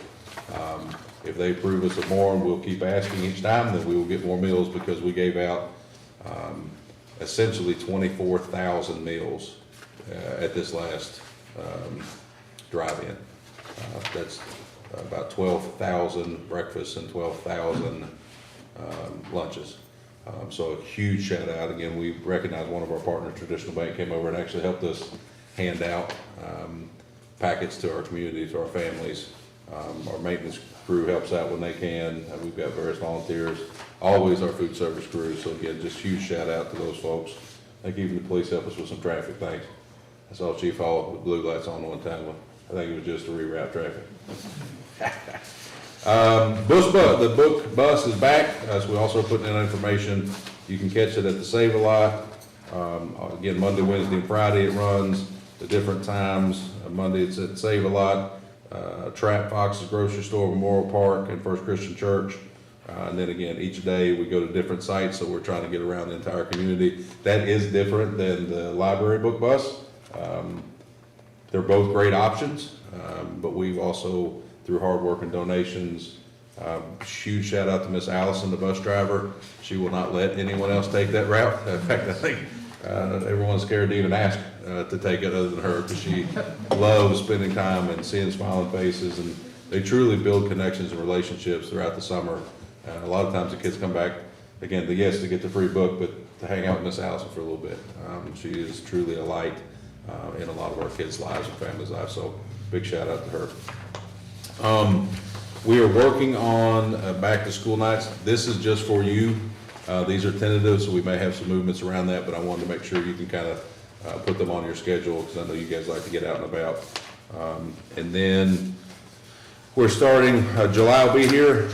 [SPEAKER 8] If they approve us of more, and we'll keep asking each time, then we will get more meals because we gave out essentially 24,000 meals at this last drive-in. That's about 12,000 breakfasts and 12,000 lunches. So a huge shout out. Again, we recognize one of our partners, Traditional Bank, came over and actually helped us hand out packets to our community, to our families. Our maintenance crew helps out when they can. We've got various volunteers, always our food service crew. So again, just huge shout out to those folks. I think even the police helped us with some traffic things. I saw Chief Hall with blue lights on one time. I think it was just to reroute traffic. The book bus is back. So we also put in information. You can catch it at the Save-A-Lot. Again, Monday, Wednesday, and Friday it runs at different times. Monday it's at Save-A-Lot, Trap Fox's Grocery Store, Memorial Park, and First Christian Church. And then again, each day we go to different sites, so we're trying to get around the entire community. That is different than the library book bus. They're both great options, but we've also, through hard work and donations, huge shout out to Miss Allison, the bus driver. She will not let anyone else take that route. In fact, I think everyone's scared to even ask to take it other than her, because she loves spending time and seeing smiling faces, and they truly build connections and relationships throughout the summer. A lot of times the kids come back, again, to get the free book, but to hang out with Miss Allison for a little bit. She is truly a light in a lot of our kids' lives and families' lives. So big shout out to her. We are working on back to school nights. This is just for you. These are tentative, so we may have some movements around that, but I wanted to make sure you can kind of put them on your schedule, because I know you guys like to get out and about. And then we're starting, July will be here,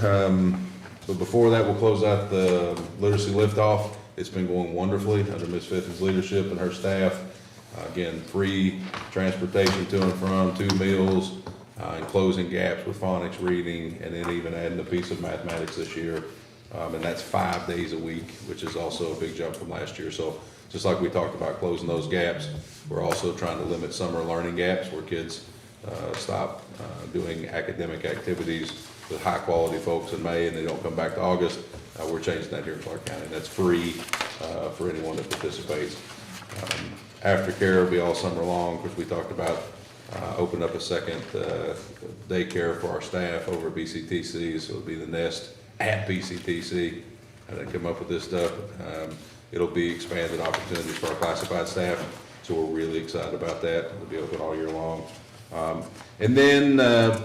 [SPEAKER 8] but before that, we'll close out the literacy liftoff. It's been going wonderfully under Ms. Fitton's leadership and her staff. Again, free transportation to and from, 2 meals, and closing gaps with phonics, reading, and then even adding a piece of mathematics this year. And that's 5 days a week, which is also a big jump from last year. So just like we talked about closing those gaps, we're also trying to limit summer learning gaps where kids stop doing academic activities with high-quality folks in May and they don't come back to August. We're changing that here in Clark County. That's free for anyone that participates. Aftercare will be all summer long, because we talked about opening up a second daycare for our staff over at BCTC, so it'll be the Nest at BCTC. I didn't come up with this stuff. It'll be expanded opportunities for our classified staff, so we're really excited about that. It'll be open all year long. And then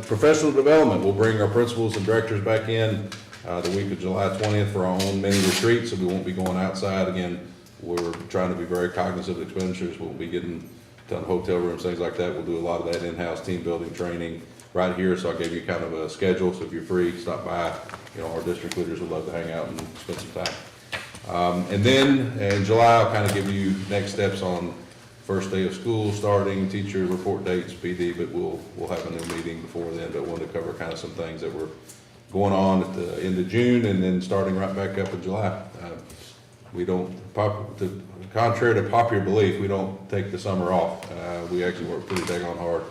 [SPEAKER 8] professional development, we'll bring our principals and directors back in the week of July 20th for our own mini retreat, so we won't be going outside. Again, we're trying to be very cognizant of expenditures. We'll be getting done hotel rooms, things like that. We'll do a lot of that in-house team building training right here, so I gave you kind of a schedule, so if you're free, stop by. You know, our district leaders would love to hang out and spend some time. And then in July, I'll kind of give you next steps on first day of school starting, teacher report dates, PD, but we'll have a new meeting before then, but wanted to cover kind of some things that were going on at the end of June and then starting right back up in July. We don't, contrary to popular belief, we don't take the summer off. We actually work pretty daggone hard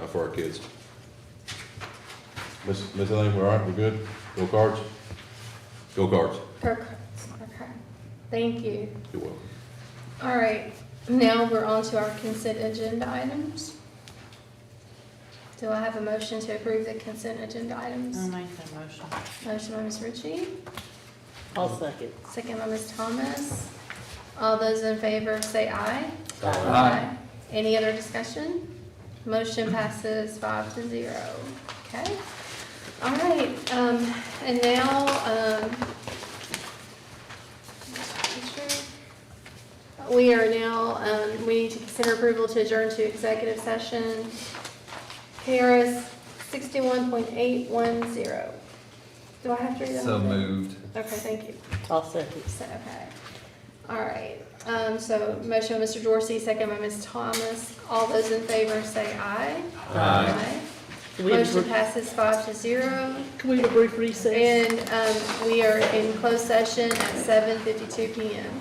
[SPEAKER 8] for our kids. Miss Elaine, we're all right, we're good? Go Cards? Go Cards.
[SPEAKER 1] Okay. Thank you.
[SPEAKER 8] You're welcome.
[SPEAKER 1] All right, now we're on to our consent agenda items. Do I have a motion to approve the consent agenda items?
[SPEAKER 9] I'll make that motion.
[SPEAKER 1] Motion by Ms. Ritchie,
[SPEAKER 4] I'll second.
[SPEAKER 1] second by Ms. Thomas. All those in favor say aye.
[SPEAKER 14] Aye.
[SPEAKER 1] Any other discussion? Motion passes 5-0. Okay. All right, and now, we are now, we need to consider approval to adjourn to executive session. KRS 61.810. Do I have to read that?
[SPEAKER 14] So
[SPEAKER 1] whole thing?
[SPEAKER 14] moved.
[SPEAKER 1] Okay, thank you.
[SPEAKER 4] I'll second.
[SPEAKER 1] Okay. All right. So motion by Mr. Dorsey, second by Ms. Thomas. All those in favor say aye.
[SPEAKER 14] Aye.
[SPEAKER 4] Can we have a
[SPEAKER 1] Motion
[SPEAKER 4] brief-
[SPEAKER 1] passes 5-0.
[SPEAKER 4] Can we have a brief recess?
[SPEAKER 1] And we are in closed session at 7:52 PM.